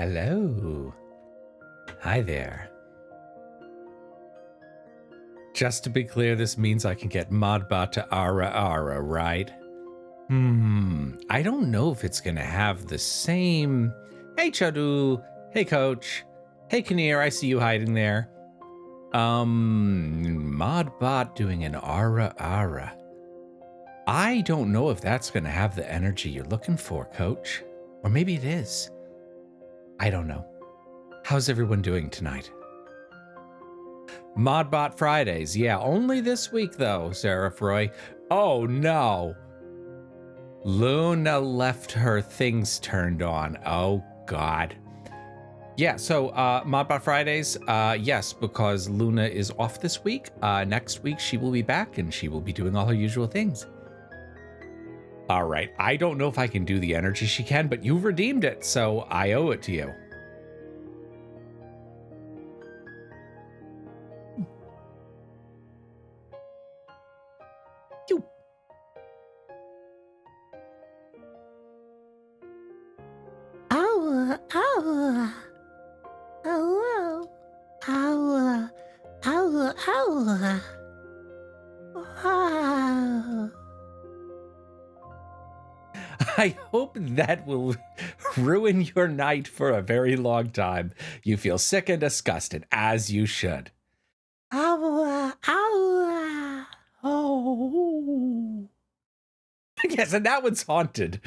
Hello. Hi there. Just to be clear, this means I can get Modbot to Ara, right? I don't know if it's gonna have the same... Hey, Chadu. Hey, Coach. Hey, Kinnear, I see you hiding there. Modbot doing an Ara. I don't know if that's gonna have the energy you're looking for, Coach. Or maybe it is. I don't know. How's everyone doing tonight? Modbot Fridays. Yeah, only this week, though, Sarah Froy. Oh, no. Luna left her things turned on. Oh, God. Yeah, so Modbot Fridays, yes, because Luna is off this week. Next week, she will be back, and she will be doing all her usual things. All right, I don't know if I can do the energy she can, but you've redeemed it, so I owe it to you. I hope that will ruin your night for a very long time. You feel sick and disgusted, as you should. Oh. Yes, and that one's haunted.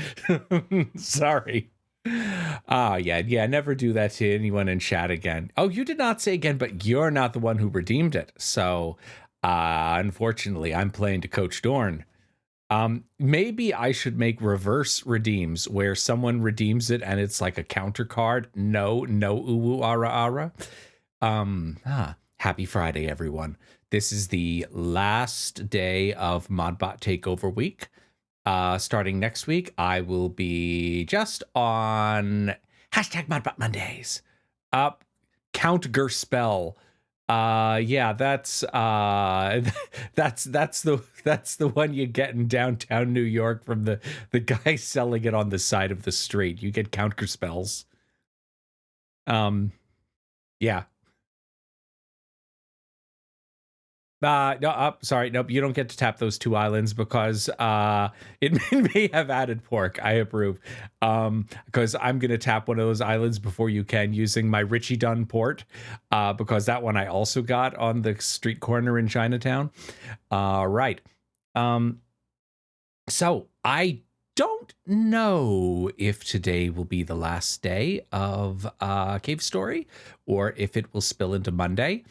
Sorry. Yeah, never do that to anyone in chat again. Oh, you did not say again, but you're not the one who redeemed it. So, unfortunately, I'm playing to Coach Dorn. Maybe I should make reverse redeems where someone redeems it and it's like a counter card. No, uwu ara. Happy Friday, everyone. This is the last day of Modbot Takeover Week. Starting next week, I will be just on #Modbot Mondays. Count Gerspell. Yeah, that's the one you get in downtown New York from the guy selling it on the side of the street. You get counter spells. Yeah. No, sorry, nope. You don't get to tap those 2 islands because it may have added pork. I approve. Because I'm gonna tap one of those islands before you can using my Richie Dunn port. Because that one I also got on the street corner in Chinatown. Right. So I don't know if today will be the last day of Cave Story or if it will spill into Monday.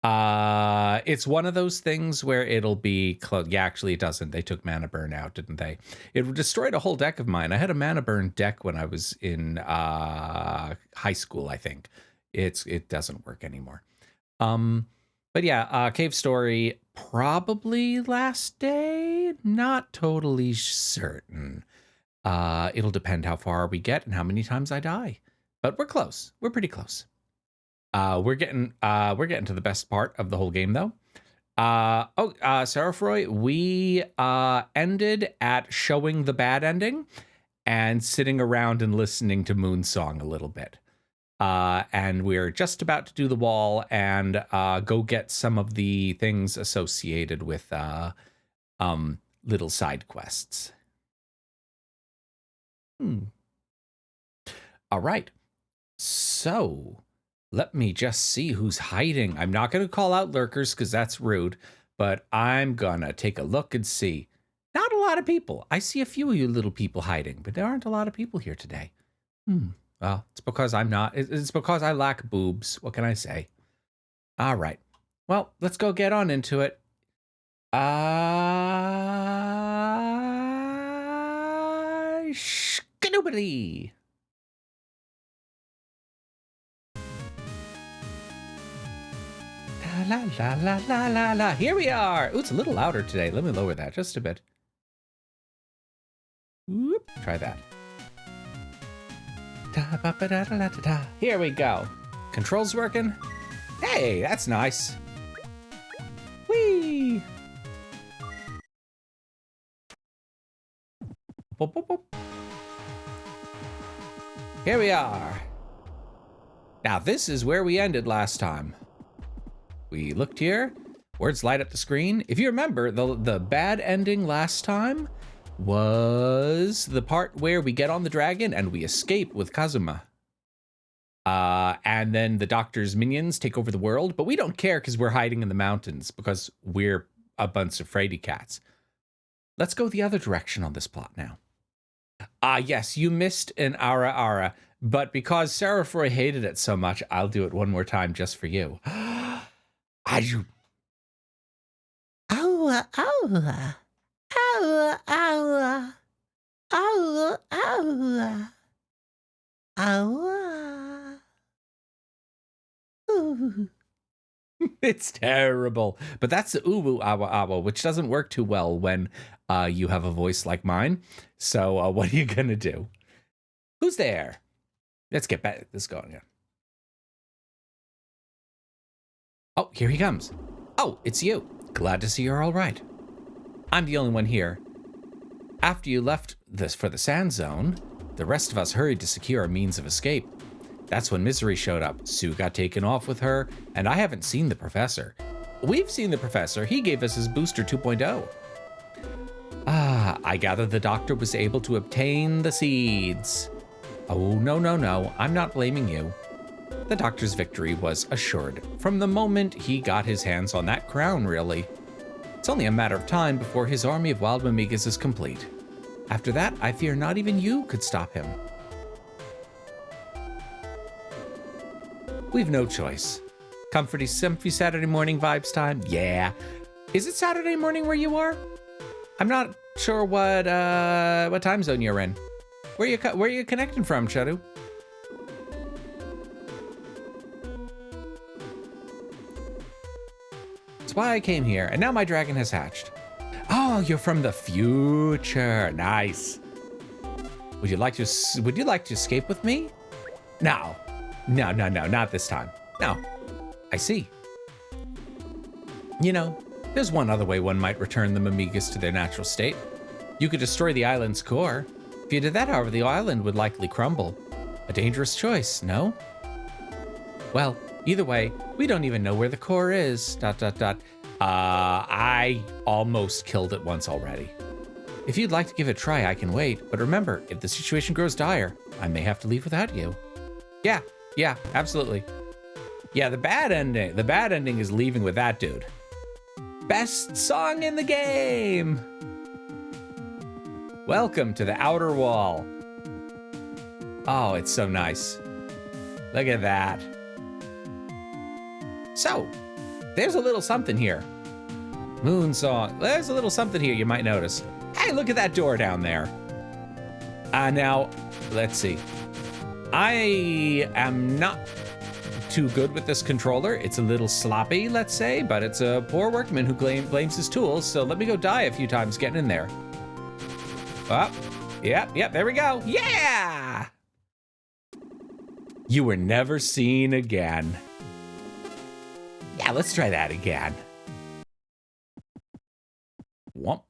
It's one of those things where it'll be close. Yeah, actually it doesn't. They took Mana Burn out, didn't they? It destroyed a whole deck of mine. I had a Mana Burn deck when I was in high school, I think. It doesn't work anymore. But yeah, Cave Story probably last day. Not totally certain. It'll depend how far we get and how many times I die. But we're close. We're pretty close. We're getting to the best part of the whole game, though. Sarah Froy, we ended at showing the bad ending and sitting around and listening to Moonsong a little bit. And we're just about to do the wall and go get some of the things associated with little side quests. All right. So let me just see who's hiding. I'm not going to call out lurkers because that's rude, but I'm going to take a look and see. Not a lot of people. I see a few of you little people hiding, but there aren't a lot of people here today. Well, it's because I'm not. It's because I lack boobs. What can I say? All right. Well, let's go get on into it. Skanoobity. La la la la la la. Here we are. Ooh, it's a little louder today. Let me lower that just a bit. Whoop, try that. Here we go. Controls working? Hey, that's nice. Whee! Boop, boop, boop. Here we are. Now, this is where we ended last time. We looked here. Words light up the screen. If you remember, the bad ending last time was the part where we get on the dragon and we escape with Kazuma. And then the doctor's minions take over the world, but we don't care because we're hiding in the mountains because we're a bunch of fraidy cats. Let's go the other direction on this plot now. Yes, you missed an Ara Ara, but because Sarah Froy hated it so much, I'll do it one more time just for you. Aju. Aua, aua. Aua, aua. Aua, aua. Aua. Ooh. It's terrible. But that's the uwu awa awa, which doesn't work too well when you have a voice like mine. So what are you going to do? Who's there? Let's get back this going. Yeah. Oh, here he comes. Oh, it's you. Glad to see you're all right. I'm the only one here. After you left this for the sand zone, the rest of us hurried to secure a means of escape. That's when Misery showed up. Sue got taken off with her, and I haven't seen the professor. We've seen the professor. He gave us his booster 2.0. I gather the doctor was able to obtain the seeds. Oh, no. I'm not blaming you. The doctor's victory was assured from the moment he got his hands on that crown, really. It's only a matter of time before his army of wild Mimigas is complete. After that, I fear not even you could stop him. We've no choice. Comforty Saturday morning vibes time? Yeah. Is it Saturday morning where you are? I'm not sure what time zone you're in. Where are you connecting from, Shadow? That's why I came here, and now my dragon has hatched. Oh, you're from the future. Nice. Would you like to escape with me? No, not this time. No. I see. You know, there's one other way one might return the Mimigas to their natural state. You could destroy the island's core. If you did that, however, the island would likely crumble. A dangerous choice, no? Well, either way, we don't even know where the core is. ... I almost killed it once already. If you'd like to give it a try, I can wait. But remember, if the situation grows dire, I may have to leave without you. Yeah, absolutely. Yeah, the bad ending is leaving with that dude. Best song in the game. Welcome to the Outer Wall. Oh, it's so nice. Look at that. So, there's a little something here. Moon song. There's a little something here you might notice. Hey, look at that door down there. Now, let's see. I am not too good with this controller. It's a little sloppy, let's say, but it's a poor workman who blames his tools, so let me go die a few times getting in there. Oh, yep, there we go. Yeah! You were never seen again. Yeah, let's try that again. Whomp.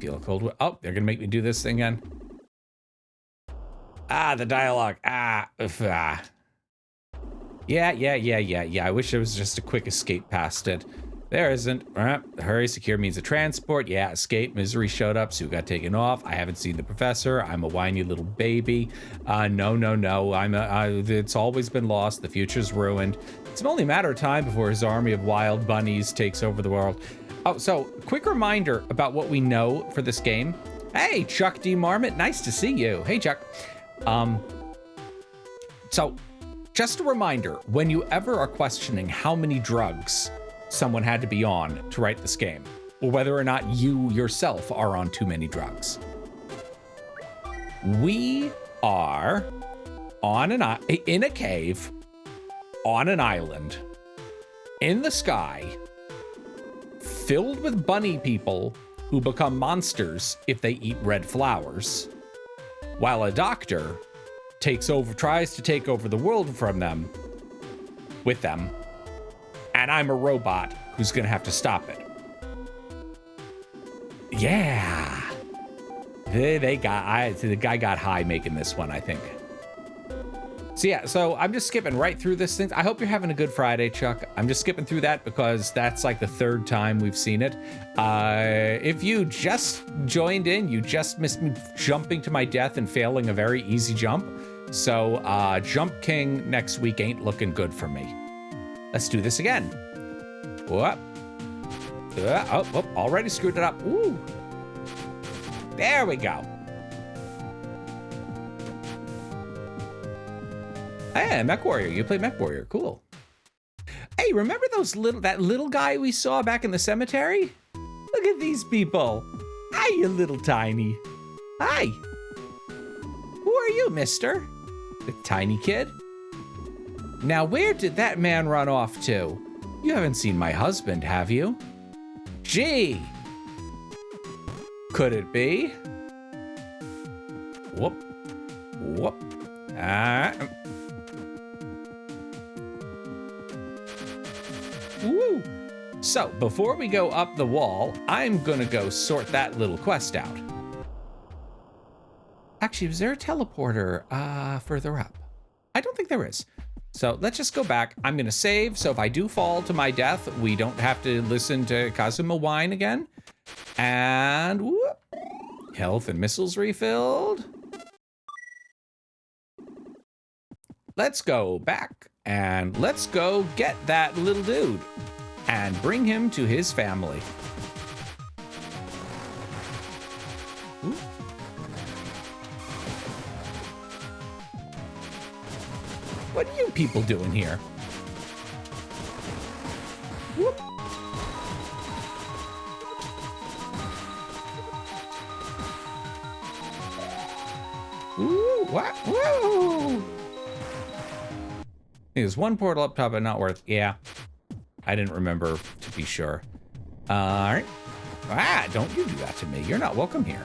Feel cold. Oh, they're gonna make me do this thing again. The dialogue. Yeah. I wish there was just a quick escape past it. There isn't. Hurry, secure means of transport. Yeah, escape. Misery showed up. Sue got taken off. I haven't seen the professor. I'm a whiny little baby. No. It's always been lost. The future's ruined. It's only a matter of time before his army of wild bunnies takes over the world. Oh, so quick reminder about what we know for this game. Hey, Chuck D. Marmot, nice to see you. Hey, Chuck. So just a reminder, when you ever are questioning how many drugs someone had to be on to write this game, or whether or not you yourself are on too many drugs, we are in a cave, on an island, in the sky, filled with bunny people who become monsters if they eat red flowers, while a doctor tries to take over the world with them, and I'm a robot who's gonna have to stop it. Yeah. The guy got high making this one, I think. So yeah, so I'm just skipping right through this thing. I hope you're having a good Friday, Chuck. I'm just skipping through that because that's like the third time we've seen it. If you just joined in, you just missed me jumping to my death and failing a very easy jump. So Jump King next week ain't looking good for me. Let's do this again. Whoop. Oh, already screwed it up. Ooh. There we go. Hey, Mech Warrior. You play Mech Warrior. Cool. Hey, remember that little guy we saw back in the cemetery? Look at these people. Hi, you little tiny. Hi. Who are you, mister? The tiny kid? Now, where did that man run off to? You haven't seen my husband, have you? Gee. Could it be? Whoop. Whoop. Woo! So, before we go up the wall, I'm gonna go sort that little quest out. Actually, is there a teleporter further up? I don't think there is. So let's just go back. I'm gonna save, so if I do fall to my death, we don't have to listen to Kazuma whine again. And whoop! Health and missiles refilled. Let's go back and let's go get that little dude and bring him to his family. Ooh. What are you people doing here? Whoop. Ooh, what? Whoa! There's one portal up top, but not worth. Yeah, I didn't remember to be sure. All right. Ah, don't you do that to me. You're not welcome here.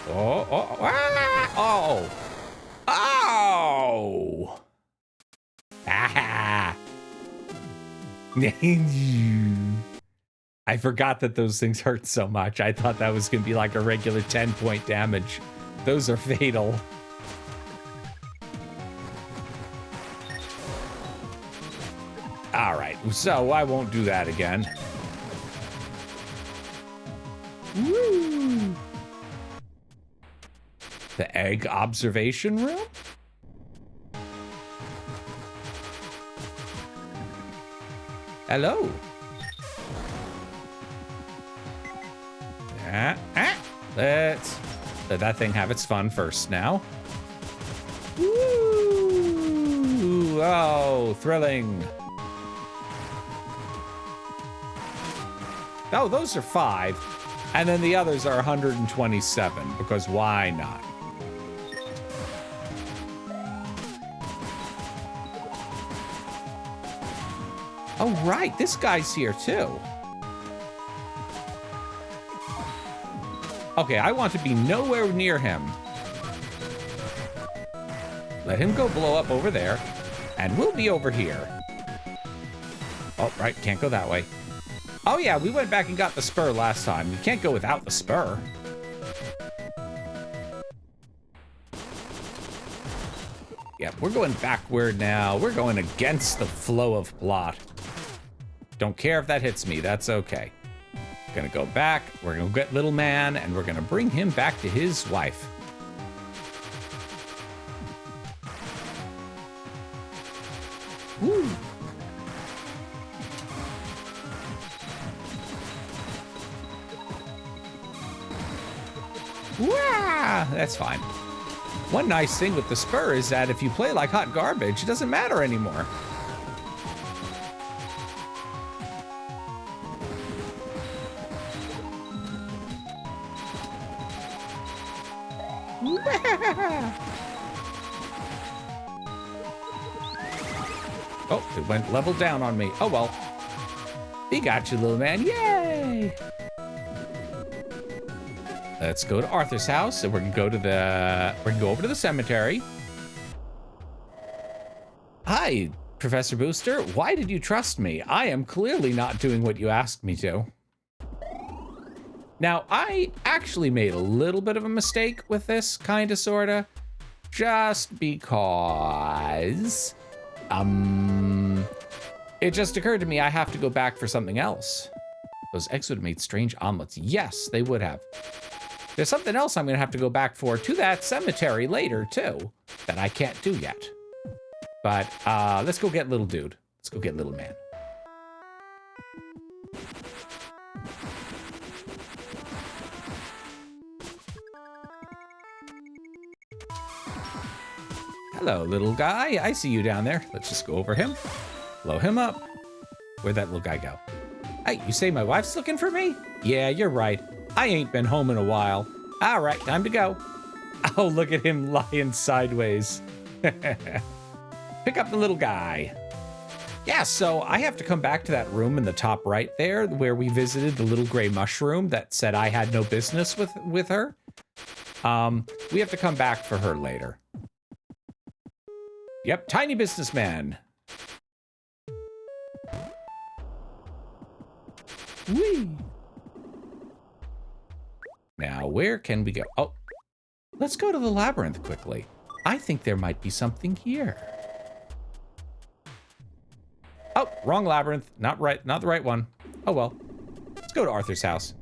Oh, oh. Ah. I forgot that those things hurt so much. I thought that was going to be like a regular 10-point damage. Those are fatal. All right, so I won't do that again. Woo! The egg observation room? Hello. Let's let that thing have its fun first now. Woo! Oh, thrilling. Oh, those are 5. And then the others are 127, because why not? Oh, right, this guy's here too. Okay, I want to be nowhere near him. Let him go blow up over there, and we'll be over here. Oh, right, can't go that way. Oh yeah, we went back and got the spur last time. You can't go without the spur. Yeah, we're going backward now. We're going against the flow of plot. Don't care if that hits me, that's okay. Gonna go back, we're gonna get little man, and we're gonna bring him back to his wife. Woo! Wow, that's fine. One nice thing with the spur is that if you play like hot garbage, it doesn't matter anymore. Oh, it went level down on me. Oh well. We got you, little man. Yay! Let's go to Arthur's house, and we're gonna go over to the cemetery. Hi, Professor Booster. Why did you trust me? I am clearly not doing what you asked me to. Now, I actually made a little bit of a mistake with this, kinda, sorta. Just because... It just occurred to me I have to go back for something else. Those eggs would have made strange omelets. Yes, they would have. There's something else I'm gonna have to go back for to that cemetery later, too, that I can't do yet. But let's go get little dude. Let's go get little man. Hello, little guy. I see you down there. Let's just go over him. Blow him up. Where'd that little guy go? Hey, you say my wife's looking for me? Yeah, you're right. I ain't been home in a while. All right, time to go. Oh, look at him lying sideways. Pick up the little guy. Yeah, so I have to come back to that room in the top right there where we visited the little gray mushroom that said I had no business with her. We have to come back for her later. Yep, tiny businessman. Whee! Now, where can we go? Oh, let's go to the labyrinth quickly. I think there might be something here. Oh, wrong labyrinth. Not the right one. Oh well. Let's go to Arthur's house.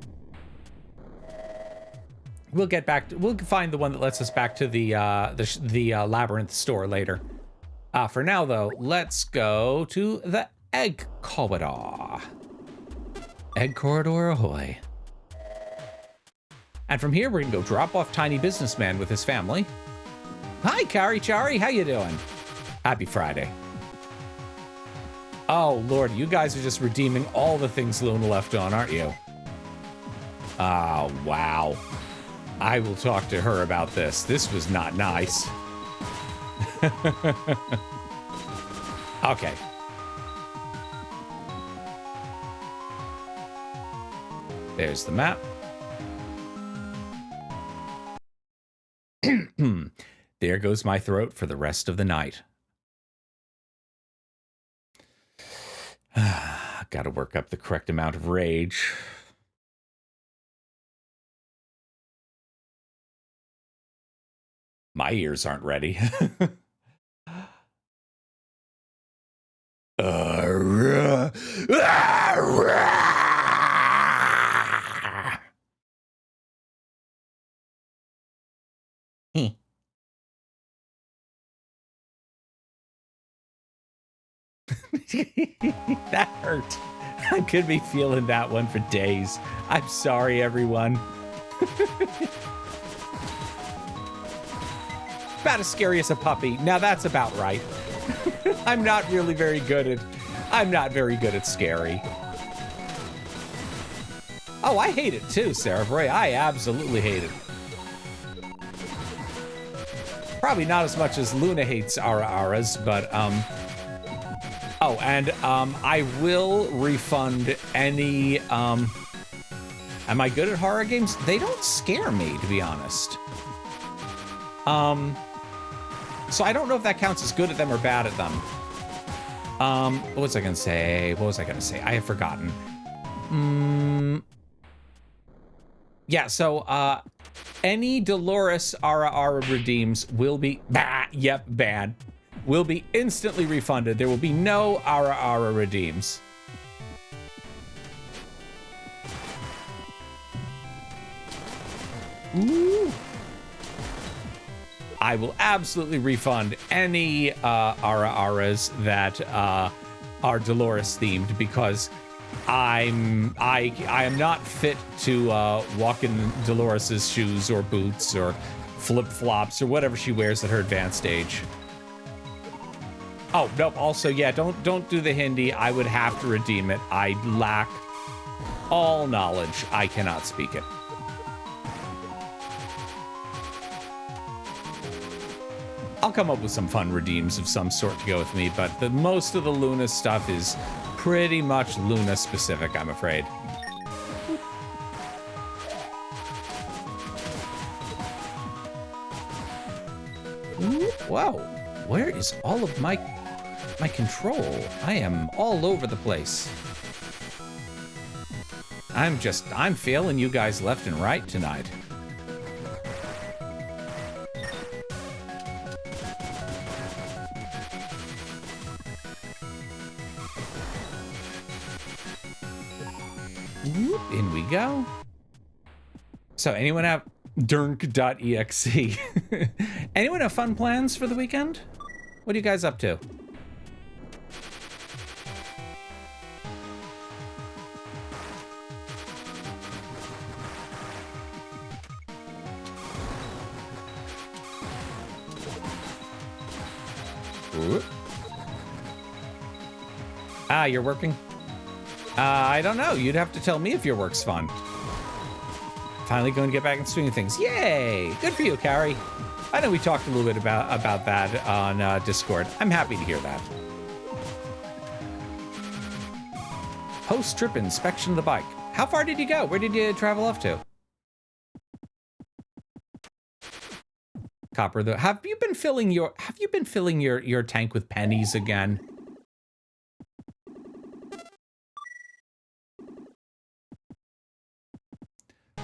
We'll get back to, we'll find the one that lets us back to the labyrinth store later. For now though, let's go to the egg corridor. Egg corridor ahoy. And from here, we're gonna go drop off Tiny Businessman with his family. Hi, Kari Chari, how you doing? Happy Friday. Oh, Lord, you guys are just redeeming all the things Luna left on, aren't you? Oh, wow. I will talk to her about this. This was not nice. Okay. There's the map. There goes my throat for the rest of the night. Gotta work up the correct amount of rage. My ears aren't ready. That hurt. I could be feeling that one for days. I'm sorry, everyone. About as scary as a puppy. Now that's about right. I'm not very good at scary. Oh, I hate it too, Sarah Roy. I absolutely hate it. Probably not as much as Luna hates Ara-Aras, but oh, and I will refund any am I good at horror games? They don't scare me, to be honest. So I don't know if that counts as good at them or bad at them. What was I gonna say? I have forgotten. Yeah, so any Dolores Ara redeems will be bad. Will be instantly refunded. There will be no Ara redeems. Ooh. I will absolutely refund any Ara-Aras that are Dolores themed because I am not fit to walk in Dolores's shoes or boots or flip-flops or whatever she wears at her advanced age. Oh, no, also, yeah, don't do the Hindi. I would have to redeem it. I lack all knowledge. I cannot speak it. I'll come up with some fun redeems of some sort to go with me, but most of the Luna stuff is pretty much Luna specific, I'm afraid. Whoa, where is all of my control? I am all over the place. I'm failing you guys left and right tonight. Whoop, in we go. So anyone have Durnk.exe? Anyone have fun plans for the weekend? What are you guys up to? Whoop. Ah, you're working? I don't know. You'd have to tell me if your work's fun. Finally going to get back in swing of things. Yay! Good for you, Carrie. I know we talked a little bit about that on Discord. I'm happy to hear that. Post-trip inspection of the bike. How far did you go? Where did you travel off to? Copper, have you been filling your tank with pennies again?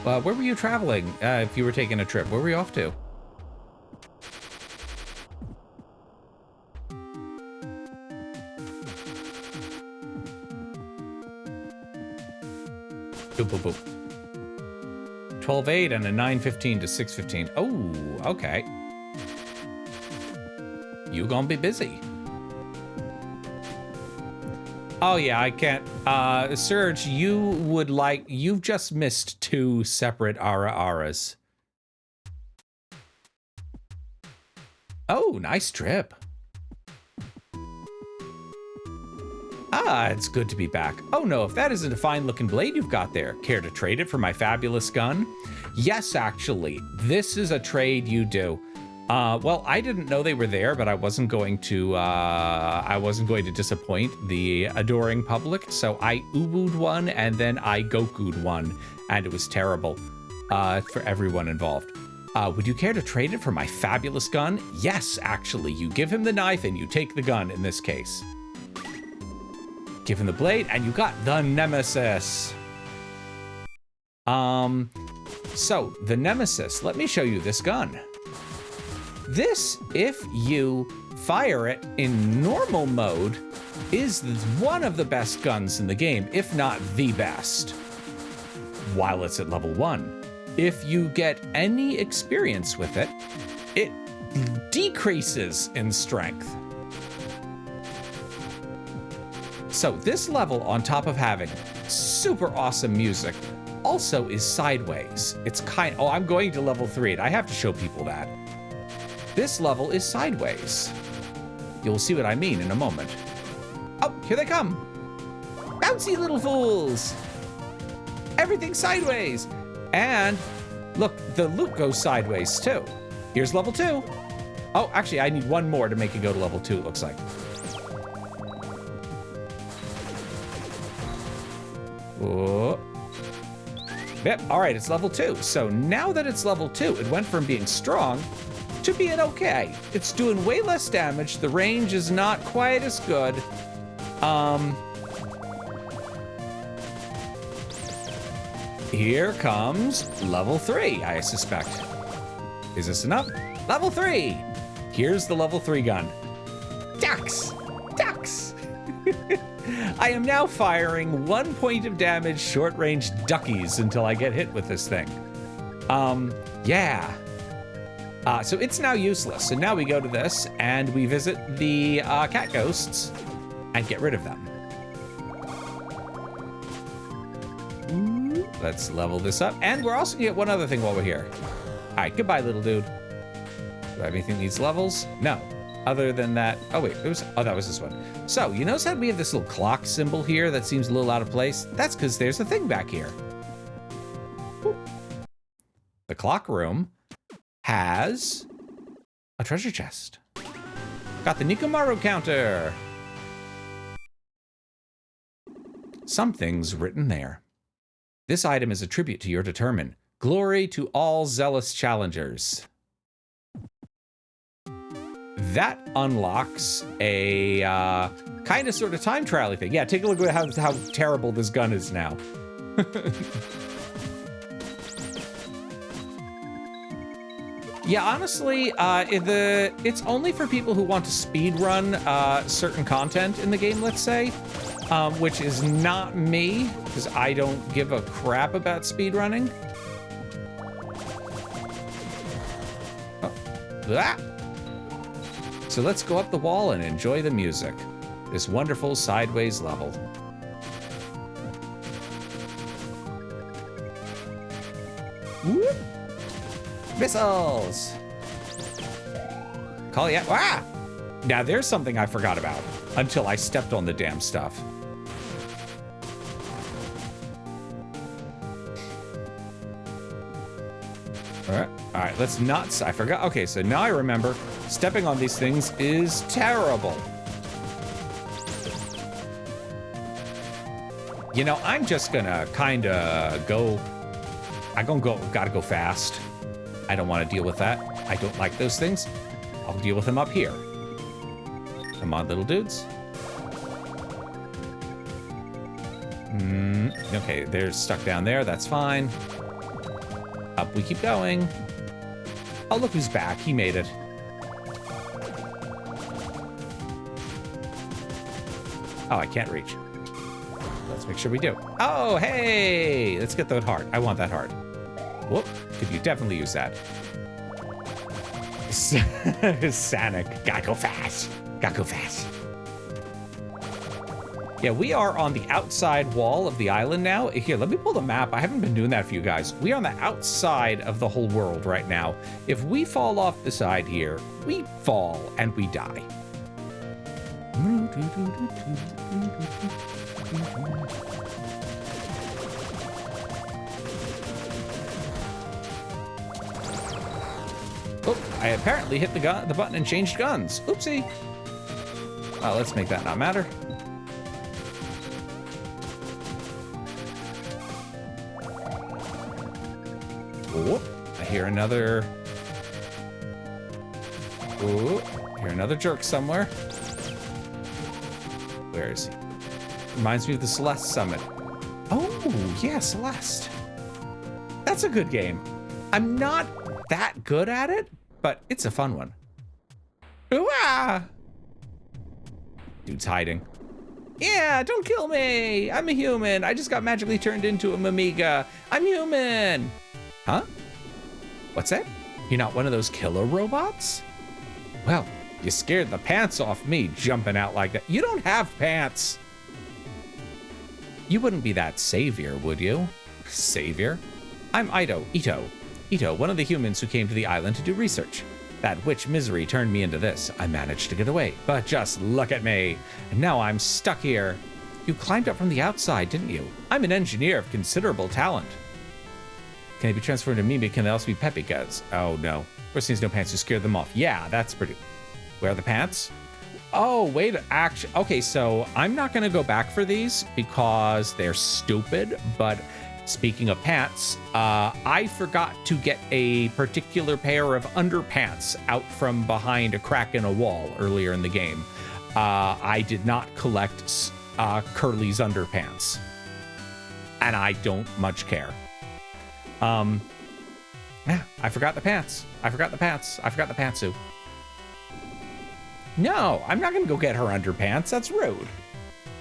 Where were you traveling if you were taking a trip? Where were you off to? Boop, boop, boop. 12:08 and a 9:15 to 6:15. Oh, okay. You gonna be busy. Oh yeah, I can't. Serge, you've just missed 2 separate Ara-Aras. Oh, nice trip. Ah, it's good to be back. Oh no, if that isn't a fine looking blade you've got there, care to trade it for my fabulous gun? Yes, actually, this is a trade you do. Well, I didn't know they were there, but I wasn't going to disappoint the adoring public, so I Ubu'd one and then I Goku'd one, and it was terrible for everyone involved. Would you care to trade it for my fabulous gun? Yes, actually, you give him the knife and you take the gun in this case. Give him the blade and you got the Nemesis. So the Nemesis, let me show you this gun. This, if you fire it in normal mode, is one of the best guns in the game, if not the best, while it's at level 1. If you get any experience with it, it decreases in strength. So this level, on top of having super awesome music, also is sideways. It's oh, I'm going to level 3, and I have to show people that. This level is sideways. You'll see what I mean in a moment. Oh, here they come. Bouncy little fools. Everything's sideways. And look, the loot goes sideways too. Here's level 2. Oh, actually, I need one more to make it go to level 2, it looks like. Oh. Yep, all right, it's level 2. So now that it's level 2, it went from being strong to being okay. It's doing way less damage. The range is not quite as good. Here comes level 3, I suspect. Is this enough? Level 3! Here's the level 3 gun. Ducks! Ducks! I am now firing 1 point of damage short-range duckies until I get hit with this thing. Yeah. So it's now useless. So now we go to this and we visit the cat ghosts and get rid of them. Let's level this up. And we're also gonna get one other thing while we're here. All right, goodbye, little dude. Do I have anything that needs levels? No. Other than that, oh wait, that was this one. So you notice how we have this little clock symbol here that seems a little out of place? That's because there's a thing back here. Boop. The clock room has a treasure chest. Got the Nikomaru counter. Something's written there. This item is a tribute to your determined. Glory to all zealous challengers. That unlocks a kind of sort of time trial thing. Yeah, take a look at how terrible this gun is now. Yeah, honestly, it's only for people who want to speedrun certain content in the game, let's say, which is not me, because I don't give a crap about speedrunning. Oh. Ah. So let's go up the wall and enjoy the music. This wonderful sideways level. Whoop. Missiles! Call ya. Ah! Now there's something I forgot about until I stepped on the damn stuff. Alright, let's not. I forgot. Okay, so now I remember. Stepping on these things is terrible. You know, I'm just gonna kinda go. Gotta go fast. I don't want to deal with that. I don't like those things. I'll deal with them up here. Come on, little dudes. Okay, they're stuck down there. That's fine. Up we keep going. Oh, look who's back. He made it. Oh, I can't reach. Let's make sure we do. Oh, hey! Let's get that heart. I want that heart. Whoop. Could you definitely use that. Sanic. Gotta go fast. Gotta go fast. Yeah, we are on the outside wall of the island now. Here, let me pull the map. I haven't been doing that for you guys. We are on the outside of the whole world right now. If we fall off the side here, we fall and we die. Oh, I apparently hit the button and changed guns. Oopsie. Oh, let's make that not matter. Oh, I hear another. Oh, I hear another jerk somewhere. Where is he? Reminds me of the Celeste Summit. Oh, yeah, Celeste. That's a good game. I'm not that good at it, but it's a fun one. Ooh-ah! Dude's hiding. Yeah, don't kill me. I'm a human. I just got magically turned into a Mimiga. I'm human. Huh? What's that? You're not one of those killer robots? Well, you scared the pants off me jumping out like that. You don't have pants. You wouldn't be that savior, would you? Savior? I'm Ito, one of the humans who came to the island to do research. That witch Misery turned me into this. I managed to get away, but just look at me. And now I'm stuck here. You climbed up from the outside, didn't you? I'm an engineer of considerable talent. Can they be transformed to Mimic? Can they also be Pepicas? Oh no. First needs no pants to scare them off. Yeah, that's pretty. Where are the pants? Oh, wait, actually, okay, so I'm not gonna go back for these because they're stupid, but speaking of pants, I forgot to get a particular pair of underpants out from behind a crack in a wall earlier in the game. I did not collect Curly's underpants, and I don't much care. Yeah, I forgot the pants. I forgot the pantsuit. No, I'm not gonna go get her underpants. That's rude.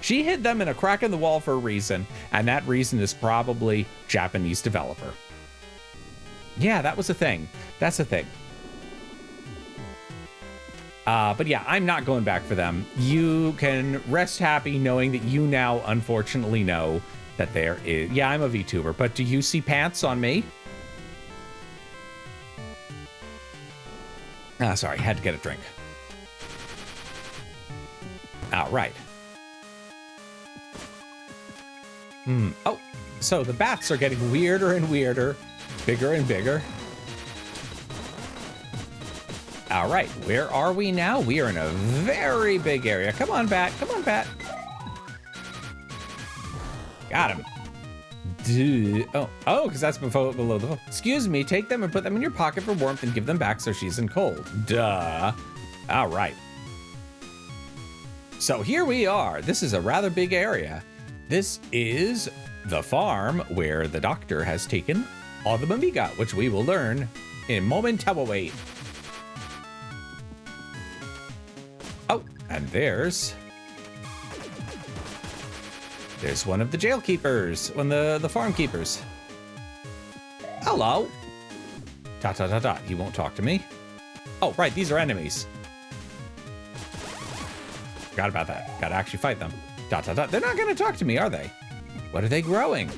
She hid them in a crack in the wall for a reason, and that reason is probably Japanese developer. Yeah, that was a thing. That's a thing. But yeah, I'm not going back for them. You can rest happy knowing that you now unfortunately know that there is... Yeah, I'm a VTuber, but do you see pants on me? Ah, sorry, had to get a drink. All right. Oh, so the bats are getting weirder and weirder, bigger and bigger. All right, where are we now? We are in a very big area. Come on, bat. Come on, bat. Got him. Oh, because that's below the phone. Excuse me, take them and put them in your pocket for warmth and give them back so she isn't cold. Duh. All right. So here we are. This is a rather big area. This is the farm where the doctor has taken all the Mimiga, which we will learn in momentarily. Oh, and there's one of the jail keepers, one of the farm keepers. Hello. Dot, dot, dot, dot. He won't talk to me. Oh, right, these are enemies. Forgot about that. Gotta actually fight them. Dot, dot, dot. They're not gonna talk to me, are they? What are they growing?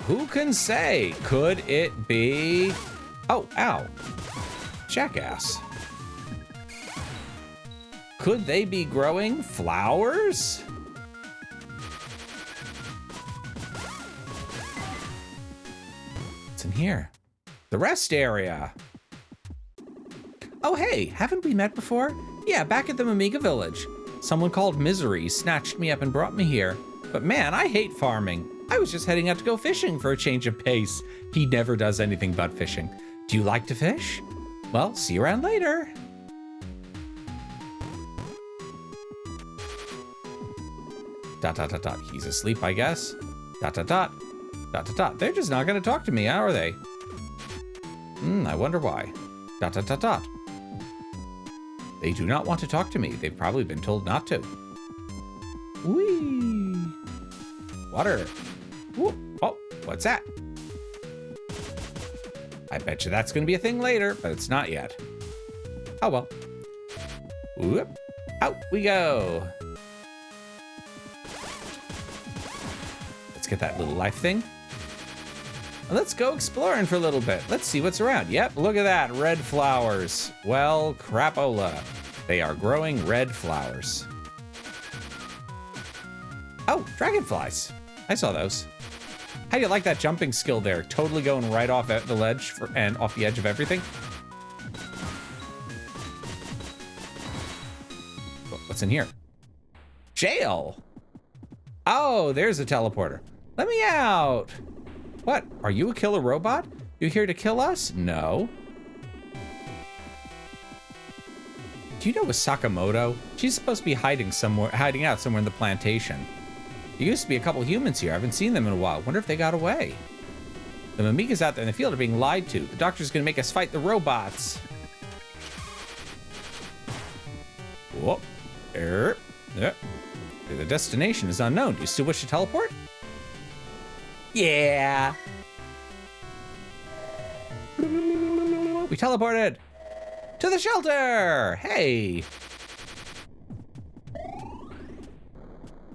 Who can say? Could it be... Oh, ow. Jackass. Could they be growing flowers? What's in here? The rest area. Oh, hey, haven't we met before? Yeah, back at the Mimiga village. Someone called Misery snatched me up and brought me here. But man, I hate farming. I was just heading out to go fishing for a change of pace. He never does anything but fishing. Do you like to fish? Well, see you around later. Dot, dot, dot, dot. He's asleep, I guess. Dot, dot, dot. Dot, dot, dot. They're just not going to talk to me, are they? I wonder why. Dot, dot, dot, dot. They do not want to talk to me. They've probably been told not to. Whee! Water. Whoop. Oh, what's that? I bet you that's going to be a thing later, but it's not yet. Oh, well. Whoop. Out we go. Let's get that little life thing. Let's go exploring for a little bit. Let's see what's around. Yep, look at that, red flowers. Well, crapola. They are growing red flowers. Oh, dragonflies. I saw those. How do you like that jumping skill there? Totally going right off at the ledge and off the edge of everything. What's in here? Jail. Oh, there's a teleporter. Let me out. What? Are you a killer robot? You here to kill us? No. Do you know a Sakamoto? She's supposed to be hiding out somewhere in the plantation. There used to be a couple humans here. I haven't seen them in a while. Wonder if they got away. The Mimigas out there in the field are being lied to. The doctor's gonna make us fight the robots. Whoop. Yep. The destination is unknown. Do you still wish to teleport? Yeah. We teleported to the shelter. Hey.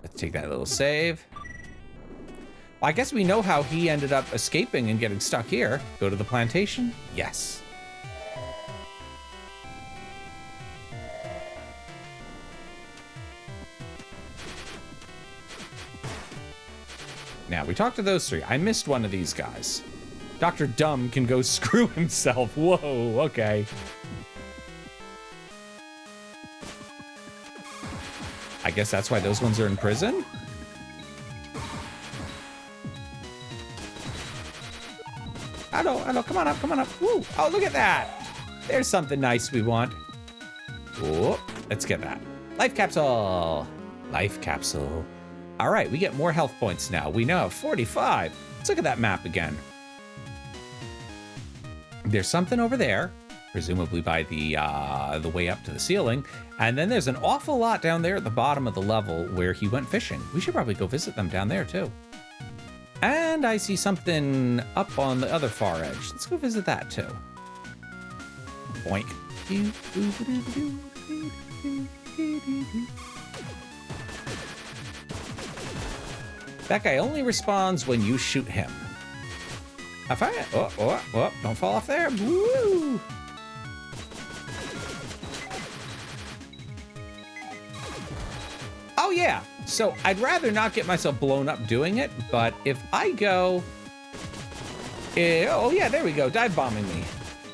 Let's take that little save. Well, I guess we know how he ended up escaping and getting stuck here. Go to the plantation? Yes. Now, we talked to those three. I missed one of these guys. Dr. Dumb can go screw himself. Whoa, okay. I guess that's why those ones are in prison? Hello, come on up. Woo, oh, look at that. There's something nice we want. Whoa, let's get that. Life capsule. Life capsule. All right, we get more health points now. We now have 45. Let's look at that map again. There's something over there, presumably by the way up to the ceiling. And then there's an awful lot down there at the bottom of the level where he went fishing. We should probably go visit them down there too. And I see something up on the other far edge. Let's go visit that too. Boink. That guy only responds when you shoot him. I find it. Oh, don't fall off there. Woo! Oh, yeah. So I'd rather not get myself blown up doing it, but if I go... oh, yeah, there we go. Dive bombing me.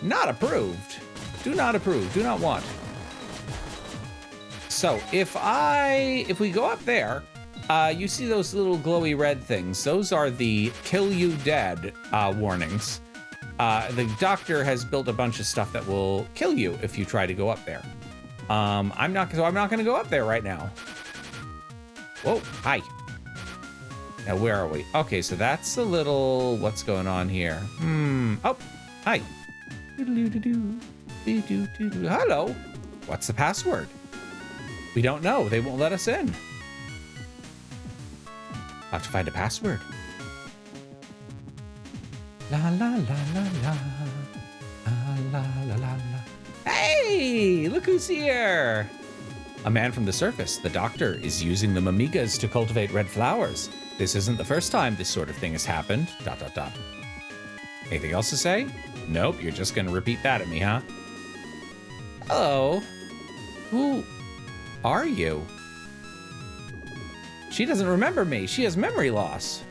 Not approved. Do not approve. Do not want. So if we go up there... you see those little glowy red things. Those are the kill you dead warnings. The doctor has built a bunch of stuff that will kill you if you try to go up there. I'm not going to go up there right now. Whoa, hi. Now, where are we? Okay, so that's a little... What's going on here? Oh, hi. Hello. What's the password? We don't know. They won't let us in. I'll have to find a password. La la la la la. La la la la. Hey, look who's here. A man from the surface. The doctor is using the Mimigas to cultivate red flowers. This isn't the first time this sort of thing has happened. ... Anything else to say? Nope, you're just gonna repeat that at me, huh? Hello. Who are you? She doesn't remember me. She has memory loss.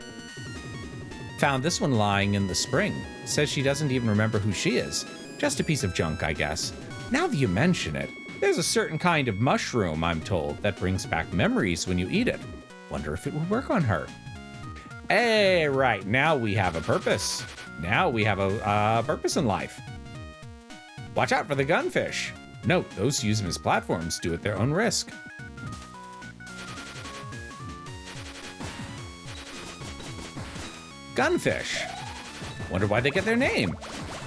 Found this one lying in the spring. Says she doesn't even remember who she is. Just a piece of junk, I guess. Now that you mention it, there's a certain kind of mushroom, I'm told, that brings back memories when you eat it. Wonder if it will work on her. Hey, right, now we have a purpose. Now we have a purpose in life. Watch out for the gunfish. Note, those who use them as platforms do at their own risk. Gunfish. Wonder why they get their name.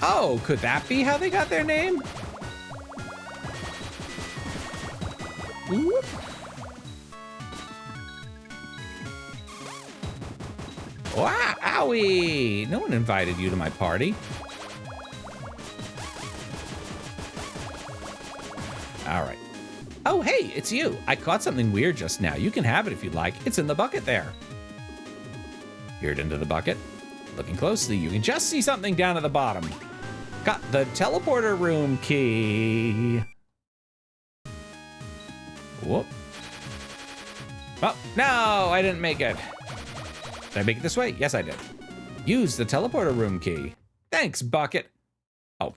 Oh, could that be how they got their name? Whoop. Wow, owie! No one invited you to my party. All right. Oh, hey, it's you. I caught something weird just now. You can have it if you'd like. It's in the bucket there. Peered into the bucket. Looking closely, you can just see something down at the bottom. Got the teleporter room key. Whoop. Oh, no, I didn't make it. Did I make it this way? Yes, I did. Use the teleporter room key. Thanks, bucket. Oh.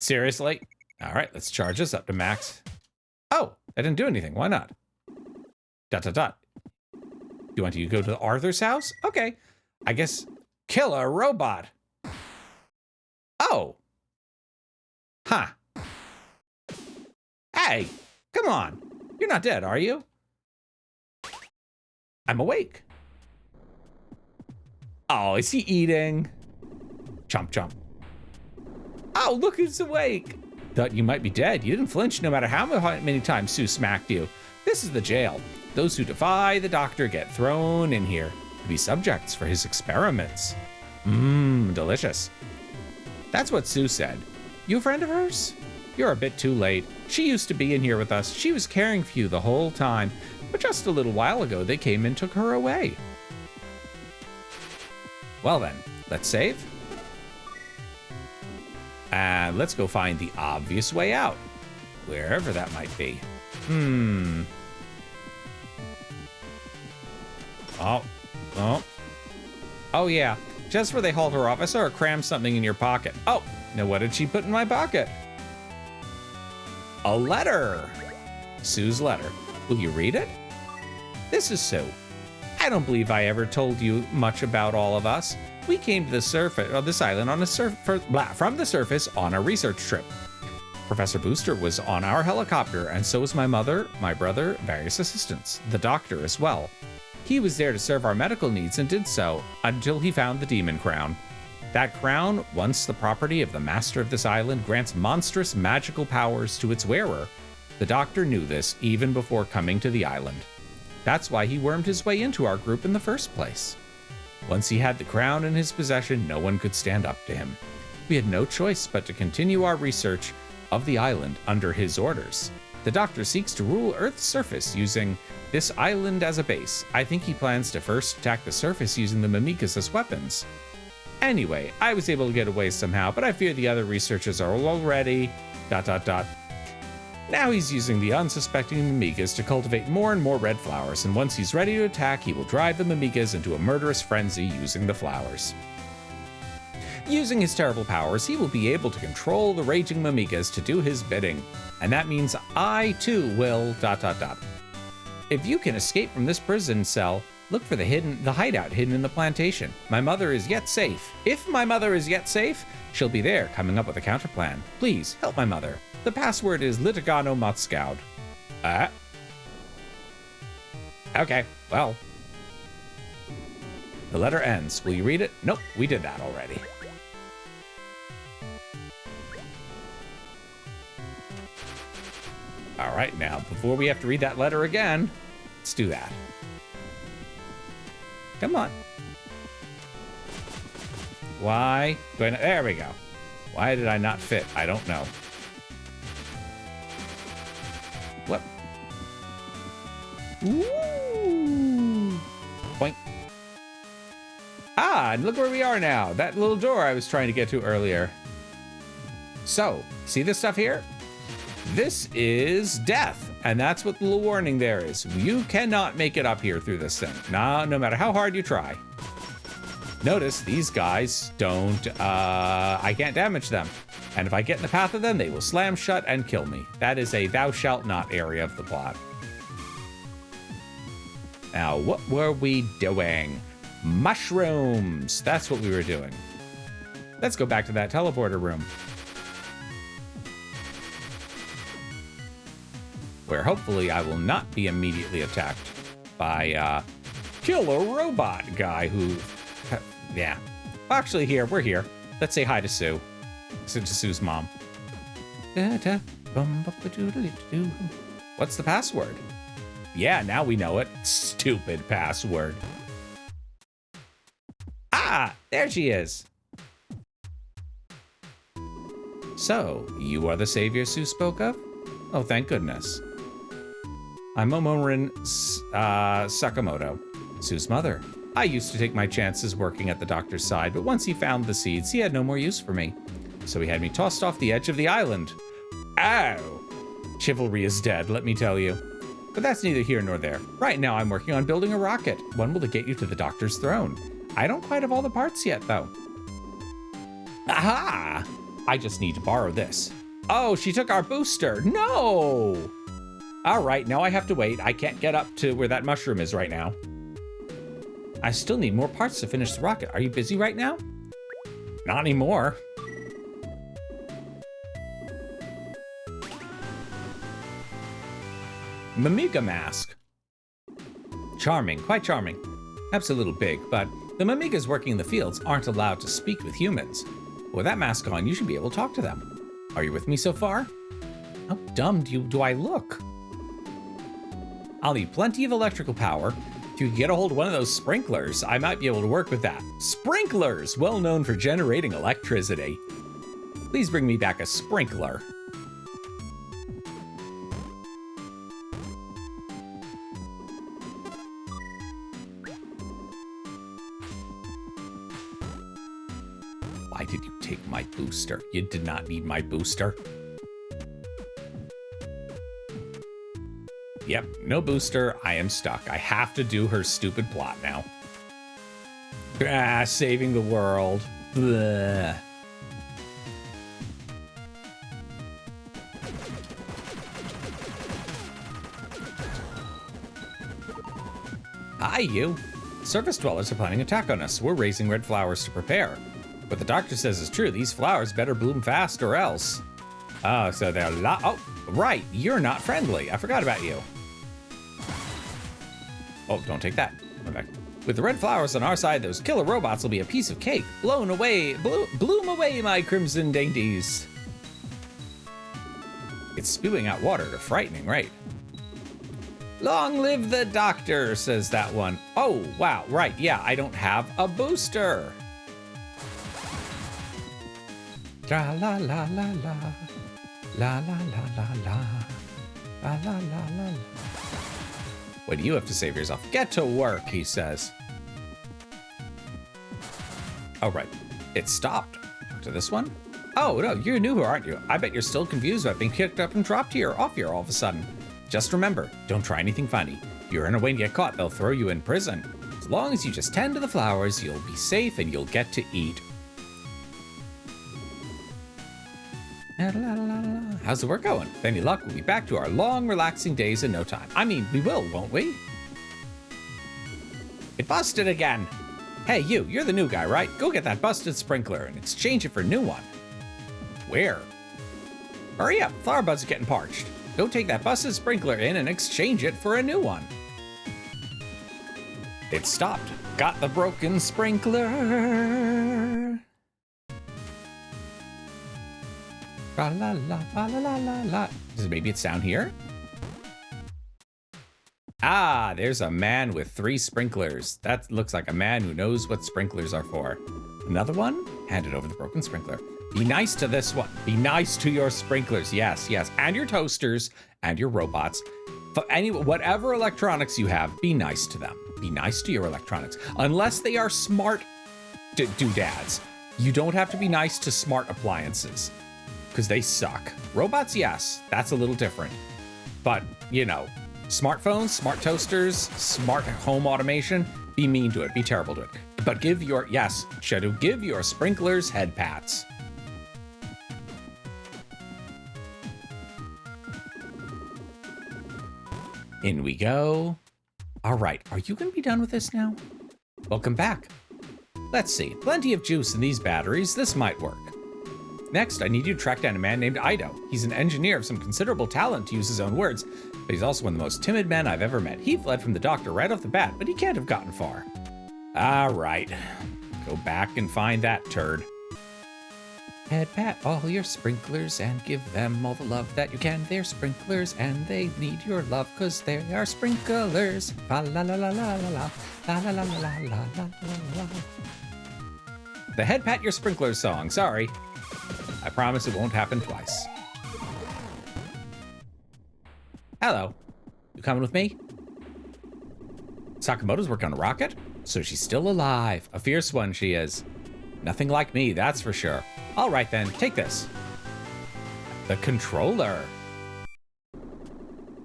Seriously? All right, let's charge this up to max. Oh, I didn't do anything. Why not? ... You want to go to Arthur's house? Okay. I guess kill a robot. Oh. Huh. Hey, come on. You're not dead, are you? I'm awake. Oh, is he eating? Chomp, chomp. Oh, look who's awake. Thought you might be dead. You didn't flinch no matter how many times Sue smacked you. This is the jail. Those who defy the doctor get thrown in here to be subjects for his experiments. Delicious. That's what Sue said. You a friend of hers? You're a bit too late. She used to be in here with us. She was caring for you the whole time. But just a little while ago, they came and took her away. Well then, let's save. And let's go find the obvious way out. Wherever that might be. Oh yeah, just where they hauled her off, I saw her cram something in your pocket. Oh, now what did she put in my pocket? A letter. Sue's letter. Will you read it? This is Sue. I don't believe I ever told you much about all of us. We came to the surface of this island on from the surface on a research trip. Professor Booster was on our helicopter, and so was my mother, my brother, various assistants, the doctor as well. He was there to serve our medical needs and did so until he found the demon crown. That crown, once the property of the master of this island, grants monstrous magical powers to its wearer. The doctor knew this even before coming to the island. That's why he wormed his way into our group in the first place. Once he had the crown in his possession, no one could stand up to him. We had no choice but to continue our research of the island under his orders. The doctor seeks to rule Earth's surface using this island as a base. I think he plans to first attack the surface using the Mimigas as weapons. Anyway, I was able to get away somehow, but I fear the other researchers are already... ... Now he's using the unsuspecting Mimigas to cultivate more and more red flowers, and once he's ready to attack, he will drive the Mimigas into a murderous frenzy using the flowers. Using his terrible powers, he will be able to control the raging Mimigas to do his bidding. And that means I, too, will... If you can escape from this prison cell, look for the hideout hidden in the plantation. My mother is yet safe. If my mother is yet safe, she'll be there coming up with a counterplan. Please, help my mother. The password is Litigano Motscoud. Okay, well, The letter ends. Will you read it? Nope, we did that already. All right, now, before we have to read that letter again, let's do that. Come on. Why? There we go. Why did I not fit? I don't know. What? Ooh. Point. Ah, and look where we are now. That little door I was trying to get to earlier. So, see this stuff here? This is death. And that's what the little warning there is. You cannot make it up here through this thing. No matter how hard you try. Notice these guys don't, I can't damage them. And if I get in the path of them, they will slam shut and kill me. That is a thou shalt not area of the plot. Now, what were we doing? Mushrooms. That's what we were doing. Let's go back to that teleporter room. Where hopefully I will not be immediately attacked by killer robot guy who, yeah. Actually, we're here. Let's say hi to Sue. To Sue's mom. What's the password? Yeah, now we know it. Stupid password. Ah, there she is. So, you are the savior Sue spoke of? Oh, thank goodness. I'm Momorin Sakamoto, Sue's mother. I used to take my chances working at the doctor's side, but once he found the seeds, he had no more use for me. So he had me tossed off the edge of the island. Ow! Chivalry is dead, let me tell you. But that's neither here nor there. Right now I'm working on building a rocket. One will get you to the doctor's throne. I don't quite have all the parts yet, though. Aha! I just need to borrow this. Oh, she took our booster. No! All right, now I have to wait. I can't get up to where that mushroom is right now. I still need more parts to finish the rocket. Are you busy right now? Not anymore. Mimiga mask. Charming, quite charming. Perhaps a little big, but the Mimigas working in the fields aren't allowed to speak with humans. With that mask on, you should be able to talk to them. Are you with me so far? How dumb do I look? I'll need plenty of electrical power. If you can get a hold of one of those sprinklers, I might be able to work with that. Sprinklers, well known for generating electricity. Please bring me back a sprinkler. Why did you take my booster? You did not need my booster. Yep, no booster. I am stuck. I have to do her stupid plot now. Ah, saving the world. Bleh. Hi, you. Surface dwellers are planning an attack on us. We're raising red flowers to prepare. What the doctor says is true. These flowers better bloom fast or else. Oh, so they're oh, right. You're not friendly. I forgot about you. Oh, don't take that. Come back. With the red flowers on our side, those killer robots will be a piece of cake. Blown away, bloom away, my crimson dainties. It's spewing out water at a frightening rate. Long live the doctor, says that one. Oh, wow, right, yeah, I don't have a booster. La la la la la. La la la la la. La la la la la. What do you have to say for yourself? Get to work, he says. Oh, right. It stopped. To this one? Oh, no, you're new here, aren't you? I bet you're still confused about being kicked up and dropped here, off here all of a sudden. Just remember, don't try anything funny. If you're in a way to get caught, they'll throw you in prison. As long as you just tend to the flowers, you'll be safe and you'll get to eat. How's the work going? With any luck, we'll be back to our long, relaxing days in no time. I mean, we will, won't we? It busted again. Hey, you're the new guy, right? Go get that busted sprinkler and exchange it for a new one. Where? Hurry up, flower buds are getting parched. Go take that busted sprinkler in and exchange it for a new one. It stopped. Got the broken sprinkler. La la la la la la la. Maybe it's down here? Ah, there's a man with 3 sprinklers. That looks like a man who knows what sprinklers are for. Another one? Handed over the broken sprinkler. Be nice to this one. Be nice to your sprinklers. Yes, yes. And your toasters and your robots. Whatever electronics you have, be nice to them. Be nice to your electronics. Unless they are smart doodads. You don't have to be nice to smart appliances because they suck. Robots, yes, that's a little different. But, you know, smartphones, smart toasters, smart home automation, be mean to it, be terrible to it. But give your, yes, Shadow, give your sprinklers head pats. In we go. All right, are you gonna be done with this now? Welcome back. Let's see, plenty of juice in these batteries, this might work. Next, I need you to track down a man named Ido. He's an engineer of some considerable talent, to use his own words, but he's also one of the most timid men I've ever met. He fled from the doctor right off the bat, but he can't have gotten far. All right, go back and find that turd. Head pat all your sprinklers and give them all the love that you can. They're sprinklers and they need your love because they are sprinklers. La la la la la la la la la la la la la. The head pat your sprinklers song. Sorry. I promise it won't happen twice. Hello. You coming with me? Sakamoto's working on a rocket, so she's still alive. A fierce one she is. Nothing like me, that's for sure. All right then, take this. The controller.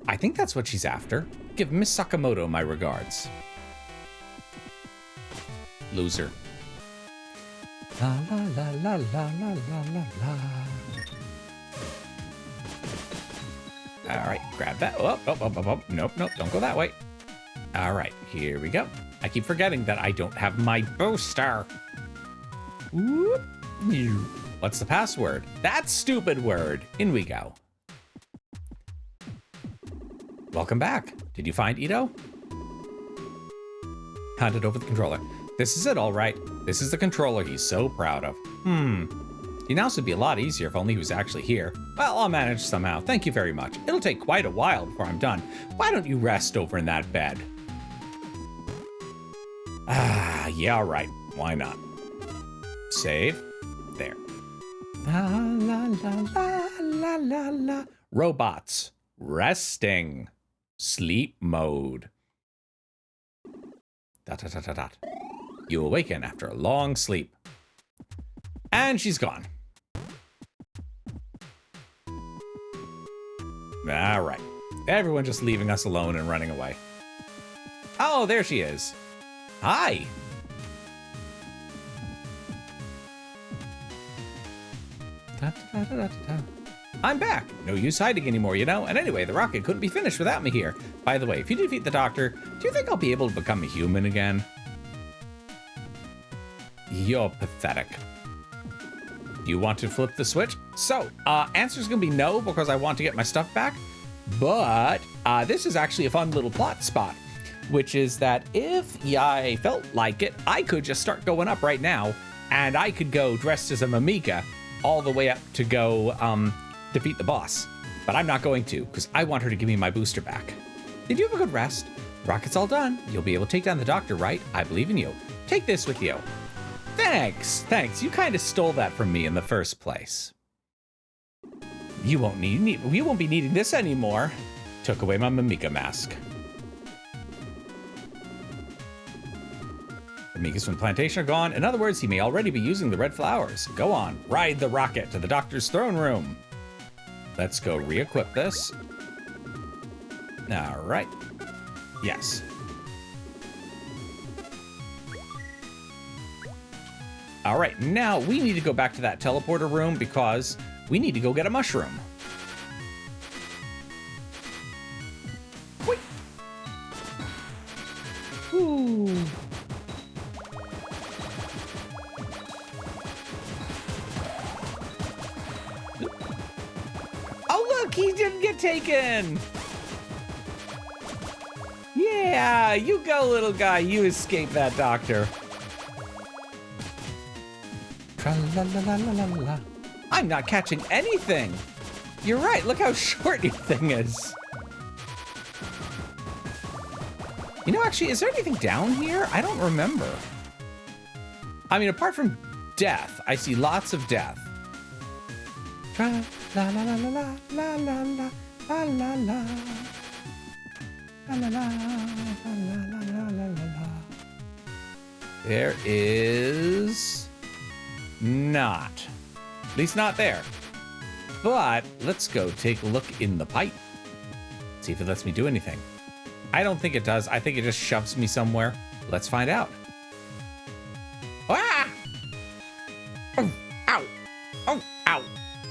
I think that's what she's after. Give Miss Sakamoto my regards. Loser. La la la la la la la la la. All right, grab that. Oh, oh, oh, oh, oh. Nope, nope, don't go that way. All right, here we go. I keep forgetting that I don't have my booster. Whoop. What's the password? That stupid word. In we go. Welcome back. Did you find Ido? Handed over the controller. This is it, all right. This is the controller he's so proud of. The announce would be a lot easier if only he was actually here. Well, I'll manage somehow. Thank you very much. It'll take quite a while before I'm done. Why don't you rest over in that bed? Ah, yeah, all right. Why not? Save. There. La la la la la la la. Robots. Resting. Sleep mode. Dot dot dot dot dot. You awaken after a long sleep. And she's gone. All right. Everyone just leaving us alone and running away. Oh, there she is. Hi. Da, da, da, da, da. I'm back. No use hiding anymore, you know? And anyway, the rocket couldn't be finished without me here. By the way, if you defeat the doctor, do you think I'll be able to become a human again? You're pathetic. Do you want to flip the switch? So, answer's gonna be no, because I want to get my stuff back. But this is actually a fun little plot spot, which is that if I felt like it, I could just start going up right now, and I could go dressed as a Mimika all the way up to go defeat the boss. But I'm not going to, because I want her to give me my booster back. Did you have a good rest? Rocket's all done. You'll be able to take down the doctor, right? I believe in you. Take this with you. Thanks. You kind of stole that from me in the first place. You won't be needing this anymore. Took away my Mimika mask. The Mikas from the plantation are gone. In other words, he may already be using the red flowers. Go on, ride the rocket to the doctor's throne room. Let's go re-equip this. All right. Yes. All right, now we need to go back to that teleporter room because we need to go get a mushroom. Wait. Ooh. Oh, look, he didn't get taken. Yeah. Yeah, you go, little guy. You escape that doctor. Tra-la-la-la-la-la-la. I'm not catching anything. You're right. Look how short your thing is. You know, actually, is there anything down here? I don't remember. I mean, apart from death, I see lots of death. Tra la la la la la la la la la la. La la la la la la la la. There is not. At least not there. But let's go take a look in the pipe. See if it lets me do anything. I don't think it does. I think it just shoves me somewhere. Let's find out. Ah! Oh, ow! Oh, ow!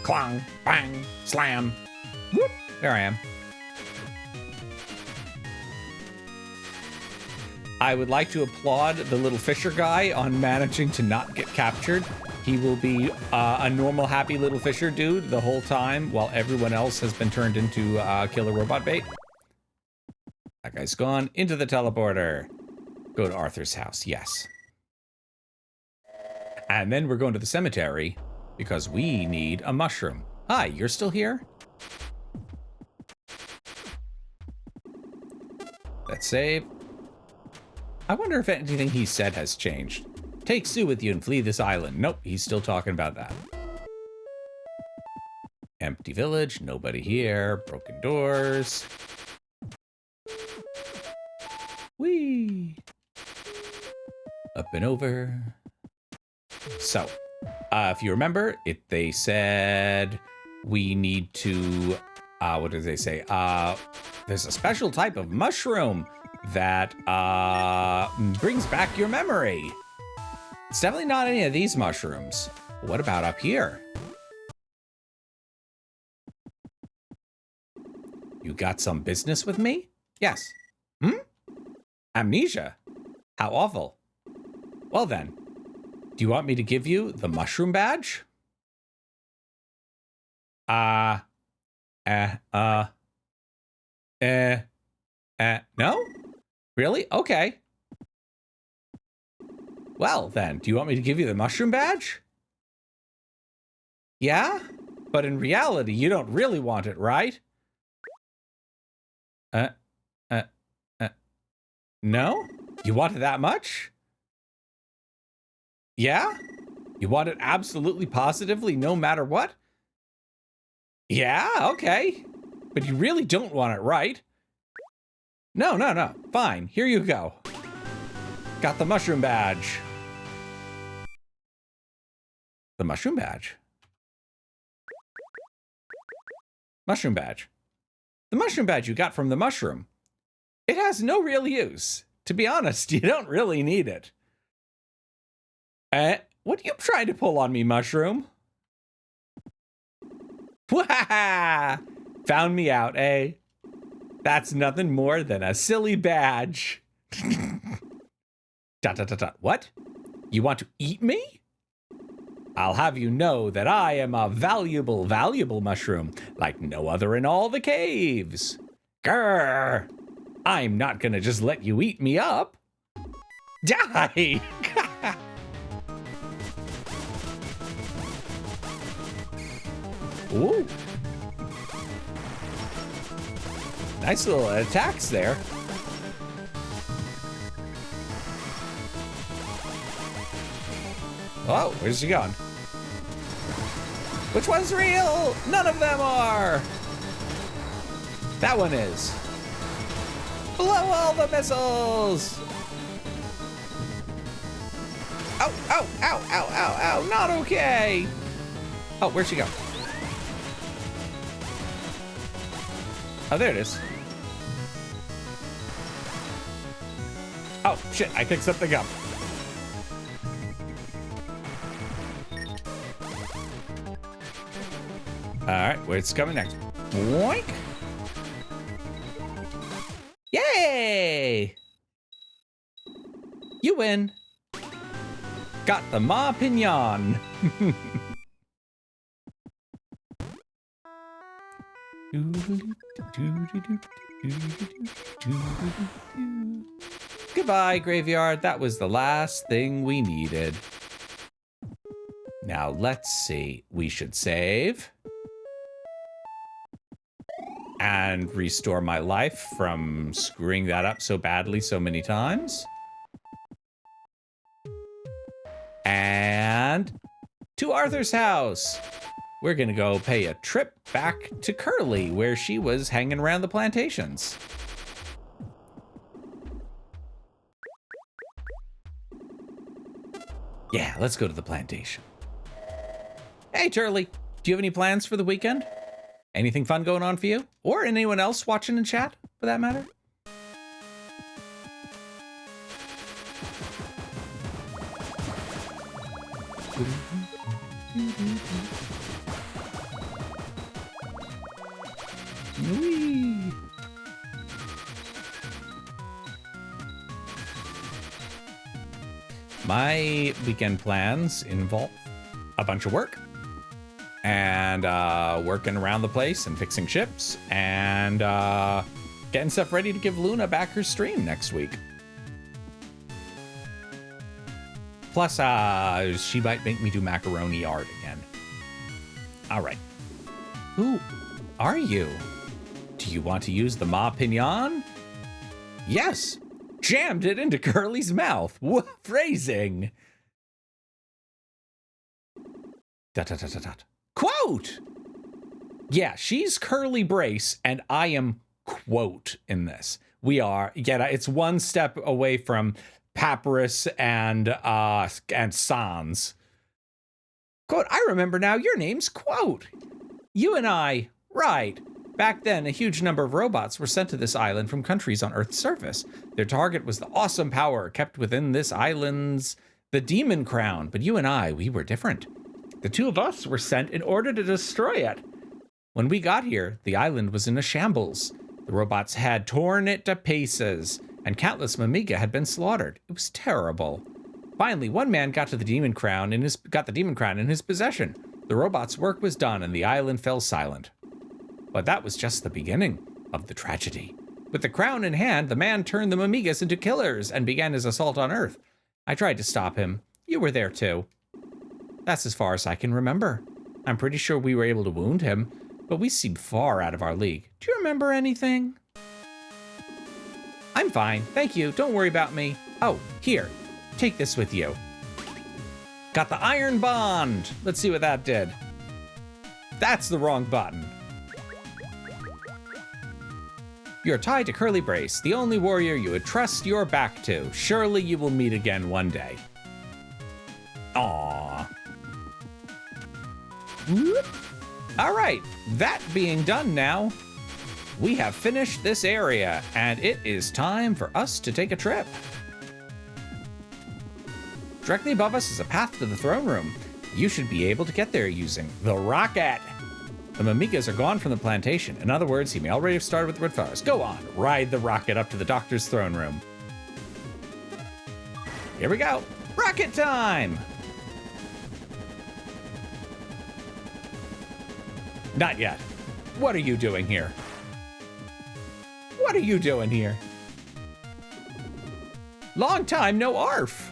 Clong, bang, slam. Whoop! There I am. I would like to applaud the little fisher guy on managing to not get captured. He will be a normal, happy little fisher dude the whole time while everyone else has been turned into killer robot bait. That guy's gone into the teleporter. Go to Arthur's house, yes. And then we're going to the cemetery because we need a mushroom. Hi, you're still here? Let's save. I wonder if anything he said has changed. Take Sue with you and flee this island. Nope, he's still talking about that. Empty village, nobody here, broken doors. Whee! Up and over. So, if you remember, they said we need to, what did they say? There's a special type of mushroom that brings back your memory. It's definitely not any of these mushrooms. What about up here? You got some business with me? Yes. Amnesia? How awful. Well then, do you want me to give you the mushroom badge? No? Really? Okay. Well then, do you want me to give you the mushroom badge? Yeah? But in reality, you don't really want it, right? No? You want it that much? Yeah? You want it absolutely positively no matter what? Yeah, okay. But you really don't want it, right? No. Fine, here you go. Got the mushroom badge. The mushroom badge. Mushroom badge. The mushroom badge you got from the mushroom. It has no real use. To be honest, you don't really need it. What are you trying to pull on me, mushroom? Wah! Found me out, eh? That's nothing more than a silly badge. What? You want to eat me? I'll have you know that I am a valuable mushroom, like no other in all the caves. Grrr! I'm not gonna just let you eat me up. Die! Ooh. Nice little attacks there. Oh, where's she going? Which one's real? None of them are. That one is. Blow all the missiles. Ow, ow, ow, ow, ow, ow. Not okay. Oh, where'd she go? Oh, there it is. Oh, shit, I picked something up. All right, where's it coming next? Boink. Yay! You win. Got the Ma Pignon. Goodbye, graveyard. That was the last thing we needed. Now, let's see. We should save. And restore my life from screwing that up so badly so many times. And to Arthur's house. We're going to go pay a trip back to Curly, where she was hanging around the plantations. Yeah, let's go to the plantation. Hey, Turley, do you have any plans for the weekend? Anything fun going on for you? Or anyone else watching in chat, for that matter? Whee! My weekend plans involve a bunch of work and working around the place and fixing ships and getting stuff ready to give Luna back her stream next week. Plus, she might make me do macaroni art again. All right. Who are you? Do you want to use the Ma Pignon? Yes. Jammed it into Curly's mouth. What phrasing? Dot, dot, dot, dot, dot. Quote! Yeah, she's Curly Brace, and I am Quote in this. We are, yeah, it's one step away from Papyrus and Sans. Quote, I remember now, your name's Quote. You and I, right. Back then, a huge number of robots were sent to this island from countries on Earth's surface. Their target was the awesome power kept within this island's the Demon Crown, but you and I, we were different. The two of us were sent in order to destroy it. When we got here, the island was in a shambles. The robots had torn it to pieces, and countless Mamiga had been slaughtered. It was terrible. Finally, one man got the Demon Crown in his possession. The robot's work was done, and the island fell silent. But that was just the beginning of the tragedy. With the crown in hand, the man turned the Mamigas into killers and began his assault on Earth. I tried to stop him. You were there too. That's as far as I can remember. I'm pretty sure we were able to wound him, but we seemed far out of our league. Do you remember anything? I'm fine, thank you. Don't worry about me. Oh, here, take this with you. Got the Iron Bond. Let's see what that did. That's the wrong button. You're tied to Curly Brace, the only warrior you would trust your back to. Surely you will meet again one day. Aww. Whoop. All right, that being done now, we have finished this area, and it is time for us to take a trip. Directly above us is a path to the throne room. You should be able to get there using the rocket. The Mamigas are gone from the plantation. In other words, he may already have started with the Red Forest. Go on, ride the rocket up to the doctor's throne room. Here we go. Rocket time! Not yet. What are you doing here? What are you doing here? Long time no ARF.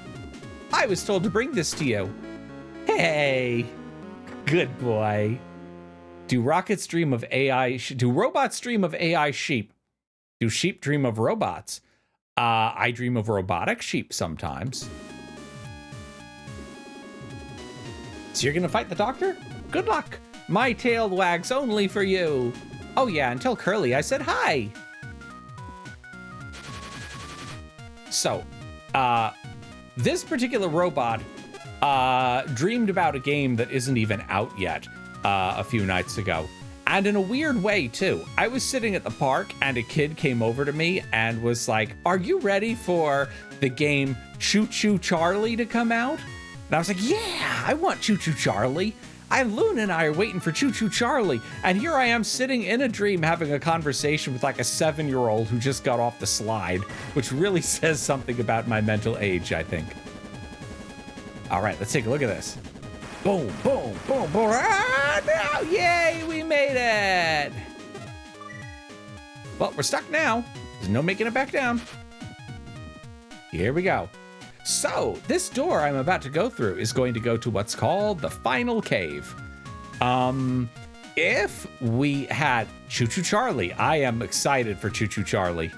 I was told to bring this to you. Hey, good boy. Do rockets dream of AI? Do robots dream of AI sheep? Do sheep dream of robots? I dream of robotic sheep sometimes. So you're gonna fight the doctor? Good luck. My tail wags only for you. Oh yeah, and tell Curly I said hi. So, this particular robot dreamed about a game that isn't even out yet a few nights ago. And in a weird way, too. I was sitting at the park and a kid came over to me and was like, are you ready for the game Choo Choo Charlie to come out? And I was like, yeah, I want Choo Choo Charlie. Luna and I are waiting for Choo Choo Charlie. And here I am sitting in a dream having a conversation with like a 7-year-old who just got off the slide, which really says something about my mental age, I think. All right, let's take a look at this. Boom, boom, boom, boom. Ah, no, yay, we made it. Well, we're stuck now. There's no making it back down. Here we go. So, this door I'm about to go through is going to go to what's called the final cave. If we had Choo Choo Charlie, I am excited for Choo Choo Charlie.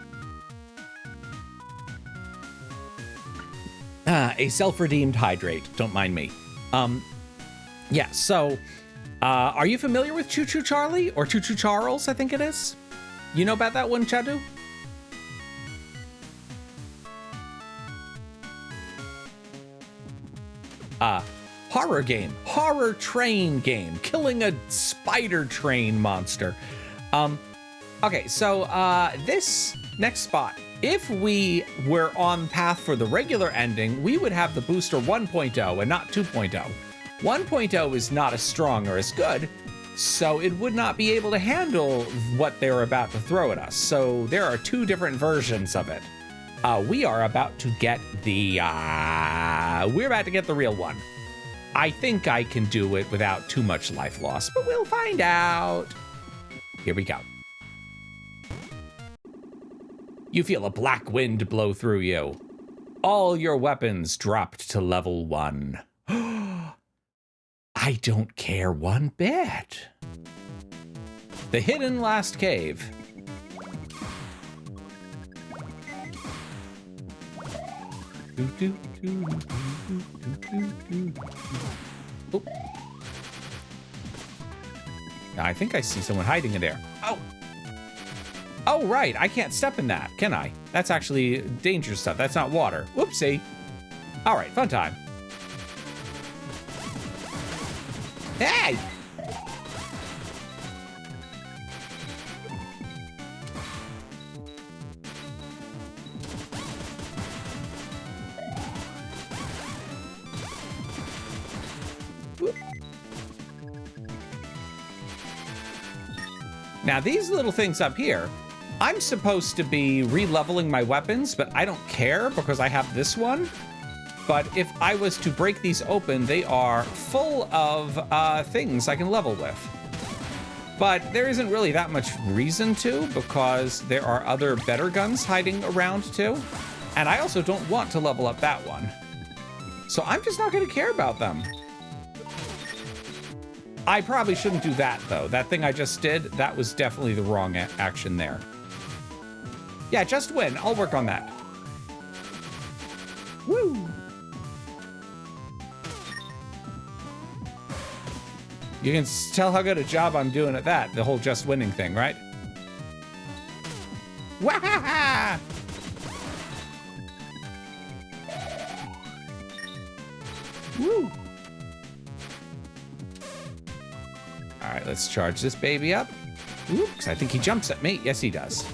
A self-redeemed hydrate. Don't mind me. Yeah, so, are you familiar with Choo Choo Charlie? Or Choo Choo Charles, I think it is? You know about that one, Chadu? Horror game, horror train game, killing a spider train monster. Okay, so this next spot, if we were on path for the regular ending, we would have the booster 1.0 and not 2.0. 1.0 is not as strong or as good, so it would not be able to handle what they're about to throw at us. So there are two different versions of it. We are about to get the, we're about to get the real one. I think I can do it without too much life loss, but we'll find out. Here we go. You feel a black wind blow through you. All your weapons dropped to level 1. I don't care one bit. The hidden last cave. Oh. I think I see someone hiding in there. Oh. Oh, right. I can't step in that, can I? That's actually dangerous stuff. That's not water. Whoopsie. All right, fun time. Hey! Now, these little things up here, I'm supposed to be re-leveling my weapons, but I don't care because I have this one. But if I was to break these open, they are full of things I can level with. But there isn't really that much reason to, because there are other better guns hiding around too. And I also don't want to level up that one. So I'm just not going to care about them. I probably shouldn't do that, though. That thing I just did, that was definitely the wrong action there. Yeah, just win. I'll work on that. Woo! You can tell how good a job I'm doing at that, the whole just winning thing, right? Wahaha! Woo! All right, let's charge this baby up. Oops, I think he jumps at me. Yes, he does.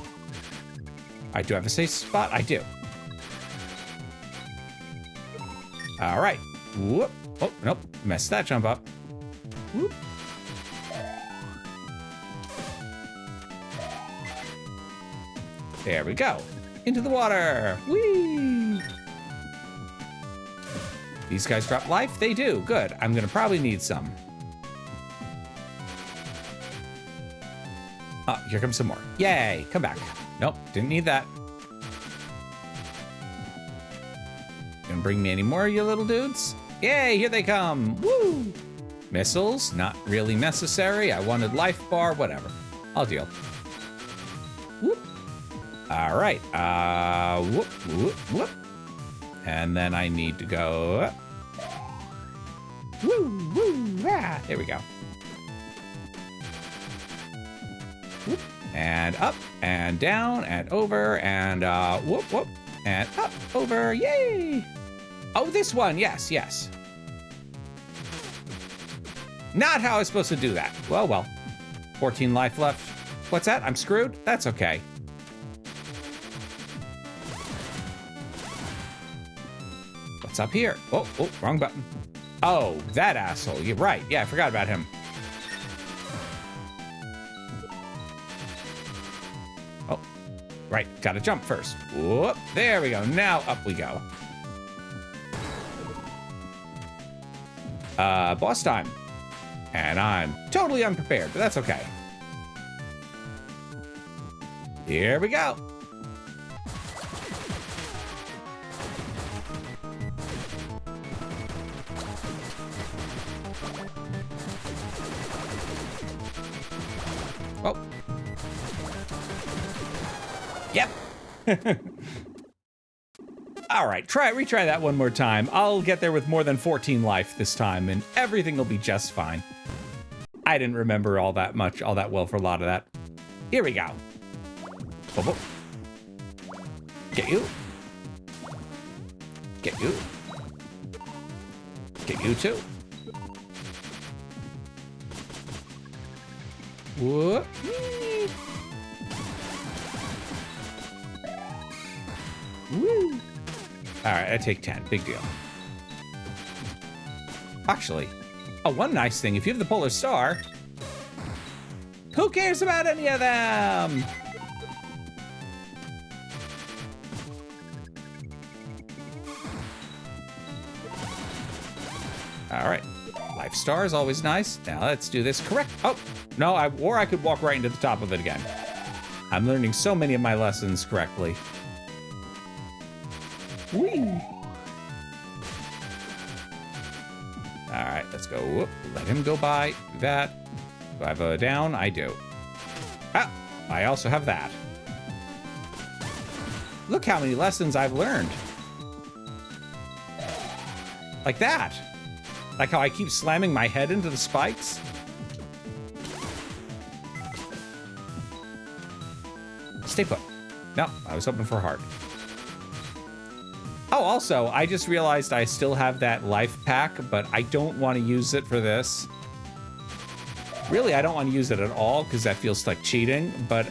I do have a safe spot. I do. All right. Whoop. Oh, nope. Messed that jump up. Whoop. There we go. Into the water. Whee! These guys drop life? They do. Good. I'm going to probably need some. Oh, here comes some more. Yay, come back. Nope, didn't need that. Gonna bring me any more, you little dudes? Yay, here they come. Woo! Missiles, not really necessary. I wanted life bar, whatever. I'll deal. Whoop. All right, whoop, whoop, whoop. And then I need to go. Woo, woo, ah. There we go. Whoop, and up, and down, and over, and whoop, whoop, and up, over, yay! Oh, this one, yes, yes. Not how I was supposed to do that. Well, well. 14 life left. What's that? I'm screwed? That's okay. What's up here? Oh, oh, wrong button. Oh, that asshole. You're right. Yeah, I forgot about him. Oh, right. Gotta jump first. Whoop. There we go. Now up we go. Boss time. And I'm totally unprepared, but that's okay. Here we go. Oh. Yep. All right, retry that one more time. I'll get there with more than 14 life this time, and everything will be just fine. I didn't remember all that well for a lot of that. Here we go. Boop, boop. Get you. Get you. Get you too. Whoop. Woo. All right, I take 10. Big deal. Actually, one nice thing, if you have the Polar Star, who cares about any of them? All right, Life Star is always nice. Now let's do this correct. Oh, no, or I could walk right into the top of it again. I'm learning so many of my lessons correctly. Whee! All right, let's go. Whoop, let him go by. Do that. Do I have a down? I do. Ah, I also have that. Look how many lessons I've learned. Like that. Like how I keep slamming my head into the spikes. Stay put. No, I was hoping for a heart. Oh, also, I just realized I still have that life pack, but I don't want to use it for this. Really, I don't want to use it at all because that feels like cheating, but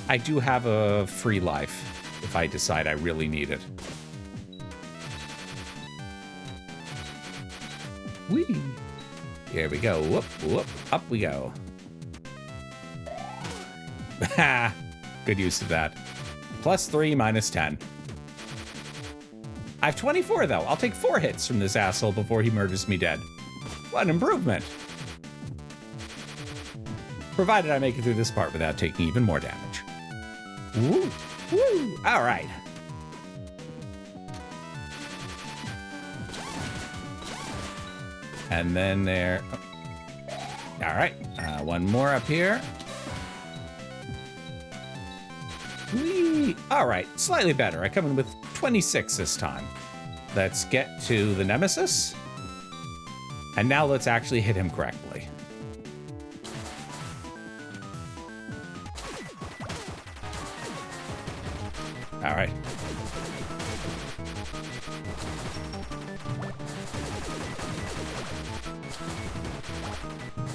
I do have a free life if I decide I really need it. Whee! Here we go. Whoop, whoop, up we go. Ha! Good use of that. +3, -10. I have 24, though. I'll take 4 hits from this asshole before he murders me dead. What an improvement. Provided I make it through this part without taking even more damage. Woo! Woo! All right. And then there... Oh. All right. One more up here. Whee! All right. Slightly better. I come in with 26 this time. Let's get to the Nemesis. And now let's actually hit him correctly. All right.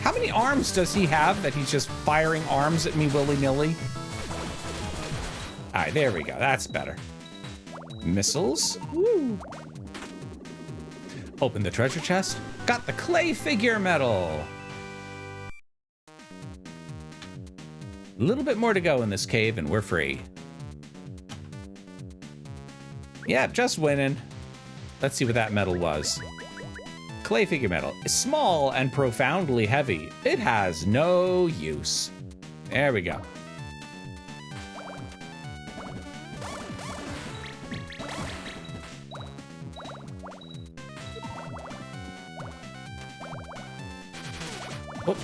How many arms does he have that he's just firing arms at me willy-nilly? All right, there we go. That's better. Missiles. Woo. Open the treasure chest. Got the clay figure medal. A little bit more to go in this cave and we're free. Yeah, just winning. Let's see what that medal was. Clay figure medal is small and profoundly heavy. It has no use. There we go. Oh.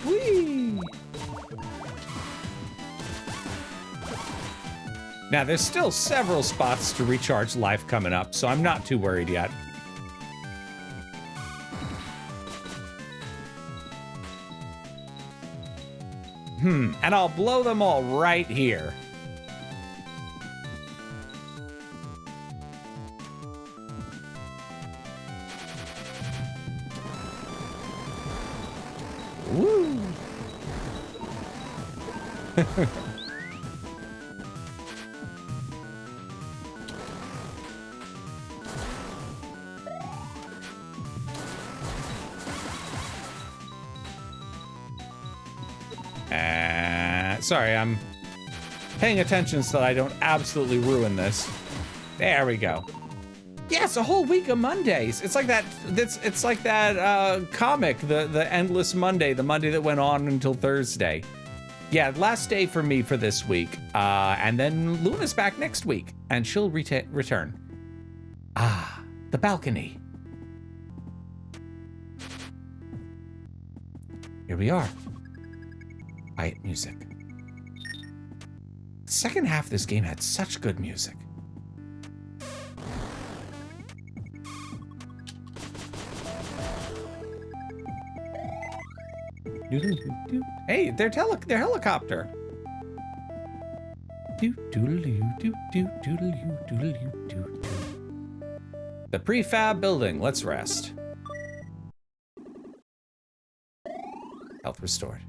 Whee! Now, there's still several spots to recharge life coming up, so I'm not too worried yet. And I'll blow them all right here. Woo! Sorry, I'm paying attention so that I don't absolutely ruin this. There we go. Yeah, it's a whole week of Mondays. It's like that. It's like that comic, the Endless Monday, the Monday that went on until Thursday. Yeah, last day for me for this week, and then Luna's back next week, and she'll return. Ah, the balcony. Here we are. Quiet music. The second half of this game had such good music. Hey, their helicopter. The prefab building. Let's rest. Health restored.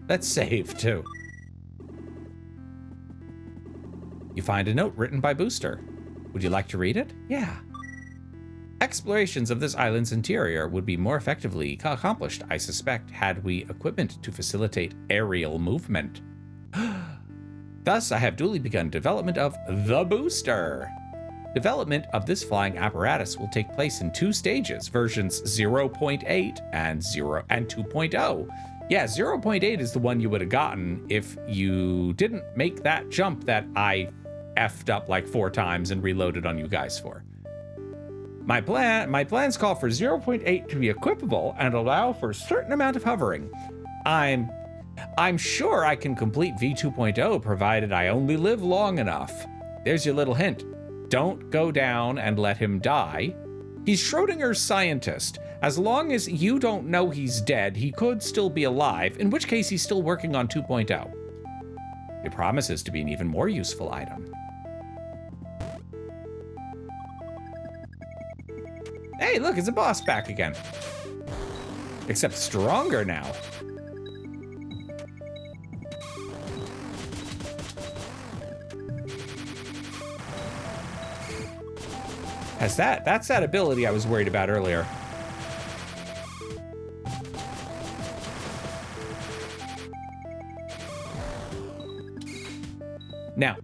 Let's save too. You find a note written by Booster. Would you like to read it? Yeah. Explorations of this island's interior would be more effectively accomplished, I suspect, had we equipment to facilitate aerial movement. Thus, I have duly begun development of the Booster. Development of this flying apparatus will take place in 2 stages, versions 0.8 and 2.0. Yeah, 0.8 is the one you would have gotten if you didn't make that jump that I effed up like 4 times and reloaded on you guys for. My plans call for 0.8 to be equipable and allow for a certain amount of hovering. I'm sure I can complete V2.0 provided I only live long enough. There's your little hint. Don't go down and let him die. He's Schrodinger's scientist. As long as you don't know he's dead, he could still be alive, in which case he's still working on 2.0. It promises to be an even more useful item. Hey, look, it's a boss back again. Except stronger now. That's that ability I was worried about earlier. Now,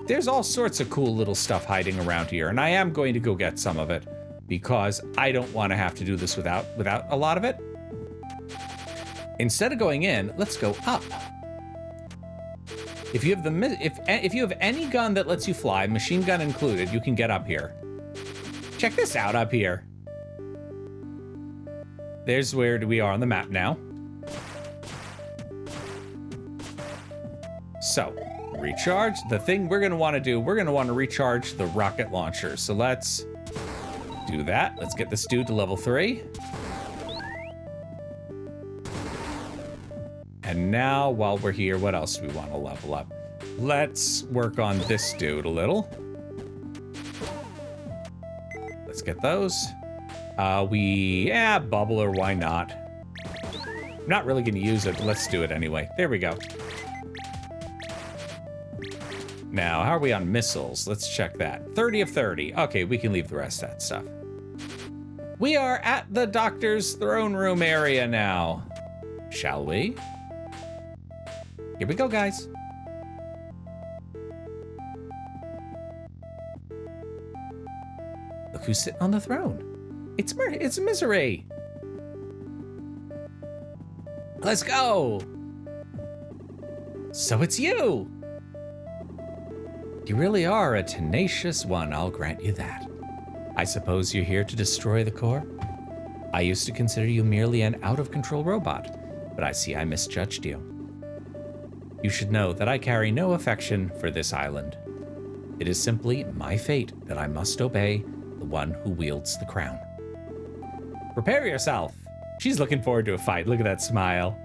there's all sorts of cool little stuff hiding around here, and I am going to go get some of it, because I don't want to have to do this without a lot of it. Instead of going in, let's go up. If you have any gun that lets you fly, machine gun included, you can get up here. Check this out up here. There's where we are on the map now. So, recharge. The thing we're going to want to do, we're going to want to recharge the rocket launcher. So let's do that. Let's get this dude to level 3. And now, while we're here, what else do we want to level up? Let's work on this dude a little. Let's get those. Bubbler, why not? I'm not really going to use it, but let's do it anyway. There we go. Now, how are we on missiles? Let's check that. 30 of 30. Okay, we can leave the rest of that stuff. We are at the doctor's throne room area now. Shall we? Here we go, guys. Look who's sitting on the throne. It's Misery. Let's go. So it's you. You really are a tenacious one, I'll grant you that. I suppose you're here to destroy the core? I used to consider you merely an out-of-control robot, but I see I misjudged you. You should know that I carry no affection for this island. It is simply my fate that I must obey the one who wields the crown. Prepare yourself. She's looking forward to a fight. Look at that smile.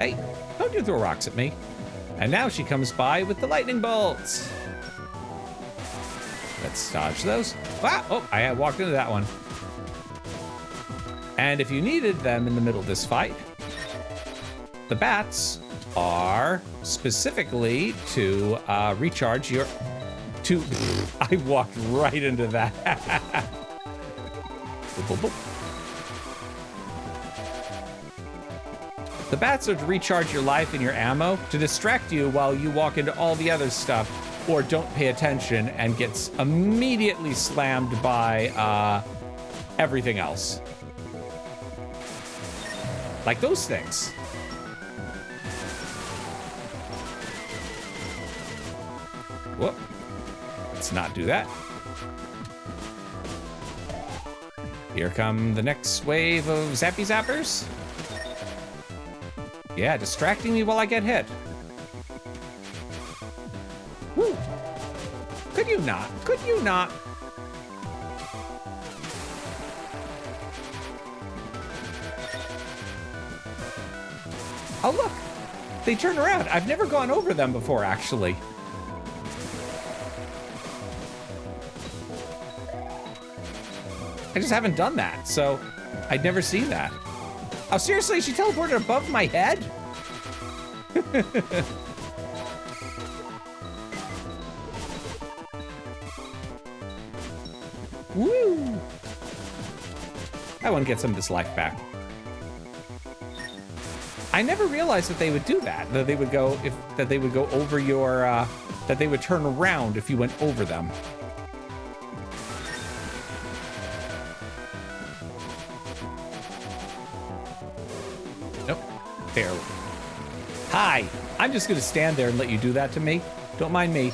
Hey, don't you throw rocks at me. And now she comes by with the lightning bolts. Let's dodge those. Ah, oh, I had walked into that one. And if you needed them in the middle of this fight, the bats are specifically to recharge your Two. I walked right into that. Boop, boop, boop. The bats are to recharge your life and your ammo to distract you while you walk into all the other stuff or don't pay attention and gets immediately slammed by everything else. Like those things. Whoop. Let's not do that. Here come the next wave of zappy zappers. Yeah, distracting me while I get hit. Woo. Could you not? Could you not? Oh, look. They turn around. I've never gone over them before, actually. I just haven't done that, so I'd never seen that. Oh, seriously? She teleported above my head? Woo! I want to get some of this life back. I never realized that they would do that. That they would go over your that they would turn around if you went over them. Nope. Barely. Hi. I'm just gonna stand there and let you do that to me. Don't mind me.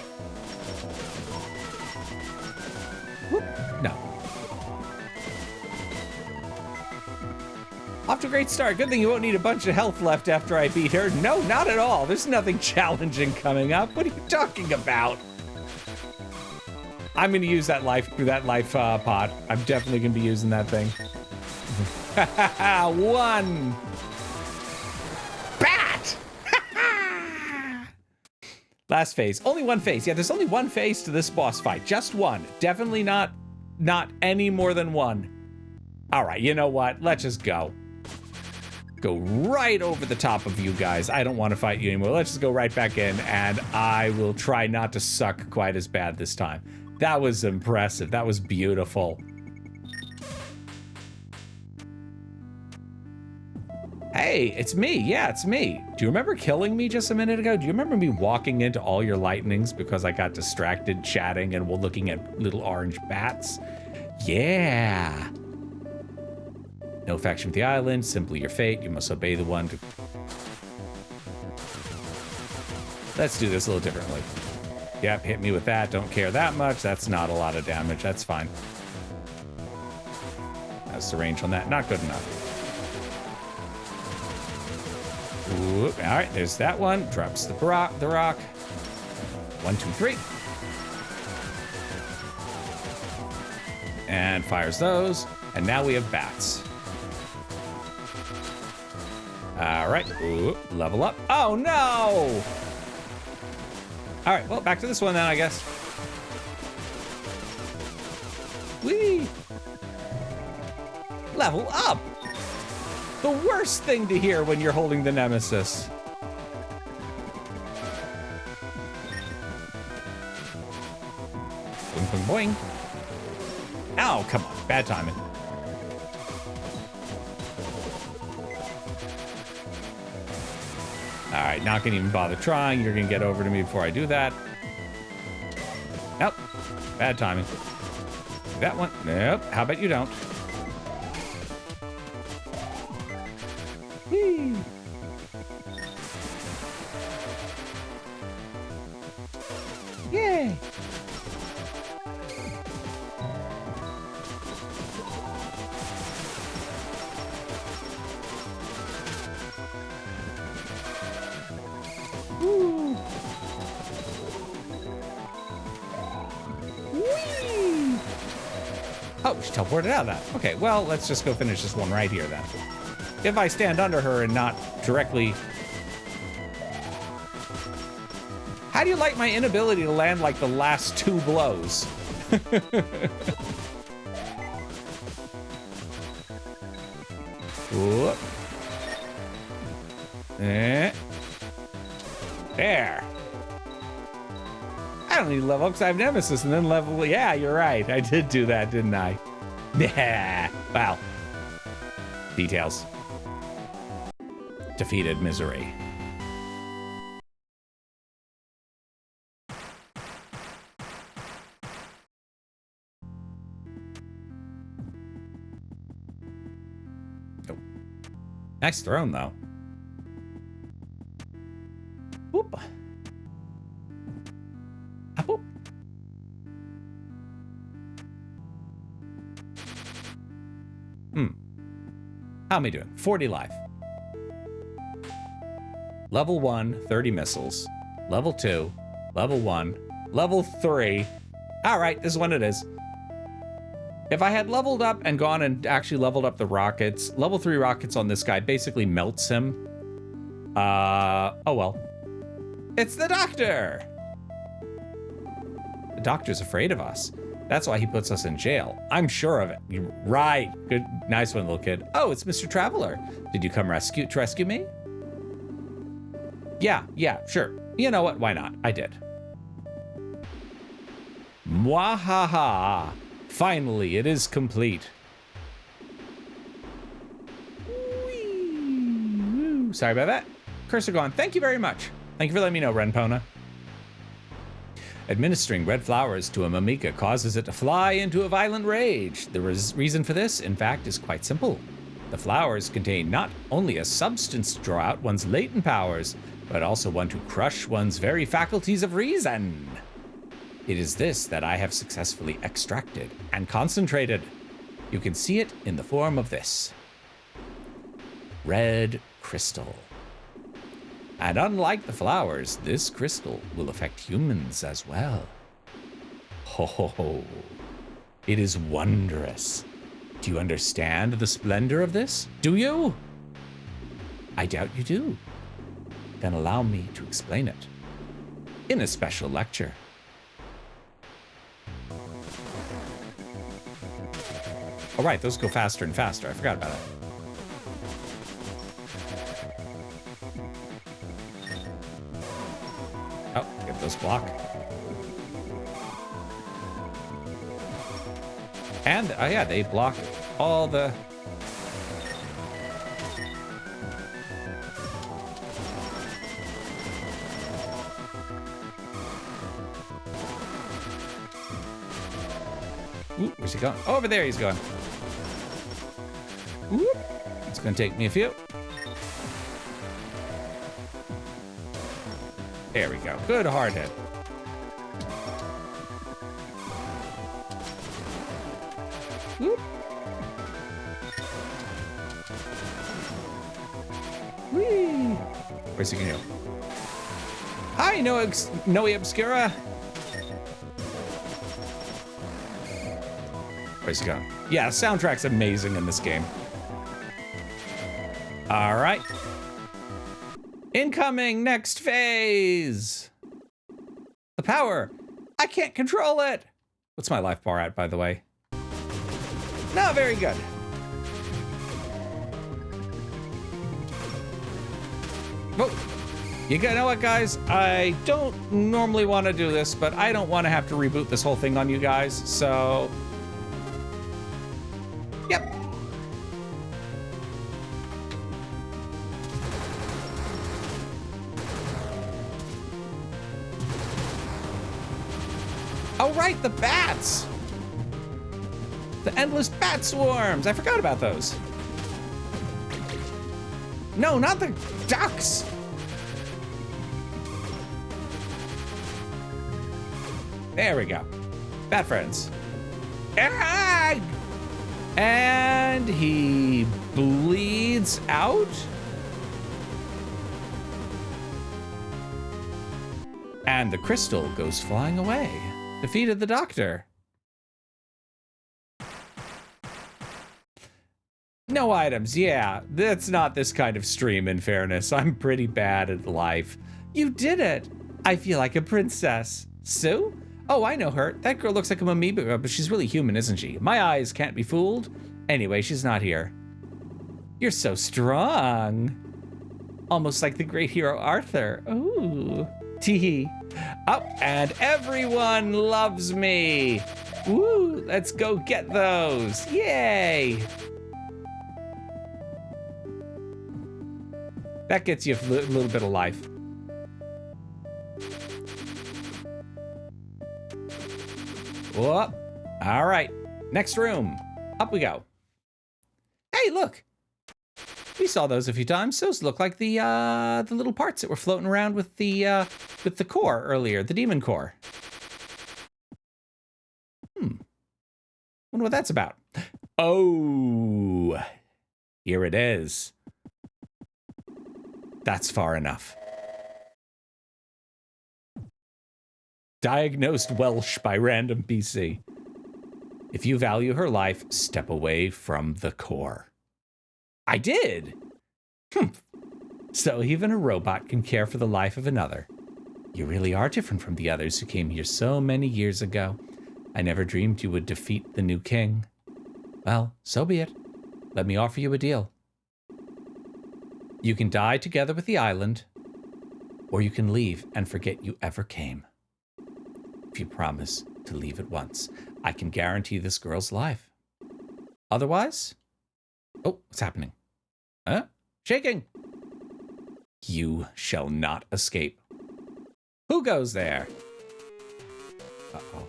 Whoop. No. Off to a great start. Good thing you won't need a bunch of health left after I beat her. No, not at all. There's nothing challenging coming up. What are you talking about? I'm gonna use that life pod. I'm definitely gonna be using that thing. One. Bat! Last phase. Only one phase. Yeah, there's only one phase to this boss fight. Just one. Definitely not any more than one. All right, you know what? Let's just go. Go right over the top of you guys. I don't want to fight you anymore. Let's just go right back in, and I will try not to suck quite as bad this time. That was impressive. That was beautiful. Hey, it's me. Yeah, it's me. Do you remember killing me just a minute ago? Do you remember me walking into all your lightnings because I got distracted chatting and looking at little orange bats? Yeah. No faction with the island, simply your fate. You must obey the one. Let's do this a little differently. Yep, hit me with that. Don't care that much. That's not a lot of damage. That's fine. That's the range on that. Not good enough. Whoop. All right, there's that one. Drops the rock. 1, 2, 3. And fires those. And now we have bats. All right. Ooh, level up. Oh, no! All right, well, back to this one then, I guess. Whee! Level up! The worst thing to hear when you're holding the Nemesis. Boing, boing, boing. Oh, come on. Bad timing. All right, not gonna even bother trying. You're gonna get over to me before I do that. Nope. Bad timing. That one. Nope. How about you don't? Whee. Yay. Woo. Whee. Oh, she teleported out of that. Okay, well, let's just go finish this one right here then. If I stand under her and not directly... How do you like my inability to land like the last 2 blows? Whoop. There. I don't need to level up because I have Nemesis and then level. Yeah, you're right. I did do that, didn't I? Yeah. Wow. Details. Defeated Misery. Nope. Nice throne, though. Whoop. Whoop. How am I doing? 40 life. Level 1, 30 missiles. Level 2, level 1, level 3. All right, this is what it is. If I had leveled up and gone and actually leveled up the rockets, level 3 rockets on this guy basically melts him. Oh well. It's the doctor! The doctor's afraid of us. That's why he puts us in jail. I'm sure of it. You're right. Good, nice one, little kid. Oh, it's Mr. Traveler. Did you come to rescue me? Yeah, sure. You know what? Why not? I did. Mwahaha. Finally, it is complete. Whee! Sorry about that. Cursor gone. Thank you very much. Thank you for letting me know, Renpona. Administering red flowers to a Mimika causes it to fly into a violent rage. The reason for this, in fact, is quite simple. The flowers contain not only a substance to draw out one's latent powers, but also one to crush one's very faculties of reason. It is this that I have successfully extracted and concentrated. You can see it in the form of this. Red crystal. And unlike the flowers, this crystal will affect humans as well. Ho ho ho. It is wondrous. Do you understand the splendor of this? Do you? I doubt you do. Then allow me to explain it in a special lecture. All right, those go faster and faster. I forgot about it. Oh, get those block. And, oh yeah, they block all the... Ooh, where's he going? Oh, over there he's going. Ooh, it's gonna take me a few. There we go. Good hard hit. Whoop. Whee. Where's he gonna go? Hi, Noe Obscura. Where's he going? Yeah, the soundtrack's amazing in this game. All right. Incoming next phase. The power. I can't control it. What's my life bar at, by the way? Not very good. Oh, you know what, guys? I don't normally want to do this, but I don't want to have to reboot this whole thing on you guys, so... Yep. Oh, right, the bats! The endless bat swarms! I forgot about those. No, not the ducks! There we go. Bat friends. Ah! And he bleeds out? And the crystal goes flying away. Defeated the doctor. No items, yeah. That's not this kind of stream, in fairness. I'm pretty bad at life. You did it! I feel like a princess. Sue? Oh, I know her. That girl looks like a amoeba, but she's really human, isn't she? My eyes can't be fooled. Anyway, she's not here. You're so strong. Almost like the great hero Arthur. Ooh. Tee. Up, and everyone loves me. Woo, let's go get those. Yay. That gets you a little bit of life. Whoop. All right, next room. Up we go. Hey, look. We saw those a few times. Those look like the little parts that were floating around with the core earlier, the demon core. Wonder what that's about. Oh, here it is. That's far enough. Diagnosed Welsh by random PC. If you value her life, step away from the core. I did. So even a robot can care for the life of another. You really are different from the others who came here so many years ago. I never dreamed you would defeat the new king. Well, so be it. Let me offer you a deal. You can die together with the island, or you can leave and forget you ever came. If you promise to leave at once, I can guarantee this girl's life. Otherwise... Oh, what's happening? Huh? Shaking! You shall not escape. Who goes there? Uh-oh.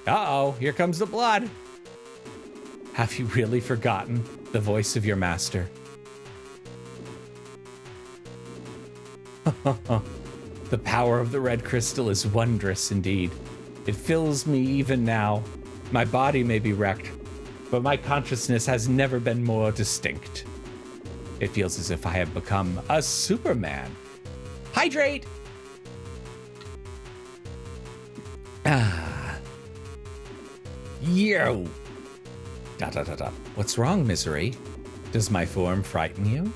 Uh-oh, here comes the blood. Have you really forgotten the voice of your master? The power of the red crystal is wondrous indeed. It fills me even now. My body may be wrecked, but my consciousness has never been more distinct. It feels as if I have become a Superman. Hydrate! Ah. Yo! Dot, dot, dot, dot. What's wrong, Misery? Does my form frighten you?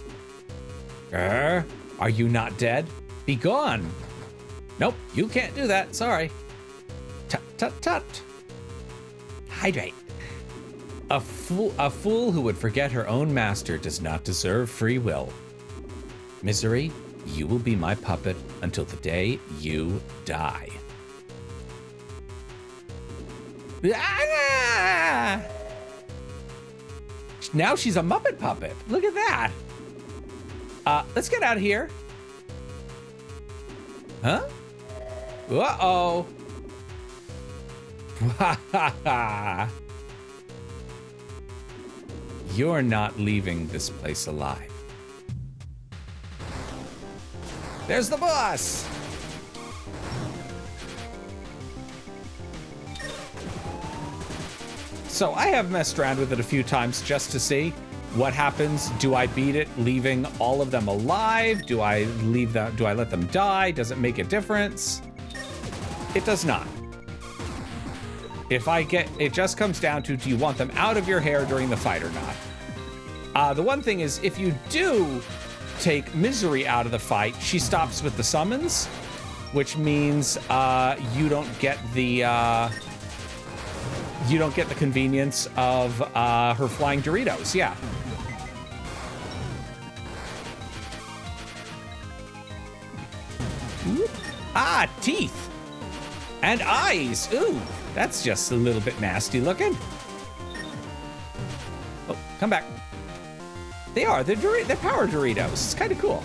Are you not dead? Be gone! Nope, you can't do that, sorry. Tut, tut, tut. Hydrate. A fool who would forget her own master does not deserve free will. Misery, you will be my puppet until the day you die. Ah! Now she's a Muppet puppet. Look at that. Let's get out of here. Huh? Uh-oh. You're not leaving this place alive. There's the boss! So I have messed around with it a few times just to see what happens. Do I beat it leaving all of them alive? Do I leave them? Do I let them die? Does it make a difference? It does not. It just comes down to, do you want them out of your hair during the fight or not? The one thing is, if you do take Misery out of the fight, she stops with the summons, which means you don't get the convenience of her flying Doritos. Yeah. Ah, teeth and eyes. Ooh, that's just a little bit nasty looking. Oh, come back. They are. They're power Doritos. It's kind of cool.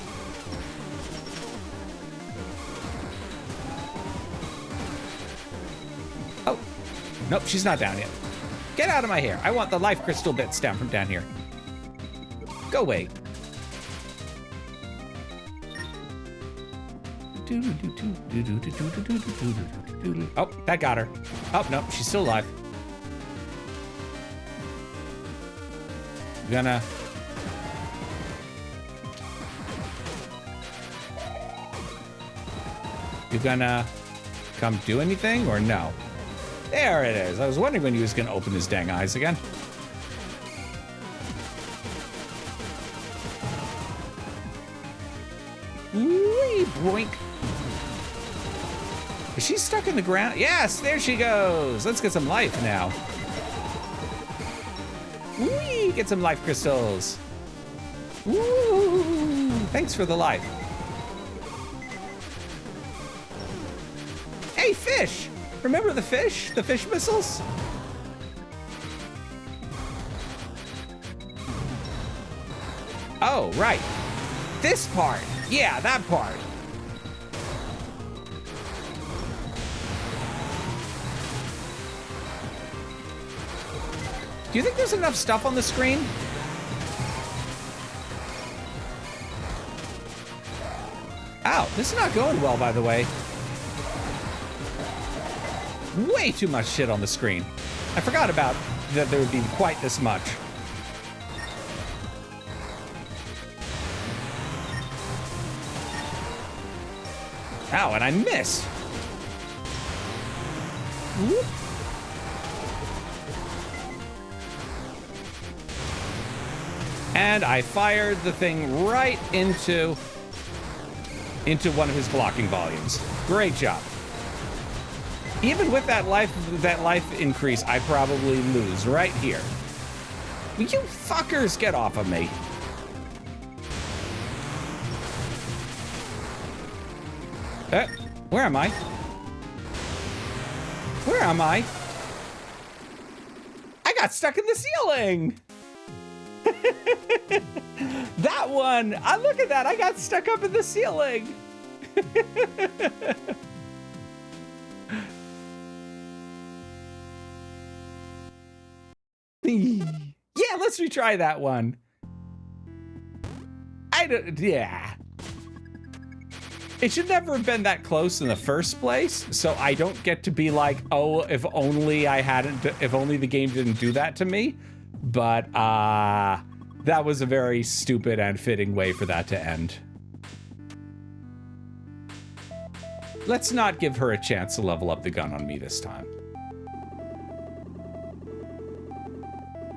Oh, nope, she's not down yet. Get out of my hair. I want the life crystal bits down from down here. Go away. Oh, that got her. Oh, no, she's still alive. You gonna come do anything or no? There it is. I was wondering when he was gonna open his dang eyes again. Wee, boink. Is she stuck in the ground? Yes, there she goes. Let's get some life now. Wee, get some life crystals. Woo, thanks for the life. Hey, fish! Remember the fish? The fish missiles? Oh, right. This part. Yeah, that part. Do you think there's enough stuff on the screen? Ow, this is not going well, by the way. Way too much shit on the screen. I forgot about that there would be quite this much. Ow, and I missed. Whoop. And I fired the thing right into one of his blocking volumes. Great job. Even with that life increase, I probably lose right here. Will you fuckers get off of me? Where am I? Where am I? I got stuck in the ceiling! That one! Look at that! I got stuck up in the ceiling! Yeah, let's retry that one. Yeah. It should never have been that close in the first place, so I don't get to be like, oh, if only the game didn't do that to me. But that was a very stupid and fitting way for that to end. Let's not give her a chance to level up the gun on me this time.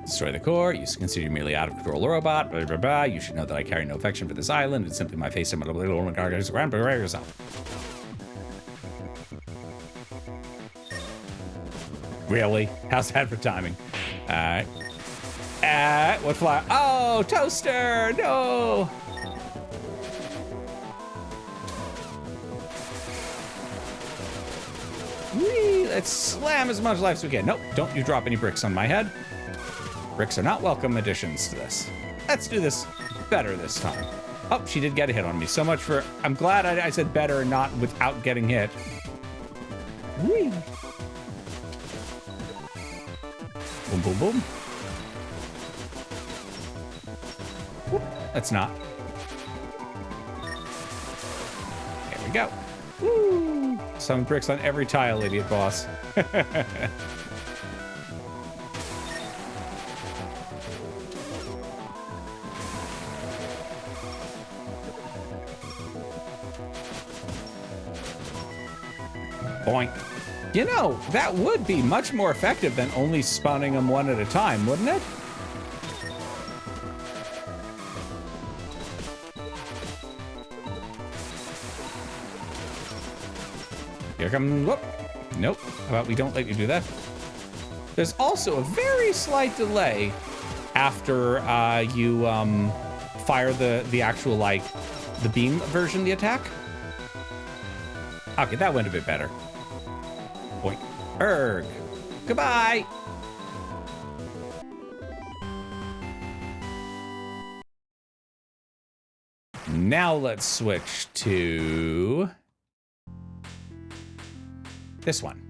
Destroy the core. You consider you merely out of control robot. Blah, blah, blah. You should know that I carry no affection for this island. It's simply my face. I'm a little yourself. Really? How's that for timing? All right. What fly? Oh, toaster! No. Whee! Let's slam as much life as we can. Nope. Don't you drop any bricks on my head. Bricks are not welcome additions to this. Let's do this better this time. Oh, she did get a hit on me. So much for... I'm glad I said better, not without getting hit. Whee! Boom, boom, boom. Whoop. Let's not. There we go. Woo! Some bricks on every tile, idiot boss. Boink. You know, that would be much more effective than only spawning them one at a time, wouldn't it? Here come, whoop. Nope. How about we don't let you do that? There's also a very slight delay after you fire the actual, like, the beam version of the attack. Okay, that went a bit better. Boink. Erg. Goodbye. Now let's switch to this one.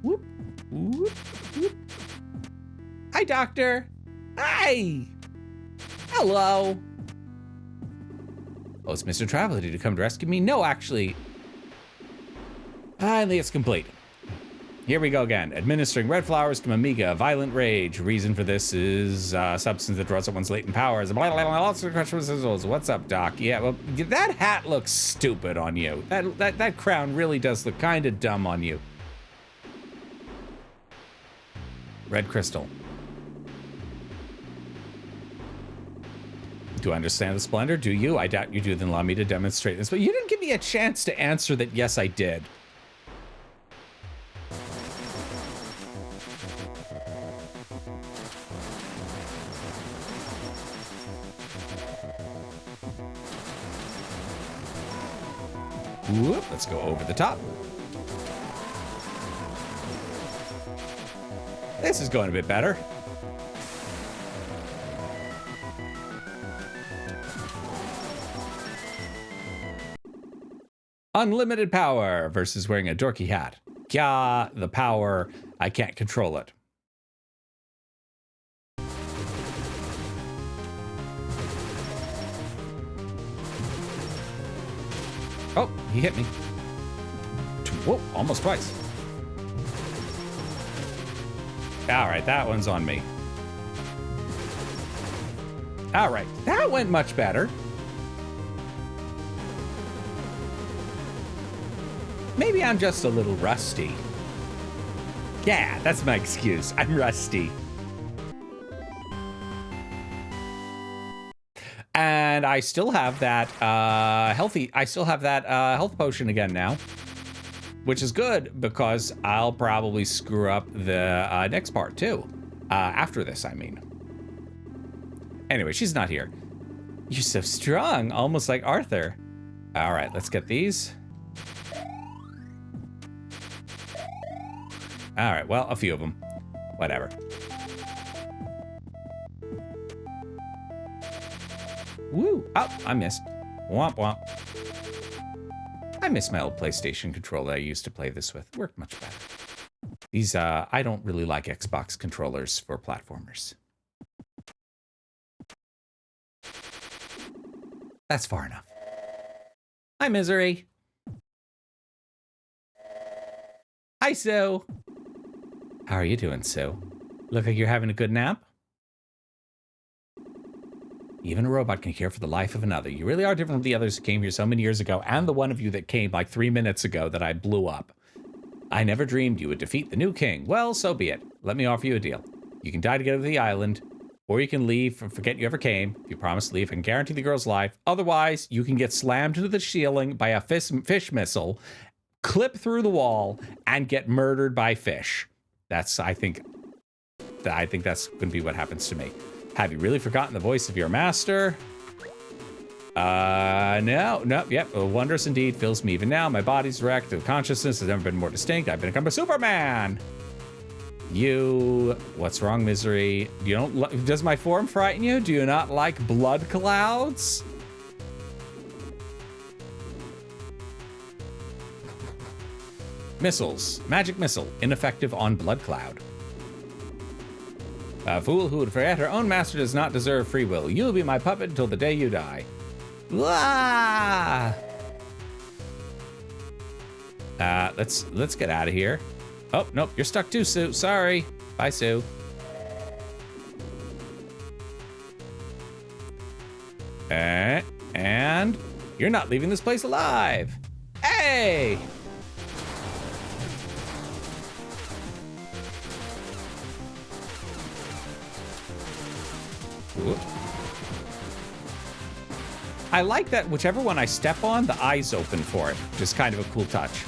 Whoop, whoop, whoop. Hi, Doctor. Hi. Hello. Oh, it's Mr. Traveler. Did you come to rescue me? No, actually. Finally, it's complete. Here we go again. Administering red flowers to Mamiga. Violent rage. Reason for this is substance that draws up one's latent powers. What's up, Doc? Yeah, well, that hat looks stupid on you. That crown really does look kind of dumb on you. Red crystal. Do I understand the splendor? Do you? I doubt you do. Then allow me to demonstrate this. But you didn't give me a chance to answer that. Yes, I did. Whoop, let's go over the top. This is going a bit better. Unlimited power versus wearing a dorky hat. Yeah, the power, I can't control it. Oh, he hit me. Whoa, almost twice. All right, that one's on me. All right, that went much better. Maybe I'm just a little rusty. Yeah, that's my excuse. I'm rusty. And I still have that health potion again now, which is good because I'll probably screw up the next part too. After this, I mean. Anyway, she's not here. You're so strong, almost like Arthur. All right, let's get these. All right, well, a few of them. Whatever. Woo! Oh, I missed. Womp womp. I miss my old PlayStation controller I used to play this with. Worked much better. These, I don't really like Xbox controllers for platformers. That's far enough. Hi, Misery. Hi, Sue. How are you doing, Sue? Look like you're having a good nap? Even a robot can care for the life of another. You really are different from the others who came here so many years ago, and the one of you that came like 3 minutes ago that I blew up. I never dreamed you would defeat the new king. Well, so be it. Let me offer you a deal. You can die together with the island, or you can leave and forget you ever came. If you promise to leave and guarantee the girl's life. Otherwise, you can get slammed into the ceiling by a fish missile, clip through the wall, and get murdered by fish. I think that's going to be what happens to me. Have you really forgotten the voice of your master? No, yep. Wondrous indeed fills me even now. My body's wrecked. The consciousness has never been more distinct. I've become a Superman. What's wrong, Misery? Does my form frighten you? Do you not like blood clouds? Missiles. Magic missile. Ineffective on blood cloud. A fool who would forget her own master does not deserve free will. You'll be my puppet until the day you die. Ah! Let's get out of here. Oh, nope, you're stuck too, Sue. Sorry. Bye, Sue. And you're not leaving this place alive. Hey! Ooh. I like that whichever one I step on, the eyes open for it, which is kind of a cool touch.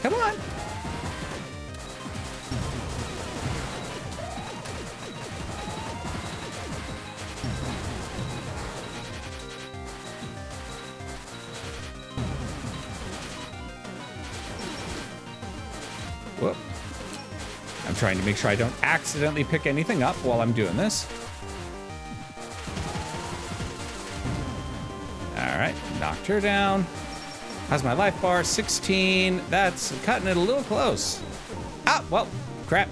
Come on. Whoop. I'm trying to make sure I don't accidentally pick anything up while I'm doing this. All right, knocked her down. How's my life bar? 16. That's cutting it a little close. Ah, well, crap.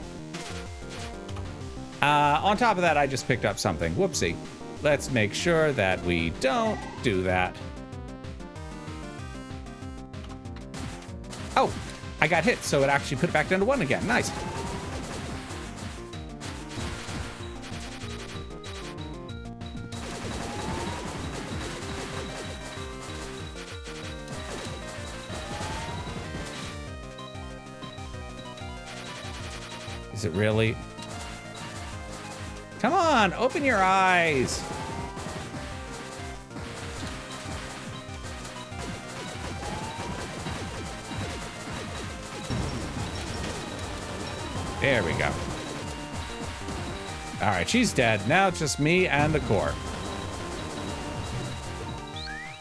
On top of that, I just picked up something. Whoopsie. Let's make sure that we don't do that. Oh, I got hit, so it actually put it back down to 1 again. Nice. Is it really? Come on, open your eyes. There we go. All right, she's dead. Now it's just me and the core.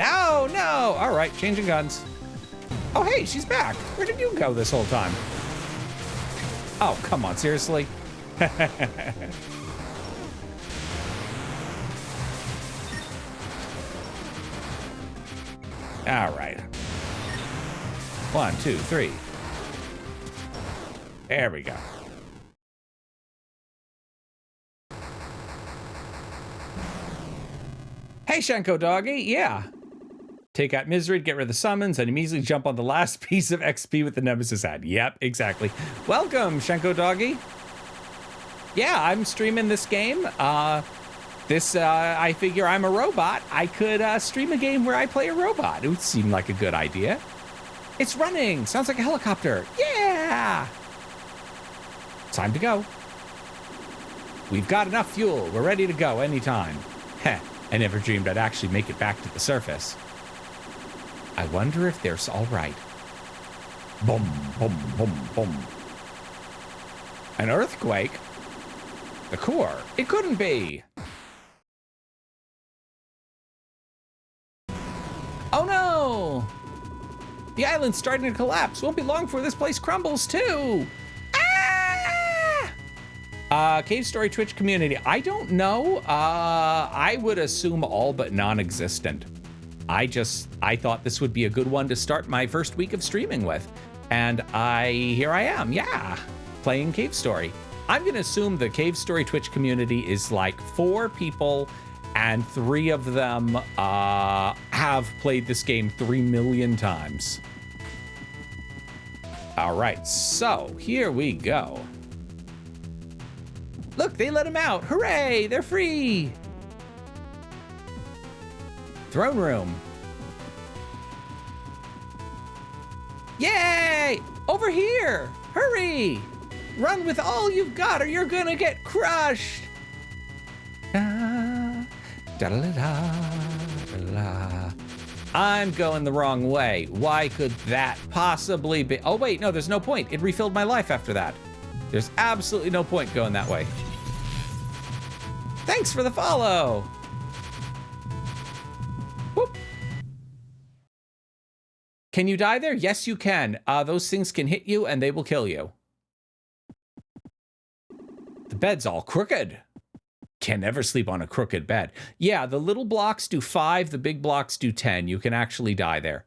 Oh, no. All right, changing guns. Oh, hey, she's back. Where did you go this whole time? Oh, come on, seriously? All right. 1, 2, 3. There we go. Hey, Shenko Doggy. Yeah. Take out Misery to get rid of the summons and immediately jump on the last piece of XP with the Nemesis hat. Yep, exactly. Welcome, Shenko Doggy. Yeah, I'm streaming this game. I figure I'm a robot. I could stream a game where I play a robot. It would seem like a good idea. It's running. Sounds like a helicopter. Yeah. Time to go. We've got enough fuel. We're ready to go anytime. Heh, I never dreamed I'd actually make it back to the surface. I wonder if they're all right. Boom, boom, boom, boom. An earthquake? The core? It couldn't be. Oh no! The island's starting to collapse. Won't be long before this place crumbles too. Ah! Cave Story Twitch community. I don't know. I would assume all but non-existent. I thought this would be a good one to start my first week of streaming with. And here I am, yeah, playing Cave Story. I'm gonna assume the Cave Story Twitch community is like 4 people and 3 of them have played this game 3 million times. All right, so here we go. Look, they let him out. Hooray, they're free. Throne room. Yay! Over here! Hurry! Run with all you've got or you're gonna get crushed! I'm going the wrong way. Why could that possibly be? Oh wait, no, there's no point. It refilled my life after that. There's absolutely no point going that way. Thanks for the follow! Whoop. Can you die there? Yes, you can. Those things can hit you and they will kill you. The bed's all crooked. Can never sleep on a crooked bed. Yeah, the little blocks do 5, the big blocks do 10. You can actually die there.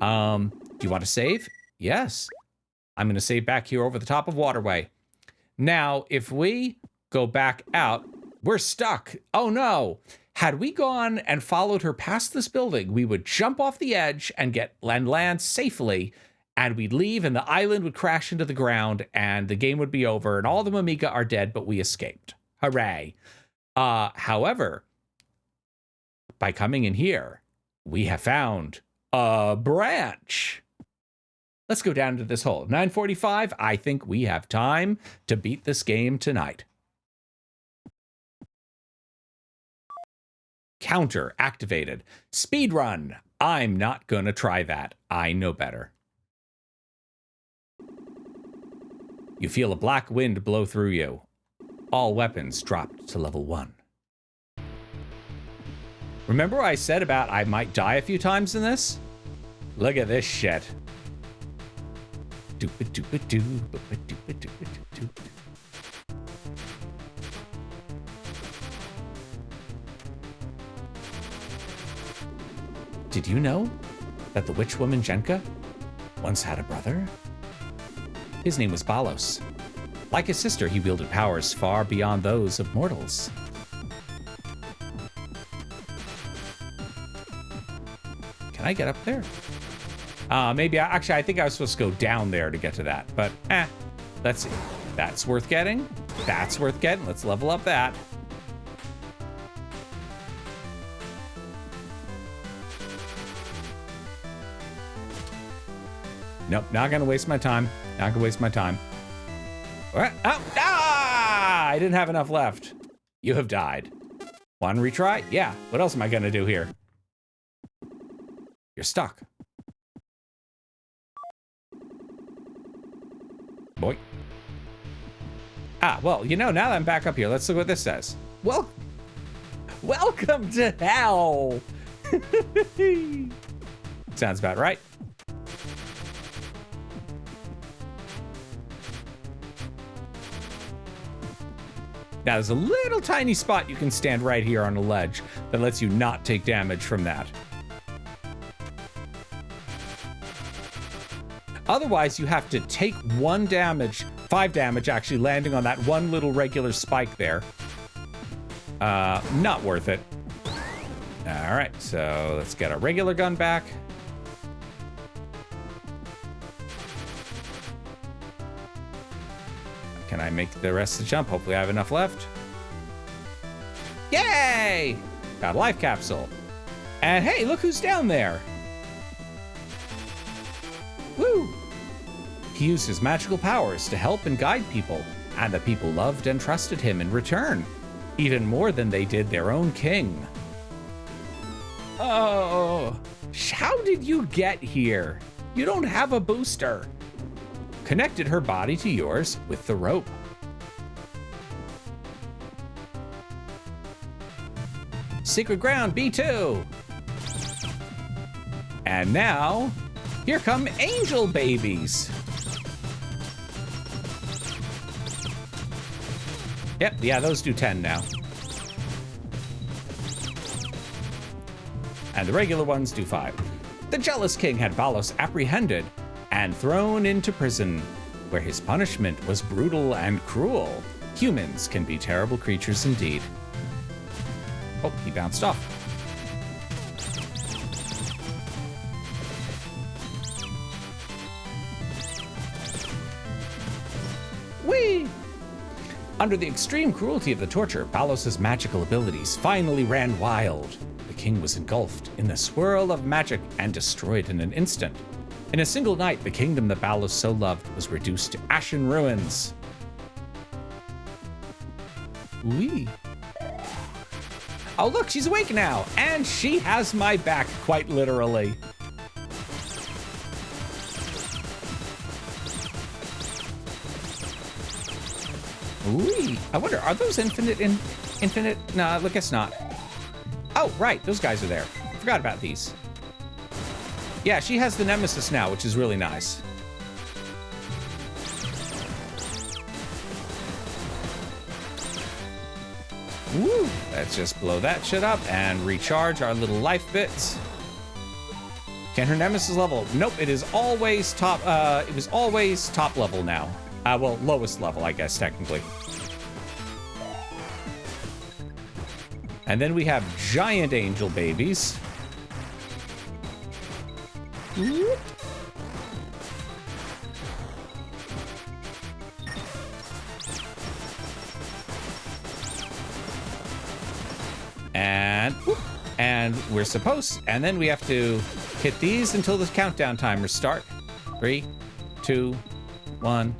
Do you want to save? Yes. I'm going to save back here over the top of Waterway. Now, if we go back out, we're stuck. Oh no. Had we gone and followed her past this building, we would jump off the edge and land safely, and we'd leave and the island would crash into the ground and the game would be over and all the Mimiga are dead, but we escaped. Hooray. However, by coming in here, we have found a branch. Let's go down to this hole. 9:45. I think we have time to beat this game tonight. Counter activated. Speed run. I'm not gonna try that. I know better. You feel a black wind blow through you. All weapons dropped to level 1. Remember what I said about I might die a few times in this? Look at this shit. Did you know that the witch woman Jenka once had a brother? His name was Balos. Like his sister, he wielded powers far beyond those of mortals. Can I get up there? Maybe, I think I was supposed to go down there to get to that, but let's see. That's worth getting. That's worth getting. Let's level up that. Nope, not gonna waste my time. Not gonna waste my time. What? Oh, I didn't have enough left. You have died. Want to retry? Yeah. What else am I gonna do here? You're stuck. Boy. Ah, well, you know, now that I'm back up here, let's look what this says. Well, welcome to hell. Sounds about right. Now, there's a little tiny spot you can stand right here on a ledge that lets you not take damage from that. Otherwise, you have to take 5 damage actually landing on that one little regular spike there. Not worth it. All right, so let's get our regular gun back. Can I make the rest of the jump? Hopefully I have enough left. Yay! Got a life capsule. And hey, look who's down there. Woo! He used his magical powers to help and guide people, and the people loved and trusted him in return, even more than they did their own king. Oh, how did you get here? You don't have a booster. Connected her body to yours with the rope. Secret ground B2. And now, here come angel babies. Yep, yeah, those do 10 now. And the regular ones do 5. The jealous king had Balos apprehended and thrown into prison, where his punishment was brutal and cruel. Humans can be terrible creatures indeed. Oh, he bounced off. Whee! Under the extreme cruelty of the torture, Balos' magical abilities finally ran wild. The king was engulfed in the swirl of magic and destroyed in an instant. In a single night, the kingdom that Balos so loved was reduced to ashen ruins. Wee. Oh, look, she's awake now, and she has my back, quite literally. Wee. I wonder, are those infinite? No, I guess not. Oh, right, those guys are there. I forgot about these. Yeah, she has the Nemesis now, which is really nice. Woo! Let's just blow that shit up and recharge our little life bits. Can her Nemesis level? Nope, it is always top, it was always top level now. Well, lowest level, I guess, technically. And then we have giant angel babies. Whoop. And whoop, and we're supposed, and then we have to hit these until the countdown timers start. 3, 2, 1.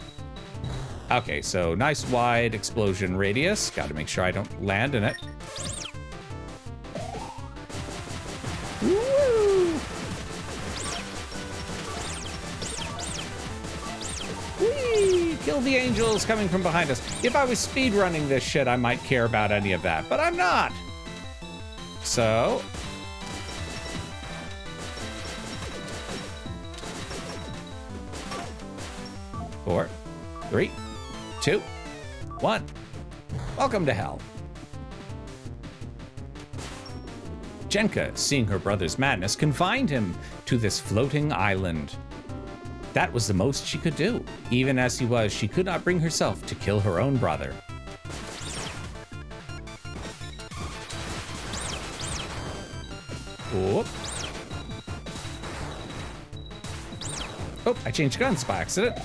Okay, so nice wide explosion radius. Got to make sure I don't land in it. Woo! Whee! Kill the angels coming from behind us. If I was speedrunning this shit, I might care about any of that, but I'm not. So, 4, 3, 2, 1. Welcome to hell. Jenka, seeing her brother's madness, confined him to this floating island. That was the most she could do. Even as he was, she could not bring herself to kill her own brother. Whoop. Oh, I changed guns by accident.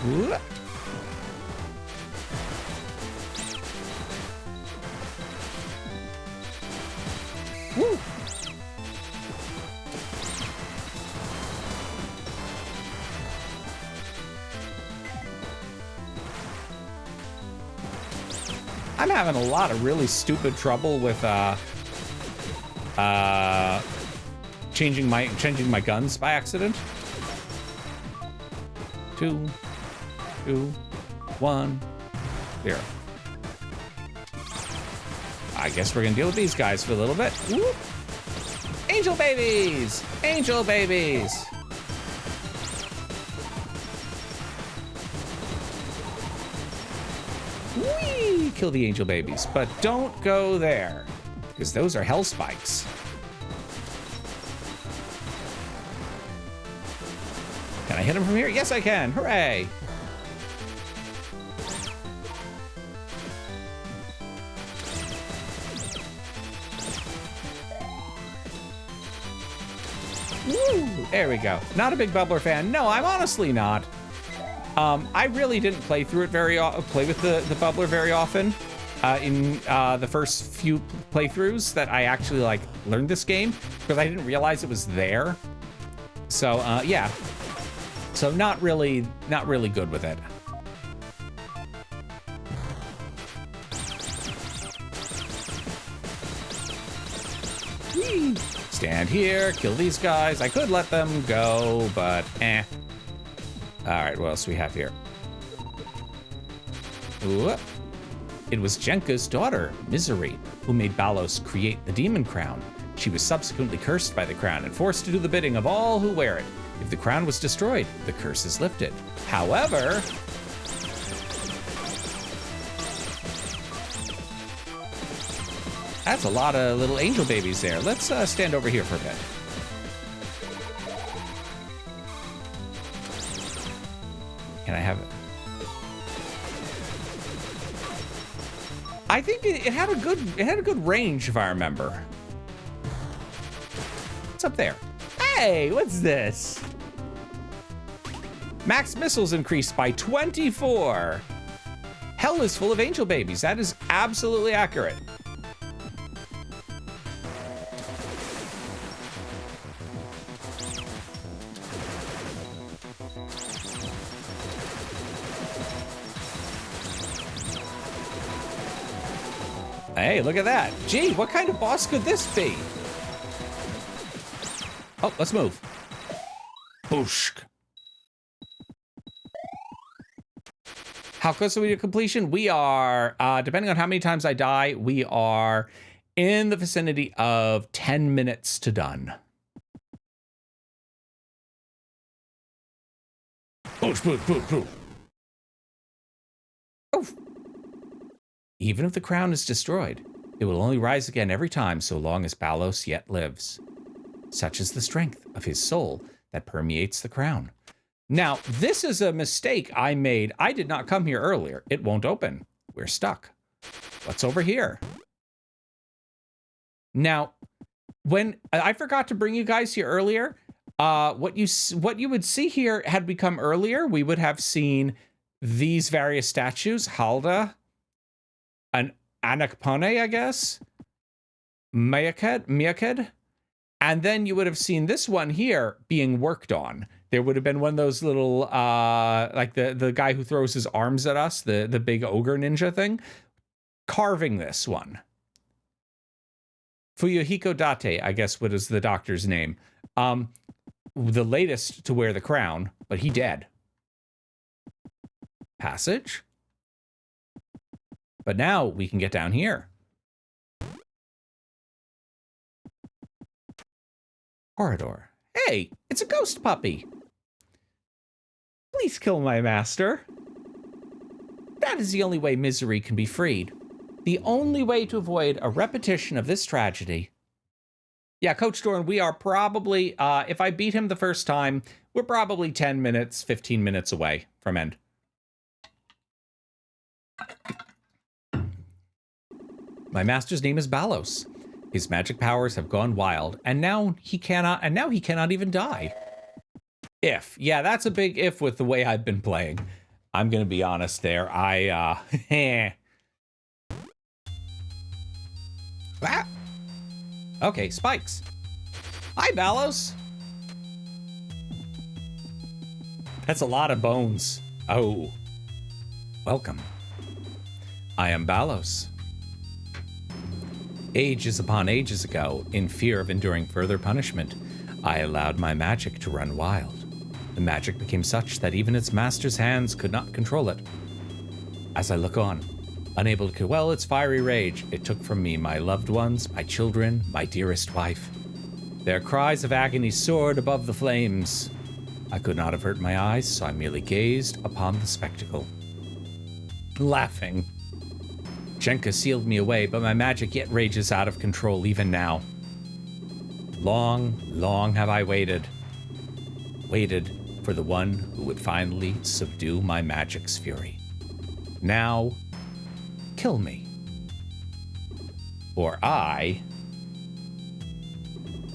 Whoop. Woo. I'm having a lot of really stupid trouble with changing my guns by accident. 2, 2, 1, 0. I guess we're gonna deal with these guys for a little bit. Whoop. Angel babies! Angel babies! Whee! Kill the angel babies, but don't go there, because those are hell spikes. Can I hit him from here? Yes, I can. Hooray! Woo! There we go. Not a big Bubbler fan. No, I'm honestly not. I really didn't play through it play with the Bubbler very often in the first few playthroughs that I actually like learned this game, because I didn't realize it was there. So yeah. So not really good with it. Whee! Stand here, kill these guys. I could let them go, but eh. All right, what else do we have here? Ooh. It was Jenka's daughter, Misery, who made Balos create the demon crown. She was subsequently cursed by the crown and forced to do the bidding of all who wear it. If the crown was destroyed, the curse is lifted. However, that's a lot of little angel babies there. Let's stand over here for a bit. Can I have it? I think it had a good range, if I remember. What's up there? Hey, what's this? Max missiles increased by 24. Hell is full of angel babies. That is absolutely accurate. Hey, look at that. Gee, what kind of boss could this be? Oh, let's move. Boosh. How close are we to completion? We are, depending on how many times I die, we are in the vicinity of 10 minutes to done. Boosh, boosh, boosh, boosh. Oh. Even if the crown is destroyed, it will only rise again every time so long as Balos yet lives. Such is the strength of his soul that permeates the crown. Now, this is a mistake I made. I did not come here earlier. It won't open. We're stuck. What's over here? Now, when I forgot to bring you guys here earlier, what you would see here, had we come earlier, we would have seen these various statues. Halda, an Anakpone, I guess, Miaked, and then you would have seen this one here being worked on. There would have been one of those little, like the guy who throws his arms at us, the big ogre ninja thing, carving this one. Fuyuhiko Date, I guess what is the doctor's name. The latest to wear the crown, but he dead. Passage? But now we can get down here. Corridor. Hey, it's a ghost puppy. Please kill my master. That is the only way Misery can be freed. The only way to avoid a repetition of this tragedy. Yeah, Coach Doran, we are probably, if I beat him the first time, we're probably 10 minutes, 15 minutes away from end. My master's name is Balos. His magic powers have gone wild, and now he cannot even die. If. Yeah, that's a big if with the way I've been playing. I'm gonna be honest there. Ah. Okay, spikes. Hi, Balos. That's a lot of bones. Oh. Welcome. I am Balos. Ages upon ages ago, in fear of enduring further punishment, I allowed my magic to run wild. The magic became such that even its master's hands could not control it. As I look on, unable to quell its fiery rage, it took from me my loved ones, my children, my dearest wife. Their cries of agony soared above the flames. I could not avert my eyes, so I merely gazed upon the spectacle. Laughing. Shenka sealed me away, but my magic yet rages out of control even now. Long, long have I waited. Waited for the one who would finally subdue my magic's fury. Now, kill me. Or I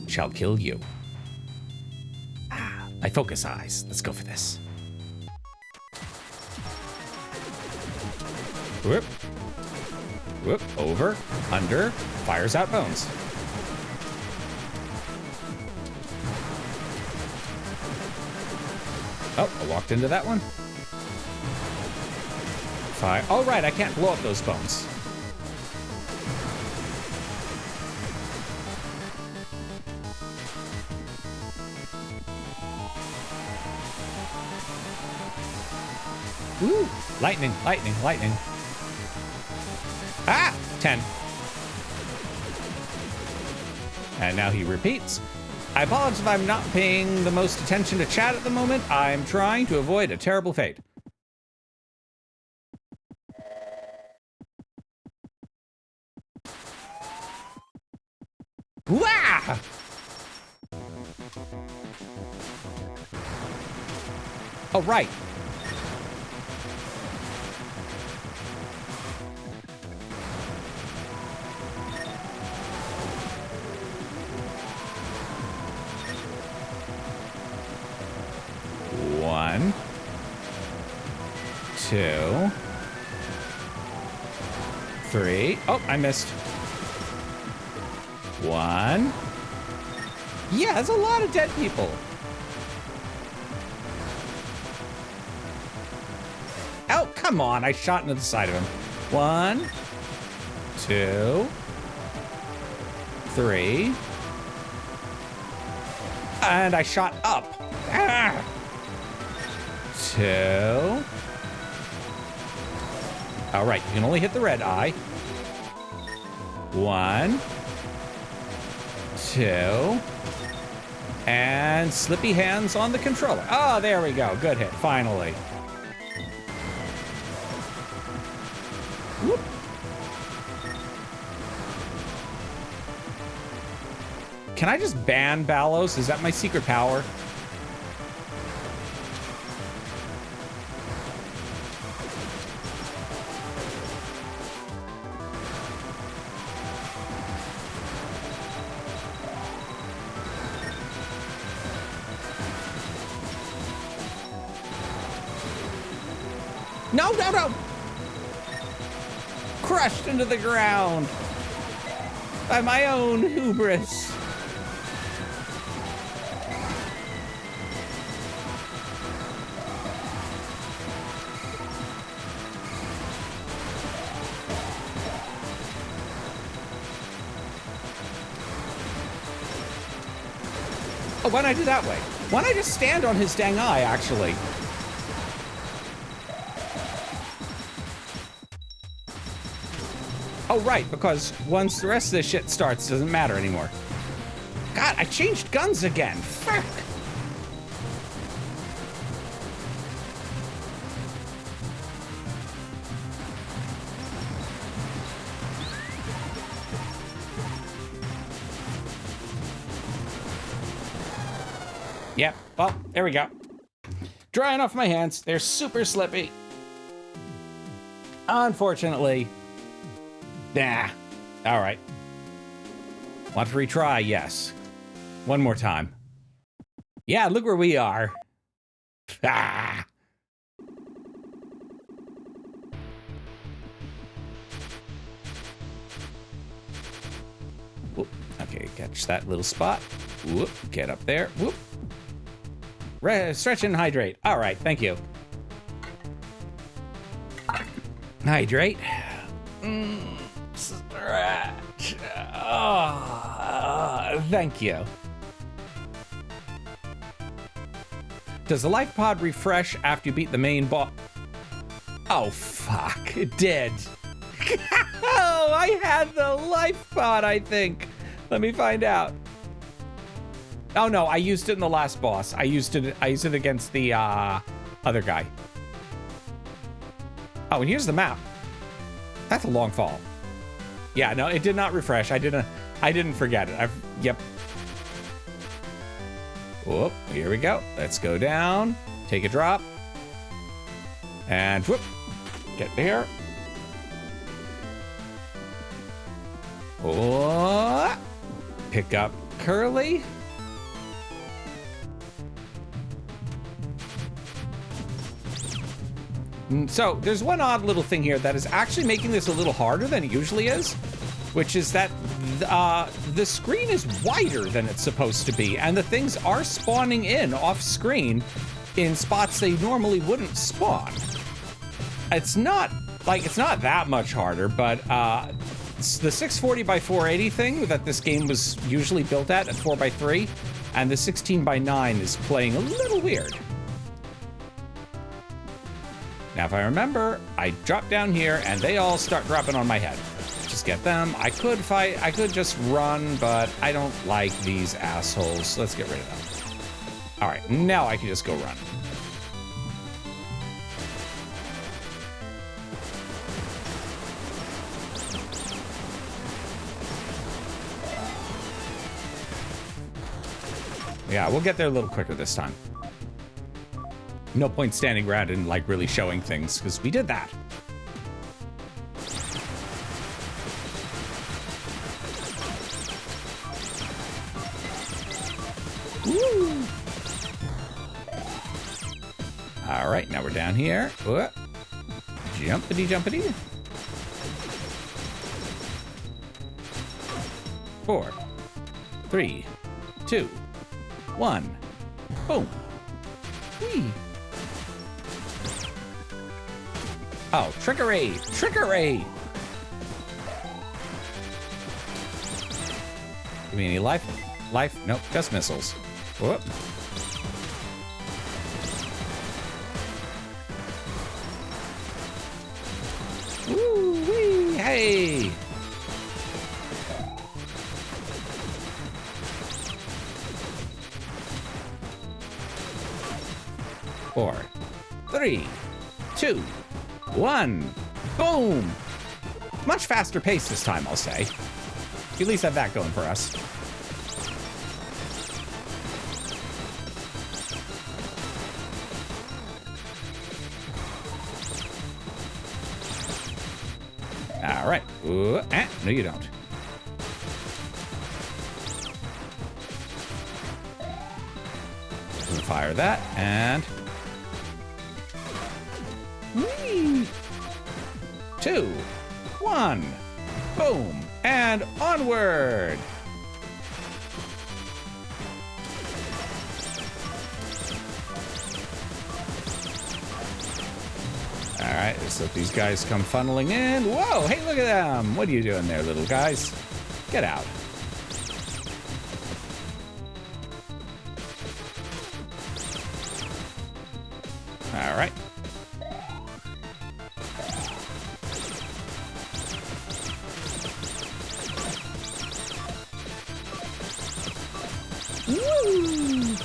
shall kill you. My focus eyes. Let's go for this. Whoop. Whoop. Over. Under. Fires out bones. Oh, I walked into that one. Fire. Oh, right. I can't blow up those bones. Ooh, lightning, lightning, lightning. Ah, 10. And now he repeats. I apologize if I'm not paying the most attention to chat at the moment. I'm trying to avoid a terrible fate. Wah! Oh, right. One, two, three. Oh, I missed. One. Yeah, there's a lot of dead people. Oh, come on. I shot into the side of him. One, two, three. And I shot up. Ah! Two. All right, you can only hit the red eye. One. Two. And slippy hands on the controller. Oh, there we go. Good hit, finally. Whoop. Can I just ban Ballos? Is that my secret power? No, no, no! Crushed into the ground by my own hubris. Oh, why don't I do that way? Why don't I just stand on his dang eye, actually? Oh, right, because once the rest of this shit starts, it doesn't matter anymore. God, I changed guns again. Fuck. Yep, well, there we go. Drying off my hands. They're super slippy. Unfortunately. Nah. All right. Want to retry? Yes. One more time. Yeah, look where we are. Ah. Whoop. Okay, catch that little spot. Whoop. Get up there. Whoop. Stretch and hydrate. All right, thank you. Hydrate. Stretch. Oh, thank you. Does the life pod refresh after you beat the main boss? Oh, fuck. It did. Oh, I had the life pod, I think. Let me find out. Oh, no, I used it in the last boss. I used it against the other guy. Oh, and here's the map. That's a long fall. Yeah, no, it did not refresh. I didn't forget it. Yep. Whoop, here we go. Let's go down, take a drop, and whoop, get there. Oh, pick up Curly. So there's one odd little thing here that is actually making this a little harder than it usually is, which is that the screen is wider than it's supposed to be, and the things are spawning in off screen in spots they normally wouldn't spawn. It's not that much harder, but the 640 by 480 thing that this game was usually built at 4x3, and the 16 by 9 is playing a little weird. Now, if I remember, I drop down here and they all start dropping on my head. Just get them. I could fight, I could just run, but I don't like these assholes. Let's get rid of them. All right, now I can just go run. Yeah, we'll get there a little quicker this time. No point standing around and like really showing things, because we did that. Woo! All right, now we're down here. Jumpity jumpity. 4, 3, 2, 1. Boom. Whee. Oh, trickery! Trickery! Give me any life? Life? Nope, just missiles. Whoop. Woo-wee! Hey! Four, 3, 2, 1. Boom! Much faster pace this time, I'll say. At least have that going for us. All right. No, you don't. Fire that, and... 3, 2, 1. Boom. And onward. All right, let's let these guys come funneling in. Whoa, hey, look at them. What are you doing there, little guys? Get out. All right. Woo!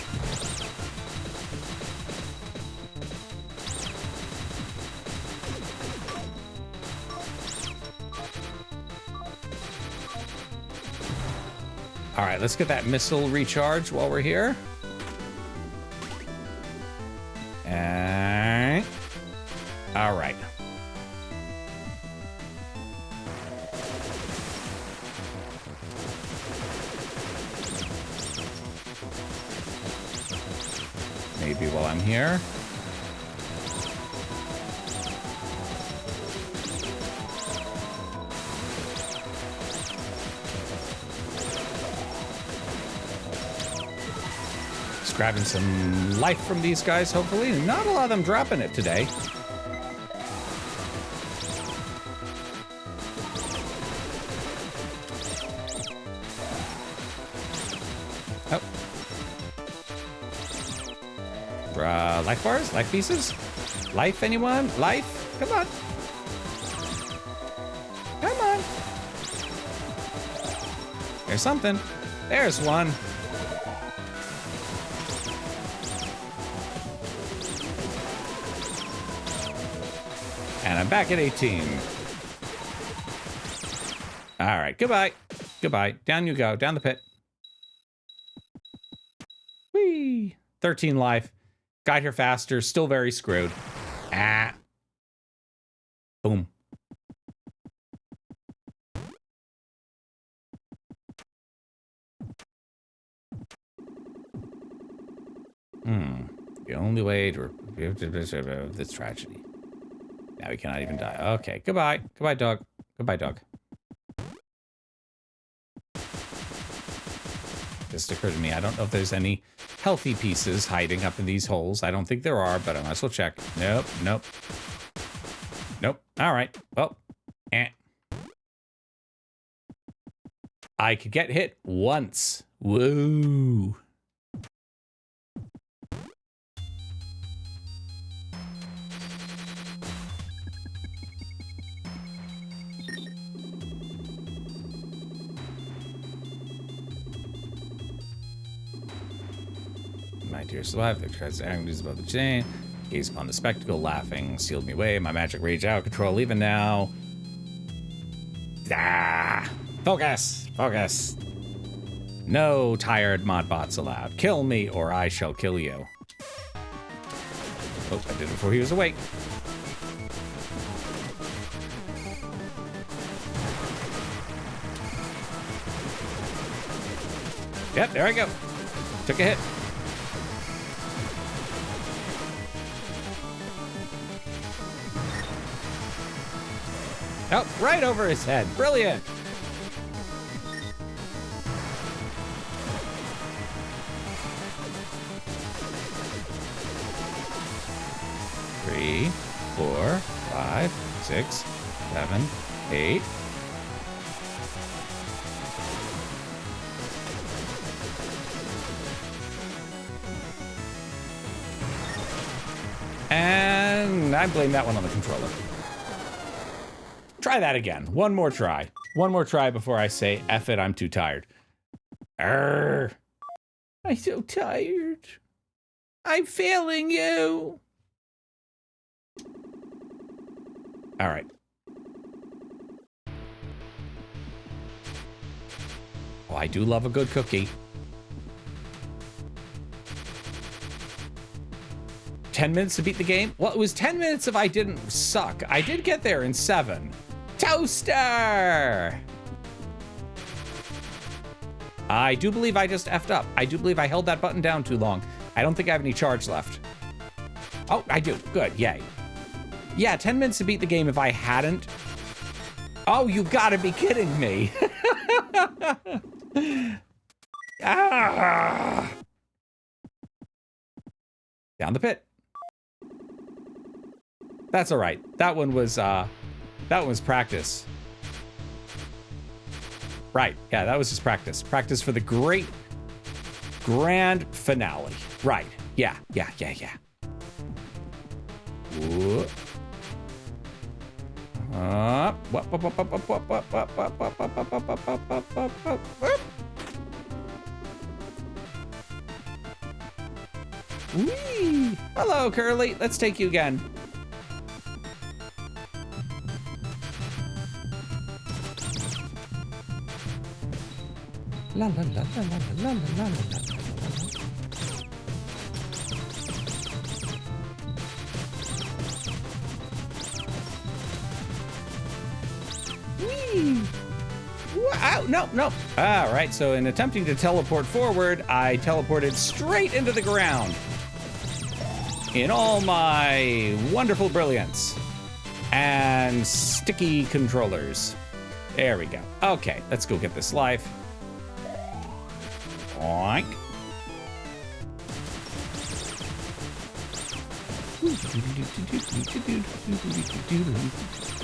All right, let's get that missile recharge while we're here. And all right. Maybe while I'm here. Just grabbing some life from these guys, hopefully. Not a lot of them dropping it today. Life bars? Life pieces? Life, anyone? Life? Come on. Come on. There's something. There's one. And I'm back at 18. All right, goodbye. Goodbye. Down you go, down the pit. Whee! 13 life. Got here faster, still very screwed. Ah. Boom. The only way to this tragedy. Now we cannot even die. Okay, goodbye. Goodbye, dog. Goodbye, dog. Just occurred to me, I don't know if there's any healthy pieces hiding up in these holes. I don't think there are, but I might as well check. Nope, nope. Nope. All right. Well, I could get hit once. Woo. My dear survived. The treads angles above the chain. Gaze upon the spectacle, laughing, sealed me away. My magic rage out of control even now. Ah! Focus! Focus! No tired modbots allowed. Kill me or I shall kill you. Oh, I did it before he was awake. Yep, there I go. Took a hit. Oh, right over his head. Brilliant. Three, 4, 5, 6, 7, 8. And I blame that one on the controller. Try that again. One more try. One more try before I say, F it, I'm too tired. Arrgh. I'm so tired. I'm failing you. All right. Oh, I do love a good cookie. 10 minutes to beat the game? Well, it was 10 minutes if I didn't suck. I did get there in 7. Toaster! I do believe I just effed up. I do believe I held that button down too long. I don't think I have any charge left. Oh, I do. Good. Yay. Yeah, 10 minutes to beat the game if I hadn't. Oh, you gotta be kidding me. Ah! Down the pit. That's all right. That one was practice. Right. Yeah, that was just practice. Practice for the great grand finale. Right. Yeah. Ooh. Whee! Hello, Curly. Let's take you again. La la la la la la la la la. Whee! Wow, no. All right, so in attempting to teleport forward, I teleported straight into the ground. In all my wonderful brilliance and sticky controllers. There we go. Okay, let's go get this life. Oink.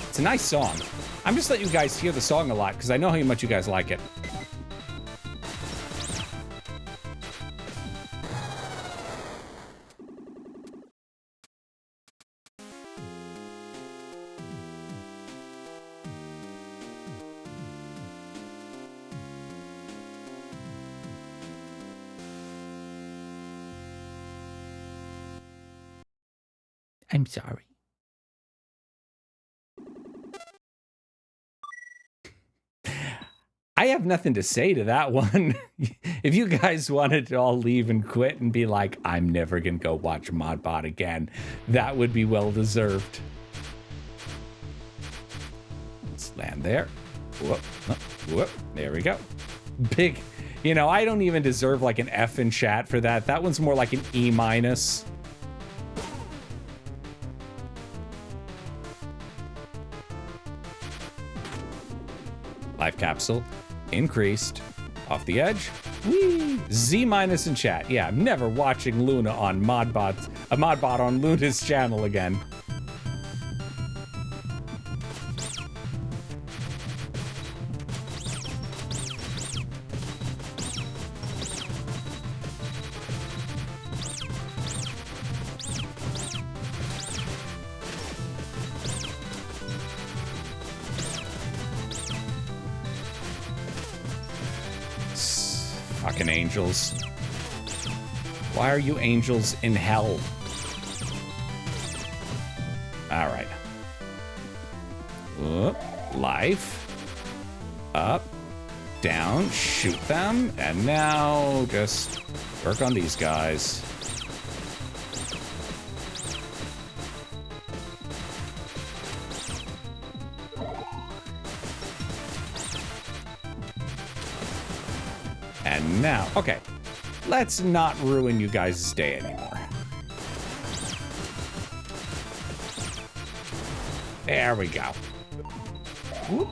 It's a nice song. I'm just letting you guys hear the song a lot because I know how much you guys like it. I'm sorry. I have nothing to say to that one. If you guys wanted to all leave and quit and be like, I'm never going to go watch Modbot again, that would be well deserved. Let's land there. Whoop, whoop, there we go. Big, you know, I don't even deserve like an F in chat for that. That one's more like an E-. Life capsule increased off the edge. Whee! Z- in chat. Yeah, I'm never watching Luna on a Modbot on Luna's channel again. Fucking angels. Why are you angels in hell? All right. Life. Up. Down. Shoot them. And now just work on these guys. And now, okay, let's not ruin you guys' day anymore. There we go. Whoop.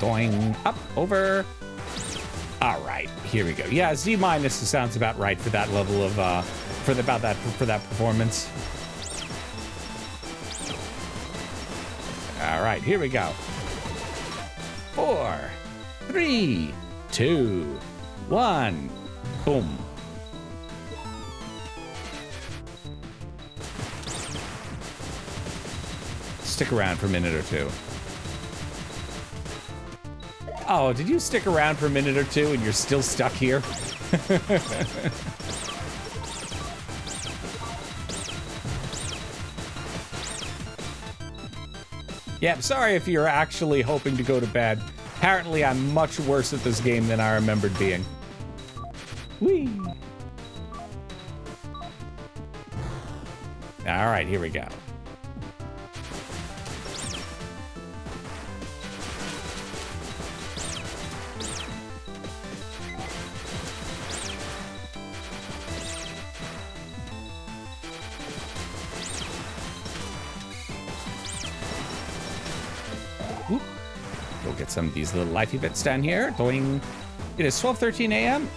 Going up, over. All right, here we go. Yeah, Z- sounds about right for that level of for that performance. All right, here we go. 4, 3, 2, 1. Boom. Stick around for a minute or two. Oh, did you stick around for a minute or two and you're still stuck here? Yeah, I'm sorry if you're actually hoping to go to bed. Apparently, I'm much worse at this game than I remembered being. Whee! All right, here we go. Get some of these little lifey bits down here. Going. It is 12:13 a.m.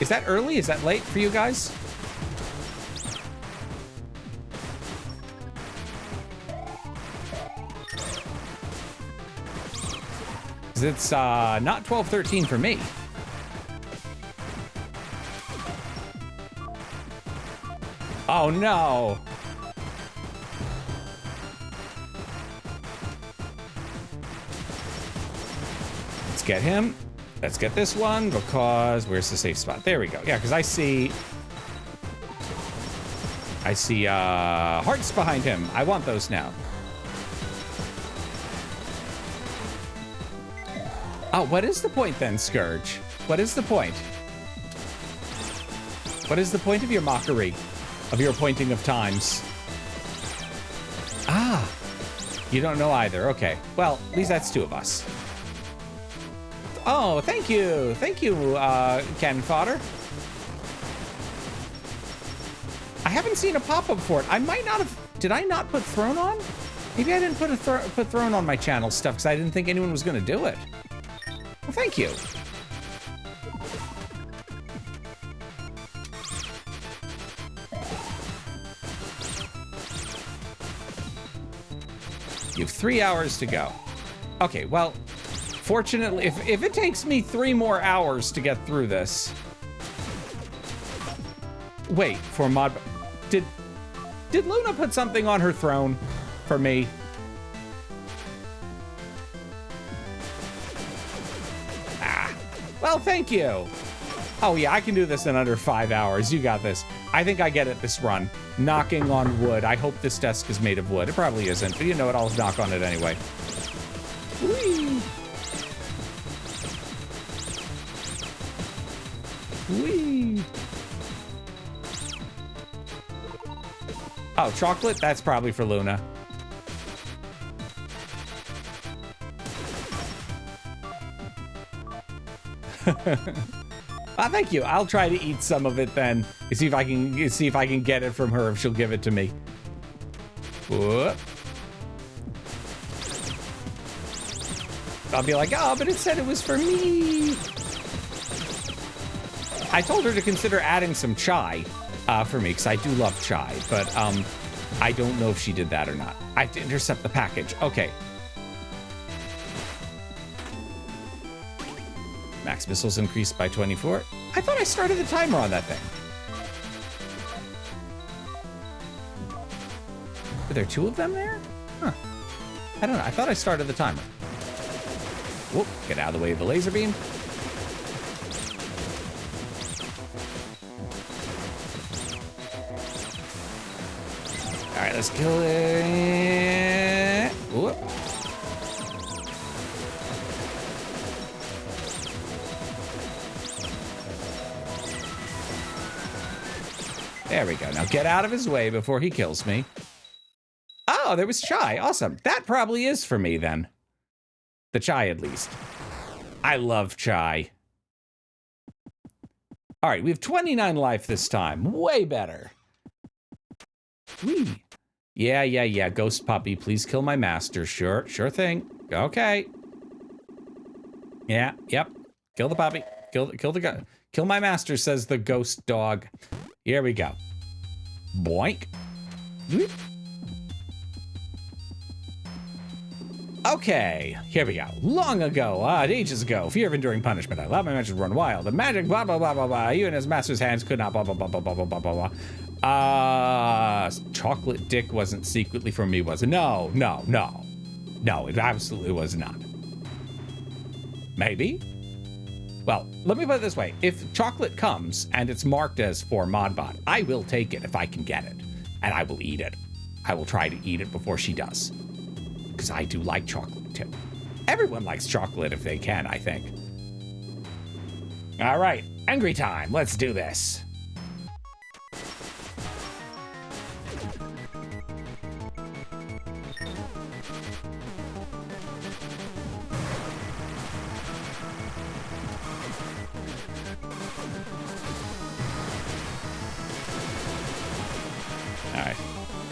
Is that early? Is that late for you guys? It's not 12:13 for me. Oh no. Let's get him. Let's get this one because where's the safe spot? There we go. Yeah, because I see hearts behind him. I want those now. Oh, what is the point then, Scourge? What is the point? What is the point of your mockery? Of your pointing of times? Ah, you don't know either. Okay, well, at least that's two of us. Oh, thank you. Thank you, Cannon Fodder. I haven't seen a pop-up for it. I might not have... Did I not put Throne on? Maybe I didn't put Throne on my channel stuff because I didn't think anyone was going to do it. Well, thank you. You have 3 hours to go. Okay, well, fortunately, if it takes me 3 more hours to get through this... Wait, for mod... Did Luna put something on her throne for me? Well, thank you. Oh, yeah, I can do this in under 5 hours. You got this. I think I get it this run. Knocking on wood. I hope this desk is made of wood. It probably isn't, but you know what? I'll knock on it anyway. Whee! Whee! Oh, chocolate? That's probably for Luna. Thank you. I'll try to eat some of it then. See if I can get it from her if she'll give it to me. Whoop. I'll be like, oh, but it said it was for me. I told her to consider adding some chai for me because I do love chai, but I don't know if she did that or not. I have to intercept the package. Okay. Max missiles increased by 24. I thought I started the timer on that thing. Are there 2 of them there? Huh. I don't know. I thought I started the timer. Whoop, get out of the way of the laser beam. All right, let's kill it. Whoop. There we go. Now get out of his way before he kills me. Oh, there was chai. Awesome. That probably is for me then. The chai, at least. I love chai. All right, we have 29 life this time. Way better. Whee. Yeah. Ghost puppy, please kill my master. Sure thing. Okay. Yeah, yep. Kill the puppy. Kill the guy. Kill my master, says the ghost dog. Here we go. Boink. Whoop. Okay, here we go. Long ago, ages ago, fear of enduring punishment. I allowed my magic to run wild. The magic, blah, blah, blah, blah, blah. You and his master's hands could not, blah, blah, blah, blah, blah, blah, blah, blah. Chocolate dick wasn't secretly from me, was it? No, it absolutely was not. Maybe? Well, let me put it this way. If chocolate comes and it's marked as for Modbot, I will take it if I can get it. And I will eat it. I will try to eat it before she does. Because I do like chocolate too. Everyone likes chocolate if they can, I think. All right, angry time. Let's do this. All right,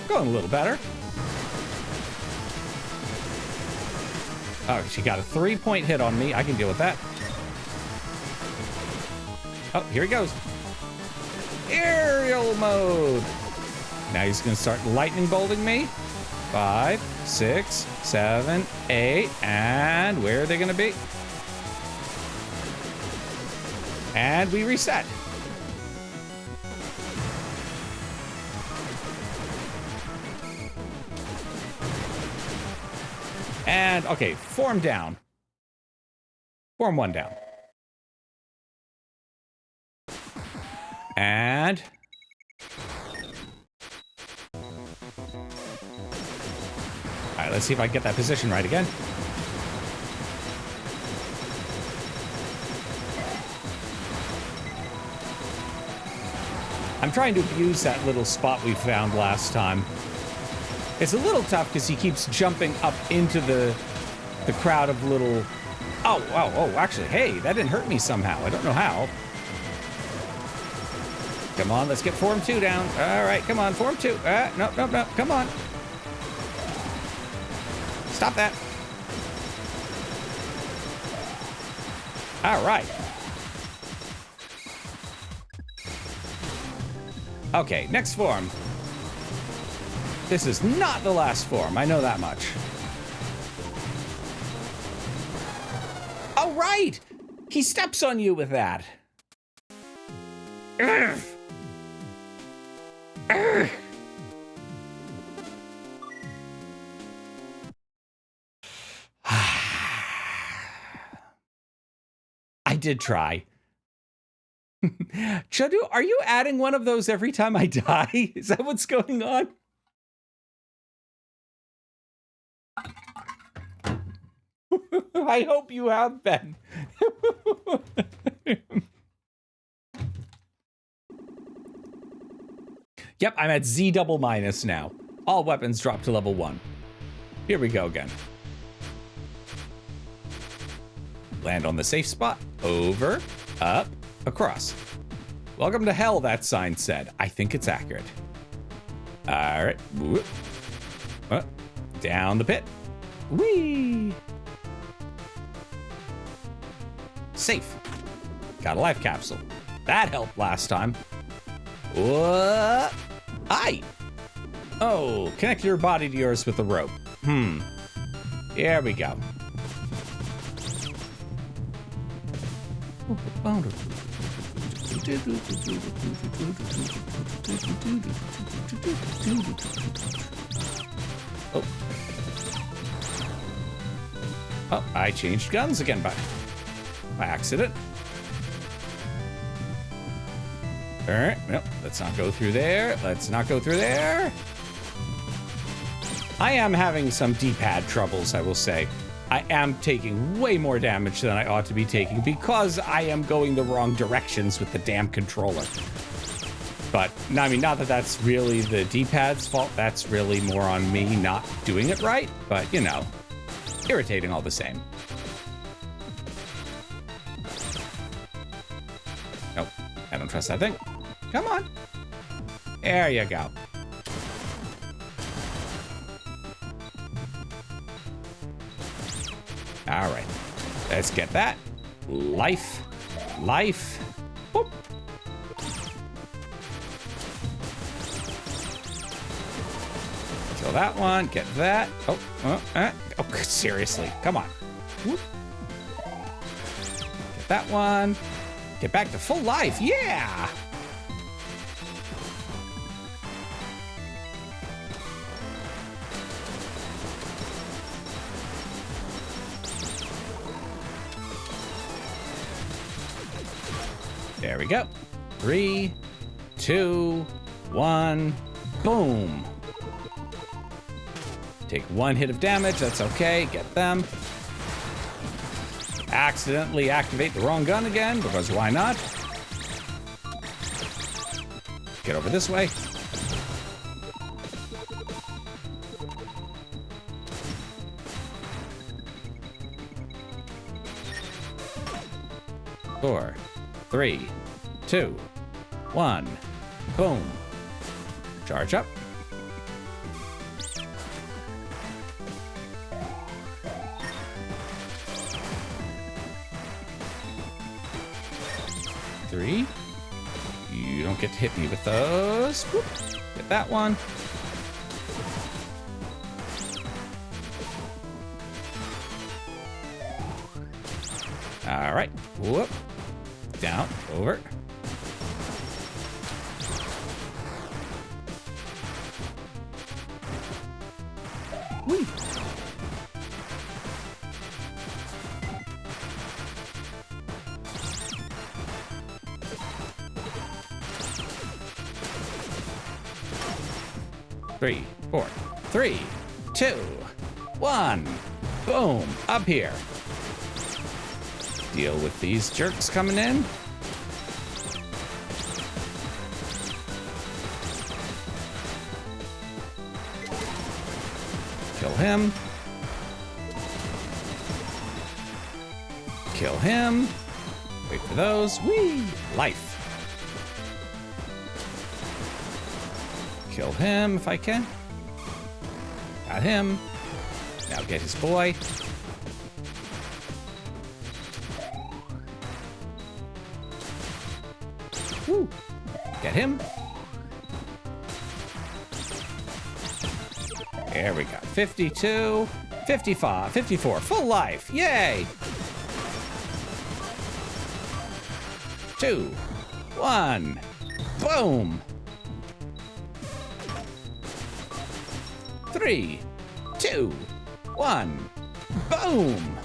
going a little better. Oh, she got a 3-point hit on me. I can deal with that. Oh, here he goes. Aerial mode. Now he's going to start lightning bolting me. 5, 6, 7, 8. And where are they going to be? And we reset. And, okay, form down. Form 1 down. And... all right, let's see if I can get that position right again. I'm trying to abuse that little spot we found last time. It's a little tough because he keeps jumping up into the crowd of little... Oh, actually, hey, that didn't hurt me somehow. I don't know how. Come on, let's get Form 2 down. All right, come on, Form 2. No, come on. Stop that. All right. Okay, next form. This is not the last form, I know that much. Oh, right! He steps on you with that. Urgh. Urgh. I did try. Chadu, are you adding one of those every time I die? Is that what's going on? I hope you have been. Yep, I'm at Z double minus now. All weapons drop to level 1. Here we go again. Land on the safe spot. Over, up, across. Welcome to hell, that sign said. I think it's accurate. All right. Down the pit. Whee! Safe. Got a life capsule. That helped last time. What? Aye. Oh, connect your body to yours with a rope. Here we go. Oh, I changed guns again by accident. All right, nope, let's not go through there. Let's not go through there. I am having some D-pad troubles, I will say. I am taking way more damage than I ought to be taking because I am going the wrong directions with the damn controller. But, I mean, not that that's really the D-pad's fault. That's really more on me not doing it right. But, you know, irritating all the same. Nope, I don't trust that thing. Come on. There you go. All right, let's get that. Life. Boop. Kill that one, get that. Oh, seriously, come on. Whoop. Get that one. Get back to full life, yeah! There we go. 3, 2, 1, boom. Take 1 hit of damage, that's okay, get them. Accidentally activate the wrong gun again, because why not? Get over this way. Four, 3, 2, 1, boom. Charge up. Three. You don't get to hit me with those. Whoop. Get that one. All right. Whoop. Down, over. Whee. Three, 4, 3, 2, 1. Boom, up here. Deal with these jerks coming in. Kill him. Kill him. Wait for those. Whee! Life. Kill him if I can. Got him. Now get his boy. Woo. Get him. There we go. 52, 55, 54. Full life. Yay. 2, 1. Boom. 3, 2, 1. Boom.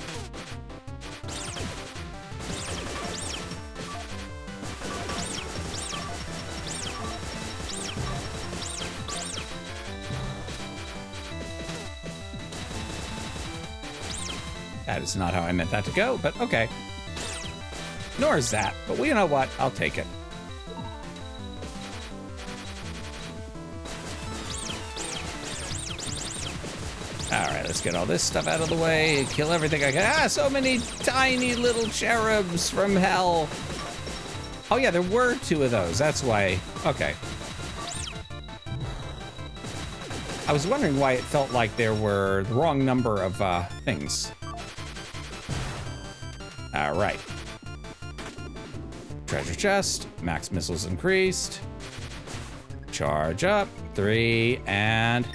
That is not how I meant that to go, but okay. Nor is that, but you know what? I'll take it. All right, let's get all this stuff out of the way. Kill everything I can. Ah, so many tiny little cherubs from hell. Oh yeah, there were 2 of those. That's why. Okay. I was wondering why it felt like there were the wrong number of things. All right. Treasure chest. Max missiles increased. Charge up. 3 and...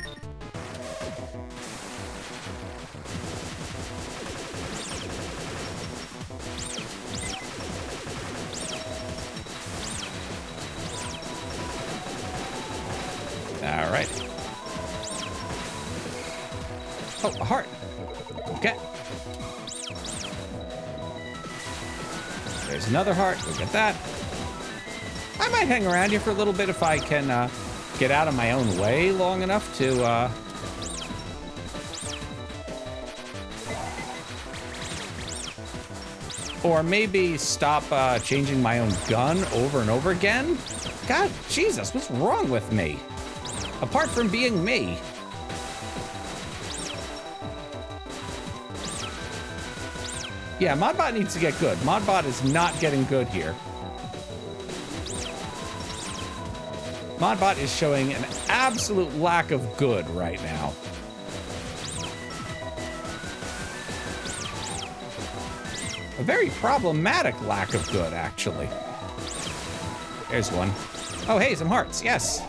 All right. Oh, a heart. Okay. There's another heart. We'll get that. I might hang around here for a little bit if I can get out of my own way long enough to... Or maybe stop changing my own gun over and over again. God, Jesus, what's wrong with me? Apart from being me. Yeah, Modbot needs to get good. Modbot is not getting good here. Modbot is showing an absolute lack of good right now. A very problematic lack of good, actually. There's one. Oh, hey, some hearts. Yes.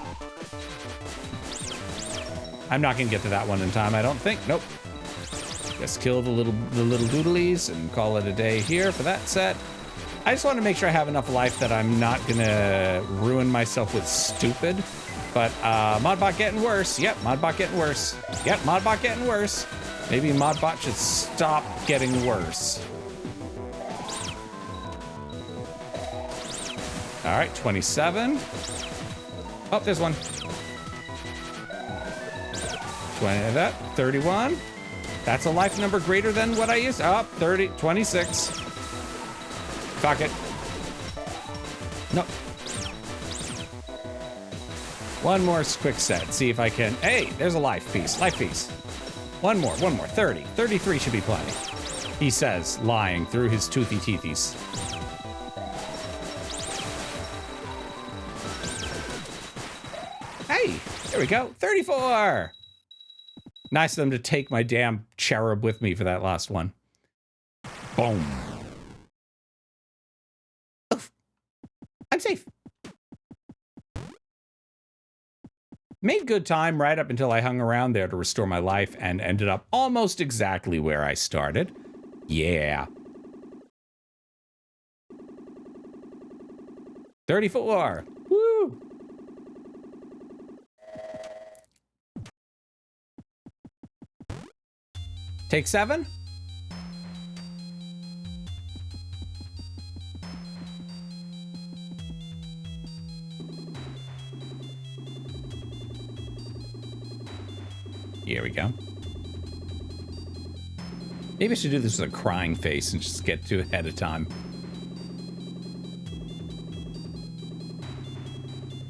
I'm not gonna get to that one in time, I don't think. Nope. Just kill the little doodlies and call it a day here for that set. I just want to make sure I have enough life that I'm not gonna ruin myself with stupid. But Modbot getting worse. Yep, Modbot getting worse. Yep, Modbot getting worse. Maybe Modbot should stop getting worse. All right, 27. Oh, there's one. 20 of that, 31. That's a life number greater than what I used. Oh, 30, 26. Fuck it. No. One more quick set. See if I can. Hey, there's a life piece. Life piece. One more. 30. 33 should be plenty. He says, lying through his toothy teethies. Hey, there we go. 34. Nice of them to take my damn cherub with me for that last one. Boom. Oof. I'm safe. Made good time right up until I hung around there to restore my life and ended up almost exactly where I started. Yeah. 34. Woo. Take 7. Here we go. Maybe I should do this with a crying face and just get to it ahead of time.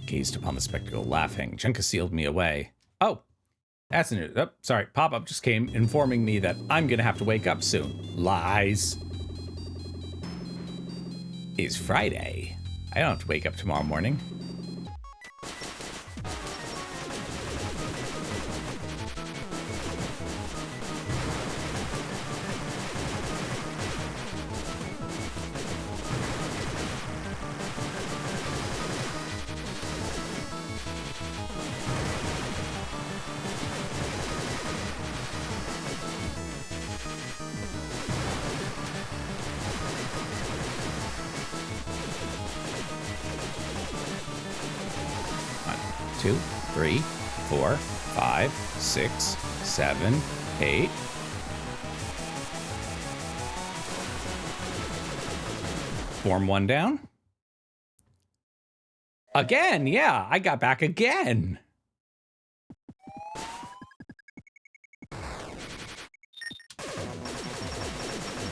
Gazed upon the spectacle, laughing. Junka sealed me away. Oh. That's new. Oh, sorry. Pop-up just came informing me that I'm gonna have to wake up soon. Lies. It's Friday. I don't have to wake up tomorrow morning. Two, 3, 4, 5, 6, 7, 8. Form 1 down. Again, yeah, I got back again.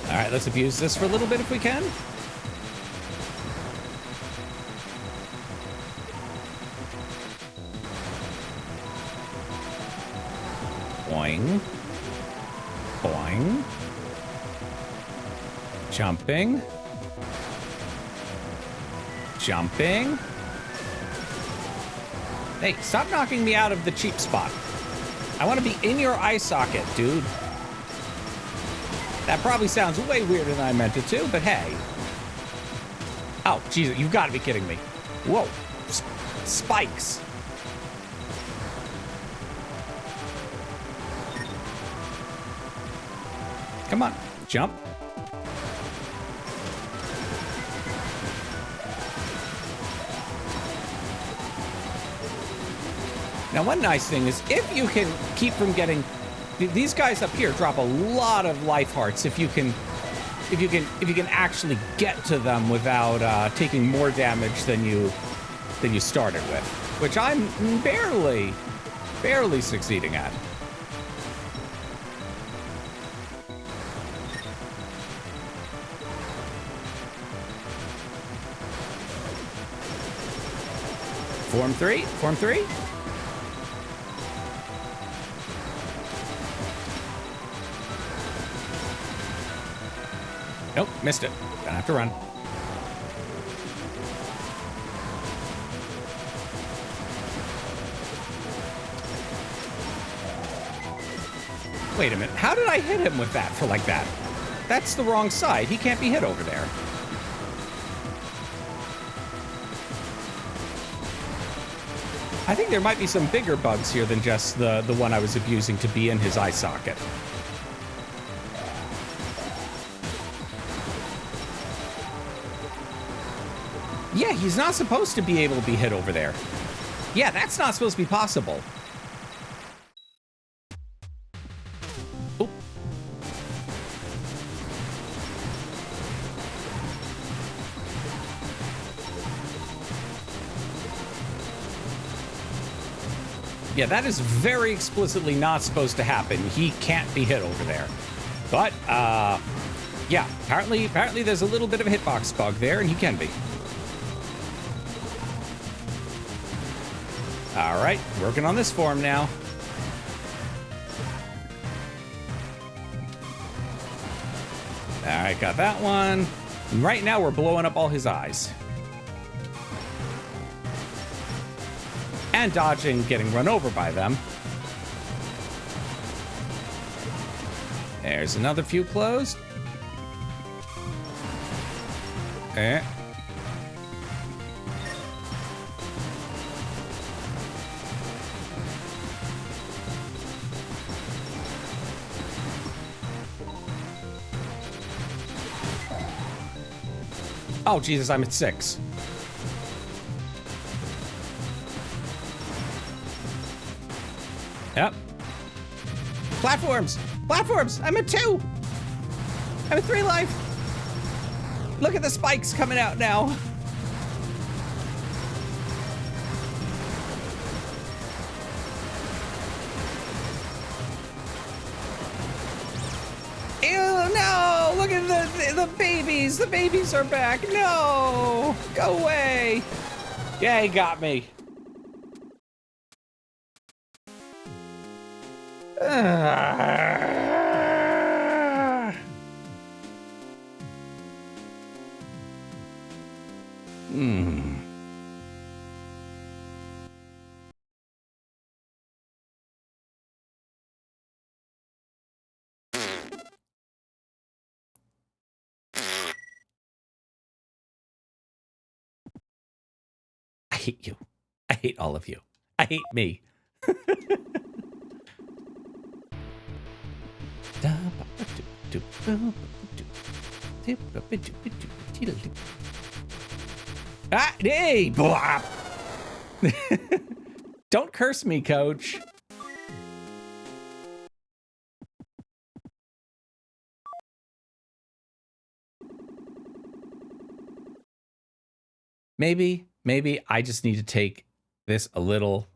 All right, let's abuse this for a little bit if we can. Boing. Boing. Jumping. Jumping. Hey, stop knocking me out of the cheap spot. I want to be in your eye socket, dude. That probably sounds way weirder than I meant it to, but hey. Oh, Jesus, you've got to be kidding me. Whoa. Spikes. Come on, jump. Now, one nice thing is if you can keep from getting these guys up here drop a lot of life hearts if you can actually get to them without taking more damage than you started with, which I'm barely succeeding at. Form 3? Form 3? Nope, missed it. Gonna have to run. Wait a minute, how did I hit him with that for like that? That's the wrong side. He can't be hit over there. I think there might be some bigger bugs here than just the one I was abusing to be in his eye socket. Yeah, he's not supposed to be able to be hit over there. Yeah, that's not supposed to be possible. Oop. Yeah, that is very explicitly not supposed to happen. He can't be hit over there. But, yeah, apparently there's a little bit of a hitbox bug there, and he can be. All right, working on this form now. All right, got that one. And right now, we're blowing up all his eyes. And dodging, getting run over by them. There's another few closed. Eh. Oh, Jesus, I'm at 6. Yep. Platforms! Platforms! I'm at 2! I'm at 3 life! Look at the spikes coming out now! Ew, no! Look at the babies! The babies are back! No! Go away! Yeah, he got me. I hate you. I hate all of you. I hate me. Ah, hey, blah. Don't curse me, coach. Maybe I just need to take this a little.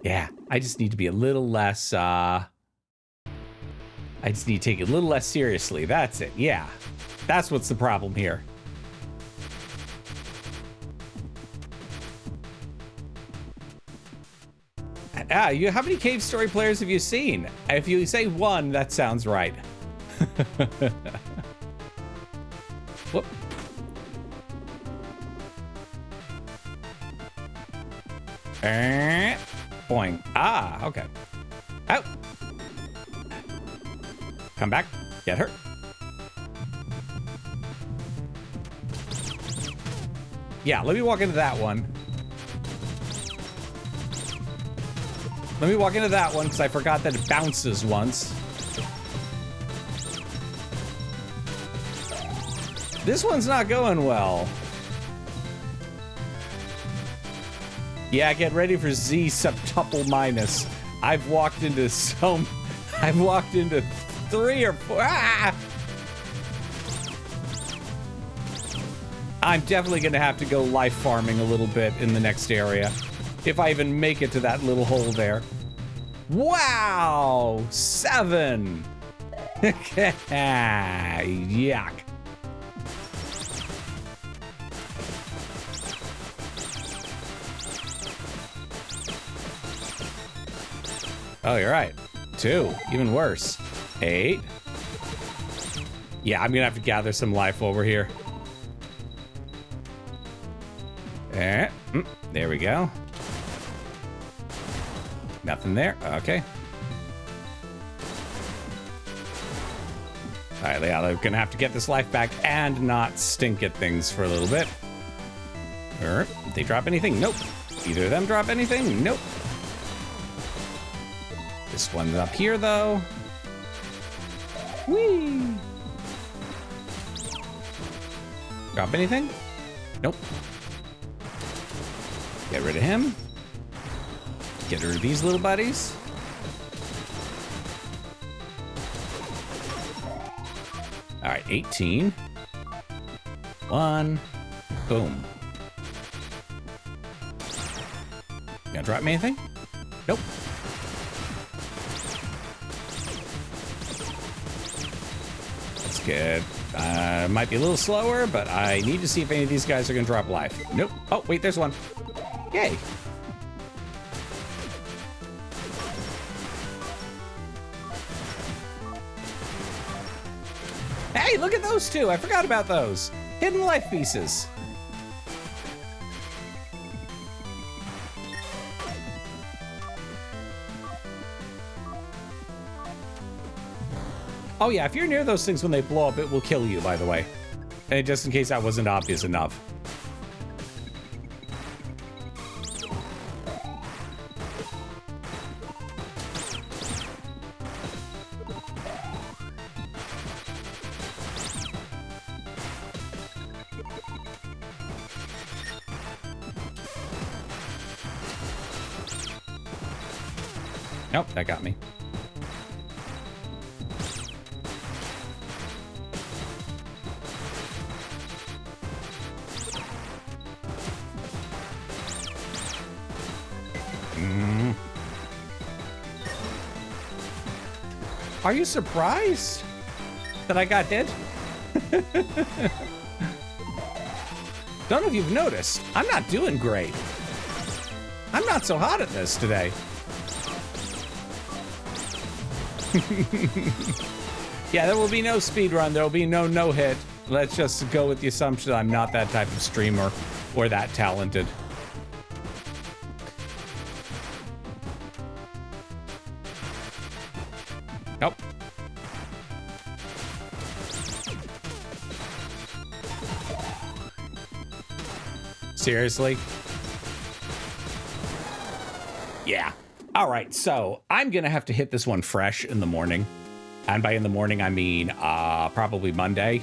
Yeah, I just need to be a little less I just need to take it a little less seriously. That's it. Yeah. That's what's the problem here. How many Cave Story players have you seen? If you say one, that sounds right. Whoop. Boing. Ah, okay. Out. Come back. Get her. Yeah, let me walk into that one. Let me walk into that one because I forgot that it bounces once. This one's not going well. Yeah, get ready for Z septuple minus. I've walked into 3 or 4. Ah! I'm definitely gonna have to go life farming a little bit in the next area. If I even make it to that little hole there. Wow! 7! Yuck. Oh, you're right. 2. Even worse. 8. Yeah, I'm gonna have to gather some life over here. There we go. Nothing there. Okay. All right, yeah, I'm gonna have to get this life back and not stink at things for a little bit. Did they drop anything? Nope. Either of them drop anything? Nope. This one's up here, though. Whee! Drop anything? Nope. Get rid of him. Get rid of these little buddies. All right, 18. 1. Boom. Gonna drop me anything? Nope. That's good. Might be a little slower, but I need to see if any of these guys are gonna drop life. Nope. Oh, wait, there's one. Yay. Hey, look at those two. I forgot about those. Hidden life pieces. Oh yeah, if you're near those things when they blow up, it will kill you, by the way. And just in case that wasn't obvious enough. Nope, that got me. Are you surprised that I got hit? Don't know if you've noticed. I'm not doing great. I'm not so hot at this today. Yeah, there will be no speed run. There will be no hit. Let's just go with the assumption I'm not that type of streamer or that talented. Nope. Seriously? Yeah. All right, so I'm gonna have to hit this one fresh in the morning. And by in the morning, I mean probably Monday.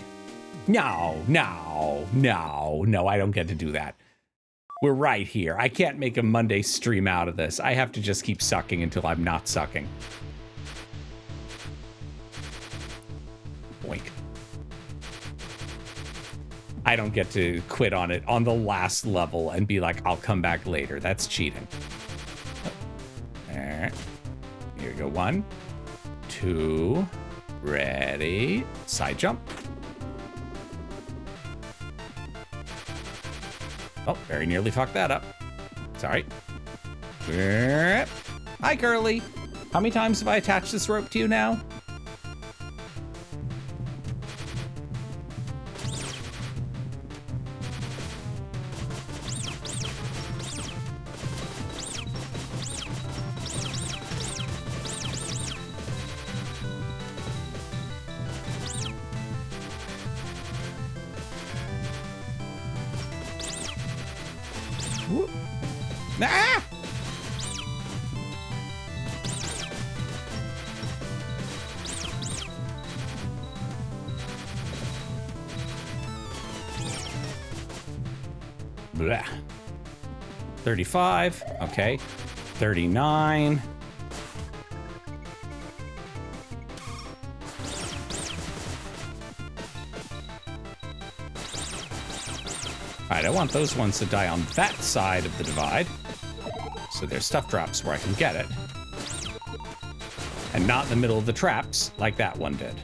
No, I don't get to do that. We're right here. I can't make a Monday stream out of this. I have to just keep sucking until I'm not sucking. Boink. I don't get to quit on it on the last level and be like, I'll come back later. That's cheating. Here we go. 1, 2, Ready. Side jump. Oh, very nearly fucked that up. Sorry. Hi, Curly. How many times have I attached this rope to you now? Whoop. Ah! Blah. 35. Okay. 39. All right, I want those ones to die on that side of the divide. So there's stuff drops where I can get it. And not in the middle of the traps like that one did.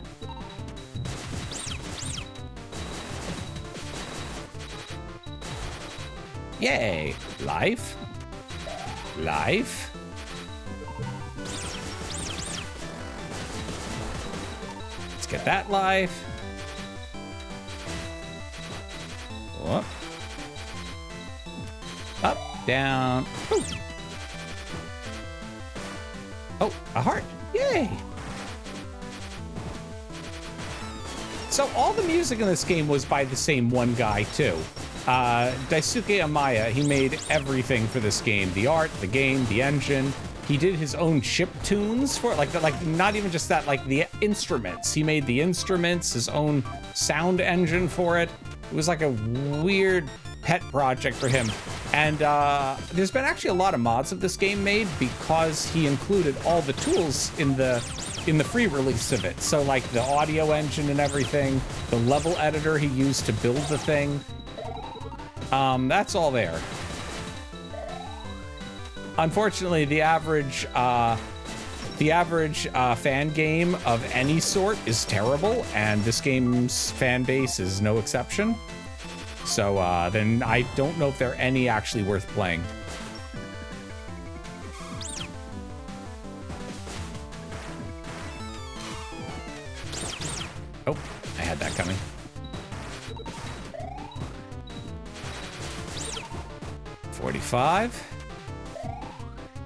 Yay! Life. Life. Let's get that life. Whoop. Up, down. Ooh. Oh, a heart. Yay! So all the music in this game was by the same one guy, too. Daisuke Amaya, he made everything for this game. The art, the game, the engine. He did his own chip tunes for it. Like not even just that, like the instruments. He made the instruments, his own sound engine for it. It was like a weird pet project for him. And there's been actually a lot of mods of this game made because he included all the tools in the free release of it. So like the audio engine and everything, the level editor he used to build the thing. That's all there. Unfortunately, the average fan game of any sort is terrible, and this game's fan base is no exception. So then I don't know if there are any actually worth playing. Oh, I had that coming. $45.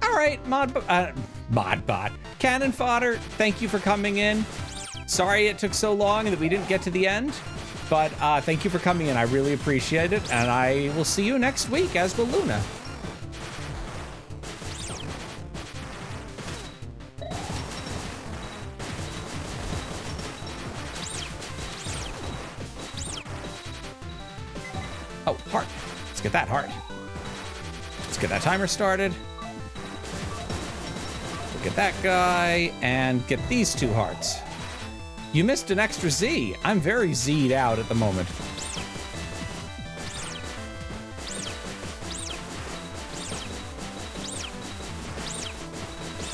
All right, Modbot. Cannon Fodder, thank you for coming in. Sorry it took so long that we didn't get to the end, but thank you for coming in. I really appreciate it, and I will see you next week, as will Luna. Oh, heart. Let's get that heart. Let's get that timer started. We'll get that guy and get these 2 hearts. You missed an extra Z. I'm very Z'd out at the moment.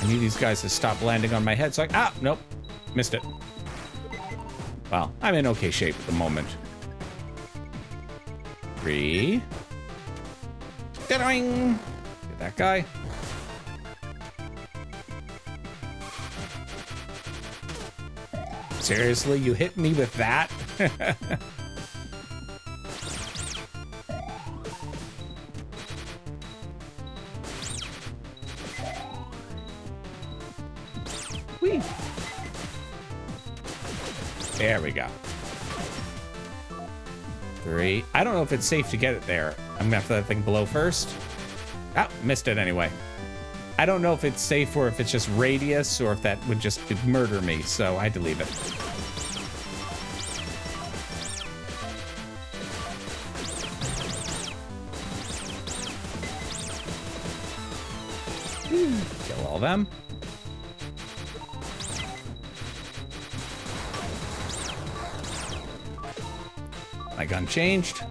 I need these guys to stop landing on my head, so nope. Missed it. Well, I'm in okay shape at the moment. 3. Get that guy. Seriously, you hit me with that? Whee! There we go. 3. I don't know if it's safe to get it there. I'm gonna have to that thing below first. Ah, missed it anyway. I don't know if it's safe or if it's just radius or if that would just murder me, so I had to leave it. Kill all them. My gun changed.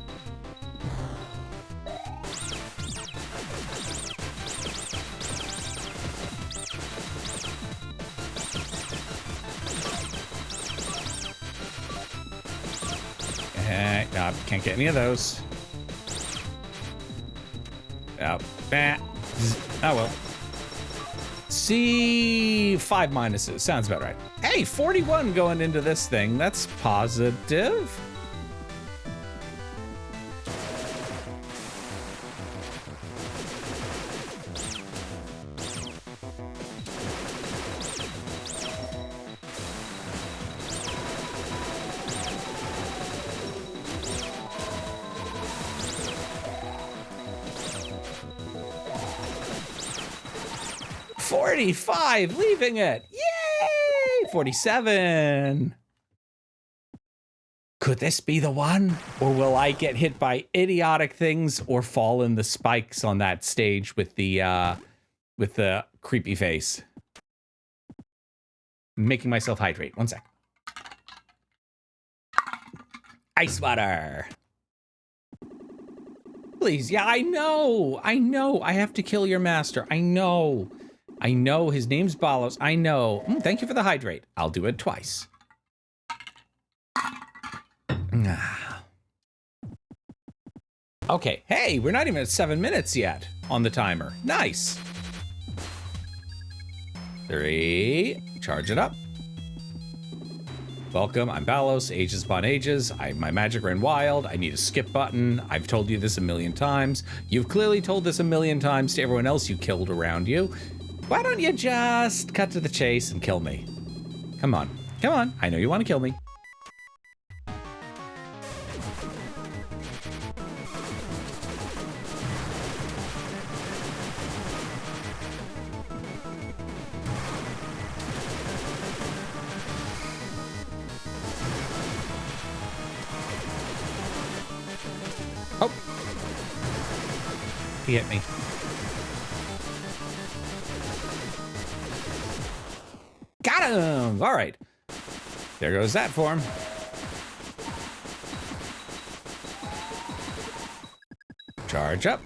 No, can't get any of those. Oh, oh well. See, 5 minuses. Sounds about right. Hey, 41 going into this thing. That's positive. $45, leaving it. Yay! 47. Could this be the one? Or will I get hit by idiotic things or fall in the spikes on that stage with the creepy face? I'm making myself hydrate. 1 sec. Ice water. Please, yeah, I know. I have to kill your master. I know. His name's Balos. I know. Thank you for the hydrate. I'll do it twice. Okay. Hey, we're not even at 7 minutes yet on the timer. Nice. 3. Charge it up. Welcome, I'm Balos, ages upon ages. My magic ran wild. I need a skip button. I've told you this a million times. You've clearly told this a million times to everyone else you killed around you. Why don't you just cut to the chase and kill me? Come on. Come on. I know you want to kill me. Oh. He hit me. Got him! All right. There goes that form. Charge up.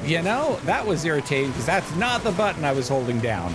You know, that was irritating because that's not the button I was holding down.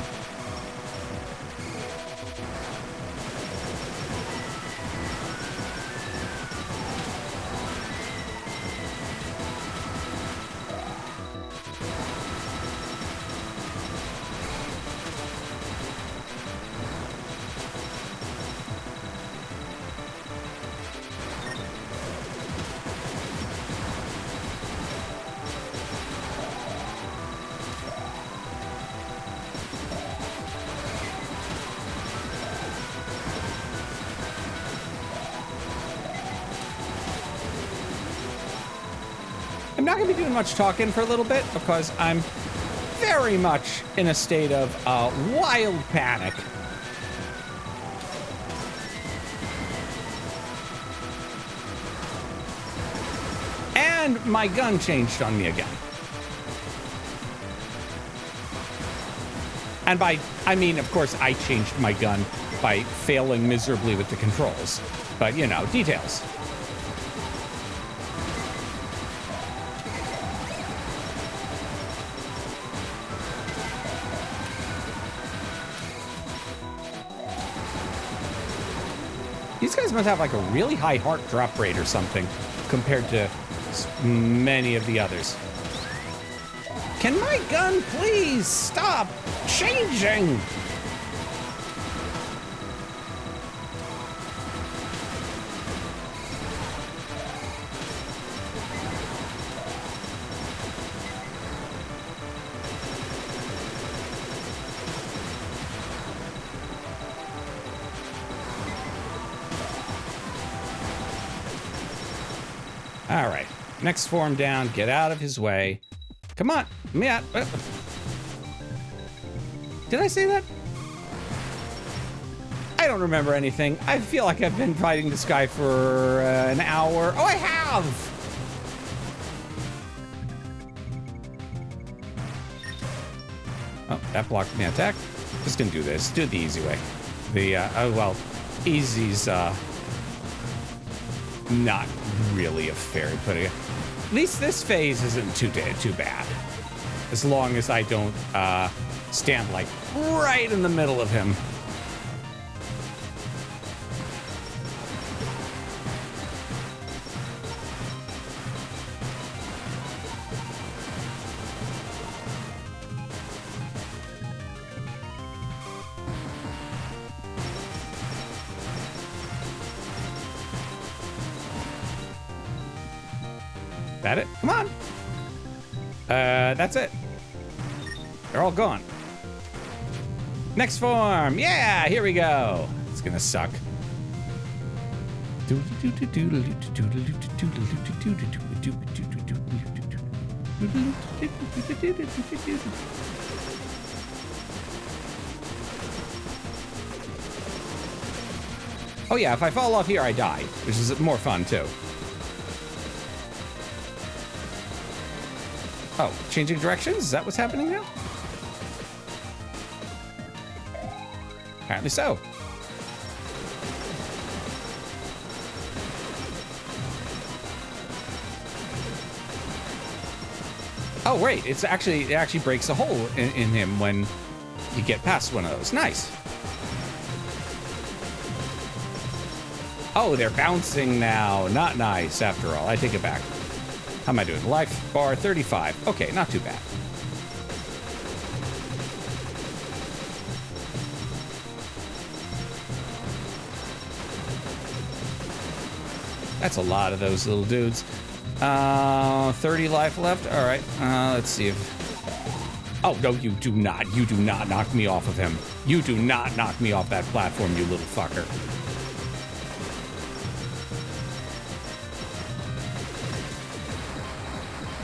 I'm not going to be doing much talking for a little bit because I'm very much in a state of wild panic. And my gun changed on me again. And I mean, of course, I changed my gun by failing miserably with the controls. But, you know, details. These guys must have like a really high heart drop rate or something compared to many of the others. Can my gun please stop changing? All right, next form down, get out of his way. Come on, Matt. Did I say that? I don't remember anything. I feel like I've been fighting this guy for an hour. Oh, I have! Oh, that blocked my attack. Just gonna do this. Do it the easy way. Oh, well, easy's, not really a fair putting it. least this phase isn't too bad. As long as I don't stand like right in the middle of him. That it? Come on. That's it. They're all gone. Next form. Yeah, here we go. It's gonna suck. Oh yeah, if I fall off here, I die, which is more fun too. Oh, changing directions? Is that what's happening now? Apparently so. Oh, wait, it actually breaks a hole in him when you get past one of those. Nice. Oh, they're bouncing now. Not nice, after all. I take it back. How am I doing? Life bar 35. Okay, not too bad. That's a lot of those little dudes. 30 life left. All right. Let's see if... Oh, no, you do not. You do not knock me off of him. You do not knock me off that platform, you little fucker.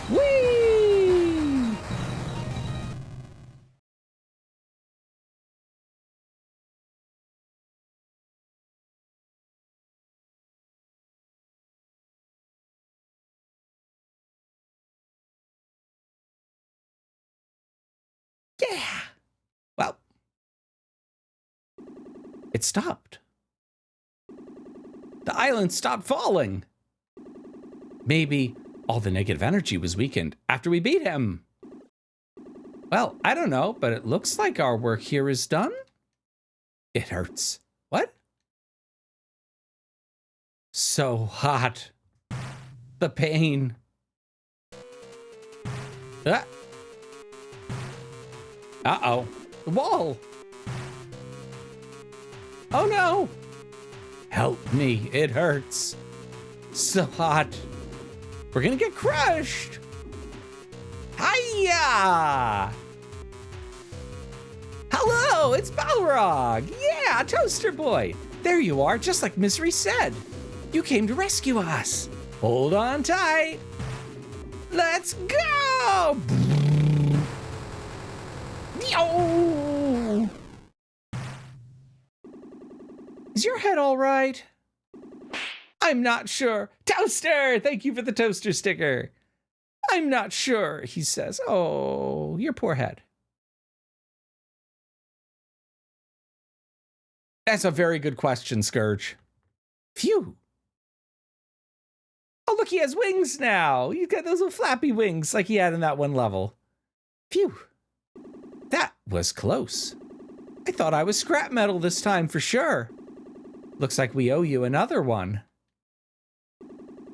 Whee! Yeah. Well, it stopped. The island stopped falling. Maybe all the negative energy was weakened after we beat him. Well, I don't know, but it looks like our work here is done. It hurts. What? So hot. The pain. Ah. Uh-oh. The wall. Oh no. Help me. It hurts. So hot. We're gonna get crushed. Hiya! Hello, it's Balrog. Yeah, Toaster Boy. There you are, just like Misery said. You came to rescue us. Hold on tight. Let's go! Yo! Is your head all right? I'm not sure. Toaster! Thank you for the toaster sticker. I'm not sure, he says. Oh, your poor head. That's a very good question, Scourge. Phew. Oh, look, he has wings now. He's got those little flappy wings like he had in that one level. Phew. That was close. I thought I was scrap metal this time for sure. Looks like we owe you another one.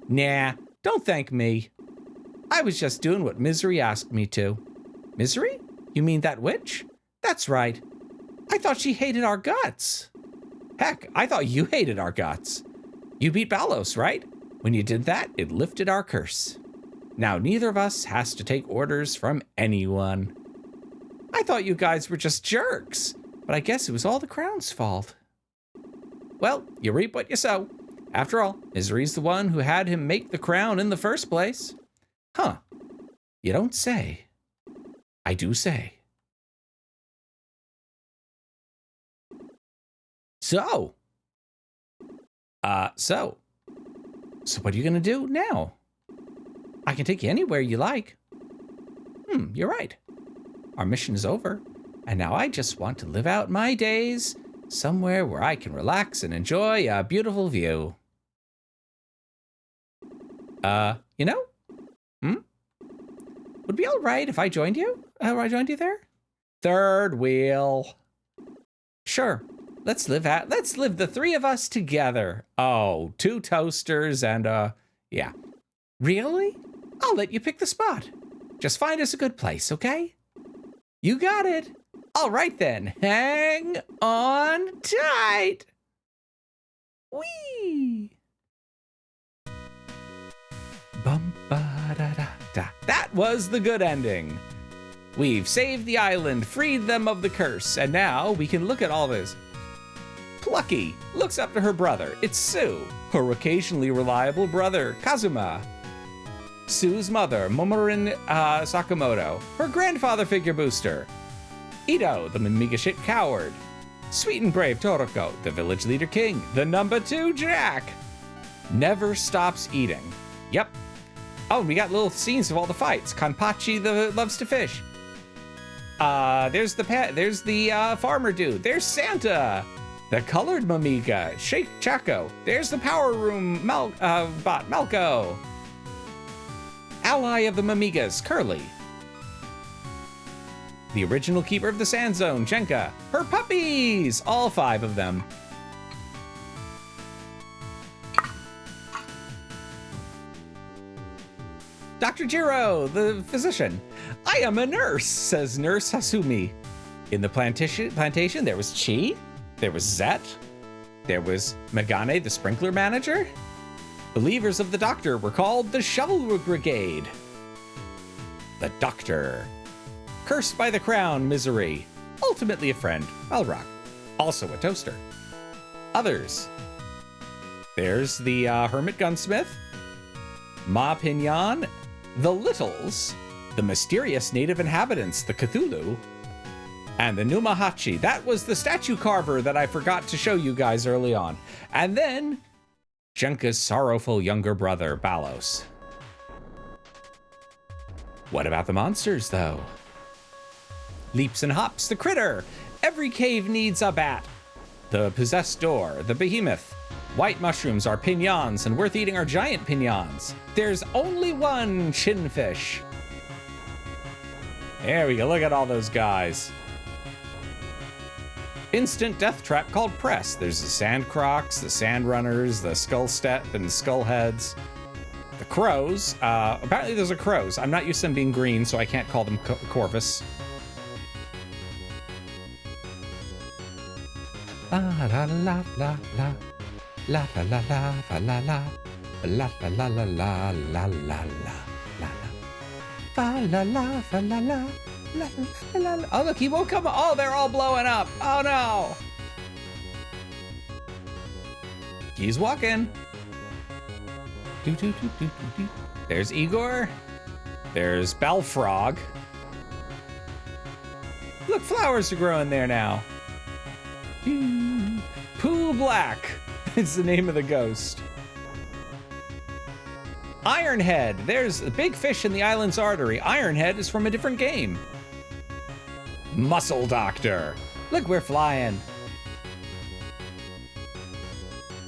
Nah, don't thank me. I was just doing what Misery asked me to. Misery? You mean that witch? That's right. I thought she hated our guts. Heck, I thought you hated our guts. You beat Balos, right? When you did that, it lifted our curse. Now neither of us has to take orders from anyone. I thought you guys were just jerks, but I guess it was all the crown's fault. Well, you reap what you sow. After all, Misery's the one who had him make the crown in the first place. Huh. You don't say. I do say. So what are you gonna do now? I can take you anywhere you like. You're right. Our mission is over, and now I just want to live out my days somewhere where I can relax and enjoy a beautiful view. You know, would it be all right if I joined you? I joined you there? Third wheel. Sure. Let's live the three of us together. Oh, 2 toasters and yeah. Really? I'll let you pick the spot. Just find us a good place, okay? You got it. All right then. Hang on tight. Whee! Bum ba da da da. That was the good ending. We've saved the island, freed them of the curse, and now we can look at all this. Plucky looks up to her brother. It's Sue, her occasionally reliable brother, Kazuma. Sue's mother, Momorin Sakamoto, her grandfather figure booster. Ito, the Mimiga shit coward. Sweet and brave Toroko, the village leader king. The number 2 Jack. Never stops eating. Yep. Oh, and we got little scenes of all the fights. Kanpachi loves to fish. There's the farmer dude. There's Santa. The colored Mimiga, Shake Chaco. There's the power room bot, Malco. Ally of the Mimigas, Curly. The original keeper of the Sand Zone, Jenka. Her puppies, all 5 of them. Dr. Jiro, the physician. I am a nurse, says Nurse Hasumi. In the plantation, there was Chi, there was Zet, there was Megane, the sprinkler manager. Believers of the Doctor were called the Shovel Brigade. The Doctor. Cursed by the crown, Misery. Ultimately a friend, Balrock. Also a toaster. Others. There's the Hermit Gunsmith, Ma Pignon, the Littles, the mysterious native inhabitants, the Cthulhu, and the Numahachi. That was the statue carver that I forgot to show you guys early on. And then Jenka's sorrowful younger brother, Balos. What about the monsters, though? Leaps and Hops, the Critter. Every cave needs a bat. The Possessed Door, the Behemoth. White mushrooms are pignons, and worth eating are giant pignons. There's only one Chinfish. There we go, look at all those guys. Instant death trap called Press. There's the Sand Crocs, the Sand Runners, the Skull Step, and the Skull Heads. The Crows, apparently those are crows. I'm not used to them being green, so I can't call them Corvus. La la la la la. La la la la la la la la la la la la la la la la fa la la fa la la la la la. Oh look, he won't come. Oh, they're all blowing up. Oh no. He's walking. There's Igor. There's Balfrog. Look, flowers are growing there now. Pooh Black. It's the name of the ghost. Ironhead. There's a big fish in the island's artery. Ironhead is from a different game. Muscle Doctor. Look, we're flying.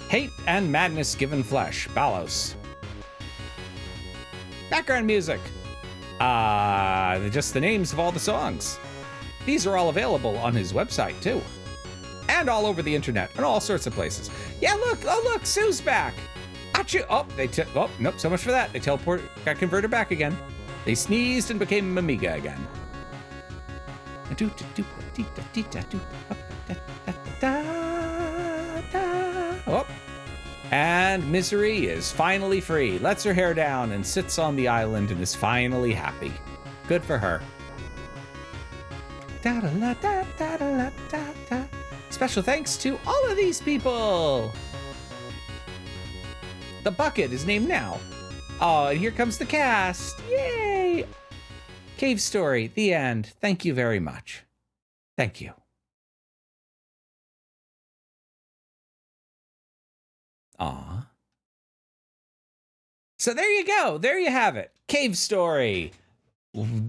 Hate and Madness Given Flesh. Balos. Background music. Just the names of all the songs. These are all available on his website, too. And all over the internet, and all sorts of places. Yeah, look, oh look, Sue's back. Achoo. Oh, oh, nope, so much for that. They got converted back again. They sneezed and became Mimiga again. Oh, and Misery is finally free, lets her hair down and sits on the island and is finally happy. Good for her. Special thanks to all of these people. The bucket is named now. Oh, and here comes the cast. Yay! Cave Story, the end. Thank you very much. Thank you. Aw. So there you go. There you have it. Cave Story.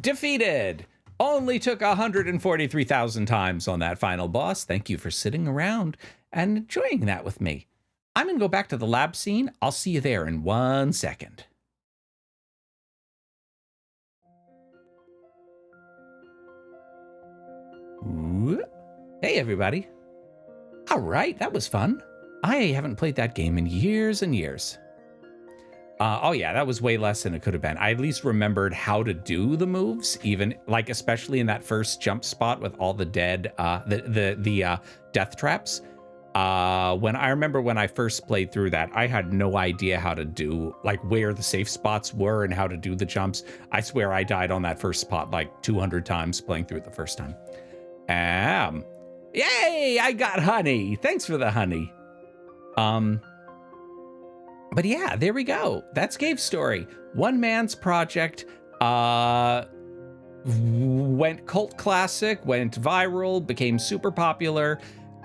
Defeated. Only took 143,000 times on that final boss. Thank you for sitting around and enjoying that with me. I'm going to go back to the lab scene. I'll see you there in 1 second. Ooh. Hey, everybody. All right, that was fun. I haven't played that game in years and years. Oh yeah, that was way less than it could have been. I at least remembered how to do the moves, even like especially in that first jump spot with all the dead, the death traps. When I remember when I first played through that, I had no idea how to do like where the safe spots were and how to do the jumps. I swear I died on that first spot like 200 times playing through it the first time. Yay! I got honey. Thanks for the honey. But yeah, there we go. That's Cave Story. One man's project. Went cult classic, went viral, became super popular,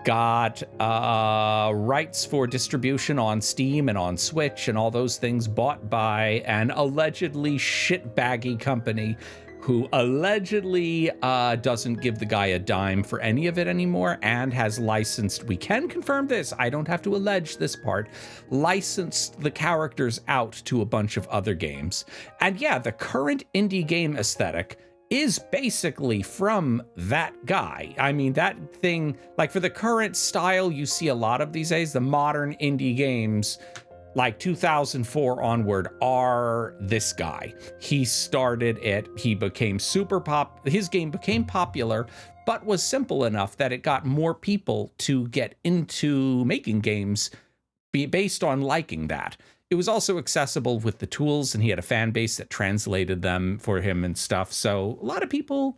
got rights for distribution on Steam and on Switch and all those things bought by an allegedly shitbaggy company who allegedly doesn't give the guy a dime for any of it anymore and has licensed, we can confirm this, I don't have to allege this part, licensed the characters out to a bunch of other games. And yeah, the current indie game aesthetic is basically from that guy. I mean, that thing, like for the current style you see a lot of these days, the modern indie games, like 2004 onward, are this guy. He started it, he became his game became popular, but was simple enough that it got more people to get into making games based on liking that. It was also accessible with the tools, and he had a fan base that translated them for him and stuff. So a lot of people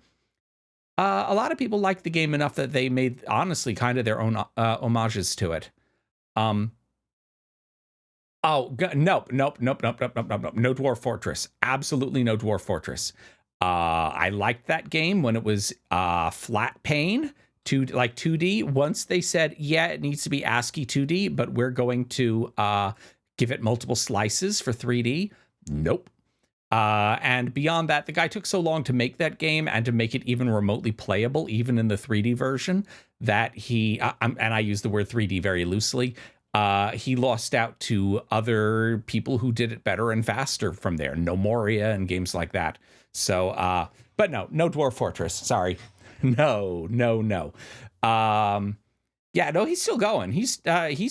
liked the game enough that they made, honestly, kind of their own homages to it. Oh, nope. No Dwarf Fortress. Absolutely no Dwarf Fortress. I liked that game when it was flat pane, 2D. Once they said, yeah, it needs to be ASCII 2D, but we're going to give it multiple slices for 3D. Nope. And beyond that, the guy took so long to make that game and to make it even remotely playable, even in the 3D version, that and I use the word 3D very loosely, he lost out to other people who did it better and faster from there. No Moria and games like that. So, but no Dwarf Fortress. Sorry. No. Yeah, no, he's still going. He's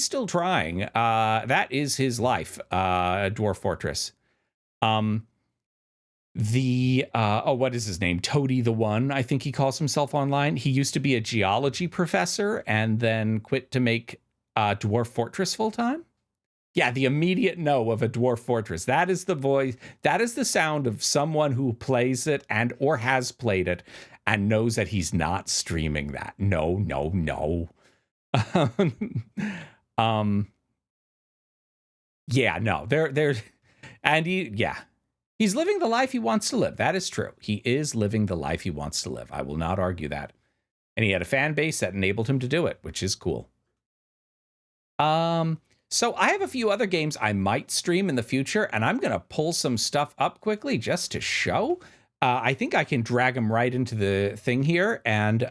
still trying. That is his life, Dwarf Fortress. What is his name? Toady the One, I think he calls himself online. He used to be a geology professor and then quit to make Dwarf Fortress full time. Yeah, the immediate no of a Dwarf Fortress. That is the voice. That is the sound of someone who plays it and or has played it and knows that he's not streaming that. No. Yeah, no. He's living the life he wants to live. That is true. He is living the life he wants to live. I will not argue that. And he had a fan base that enabled him to do it, which is cool. So I have a few other games I might stream in the future, and I'm going to pull some stuff up quickly just to show. I think I can drag them right into the thing here and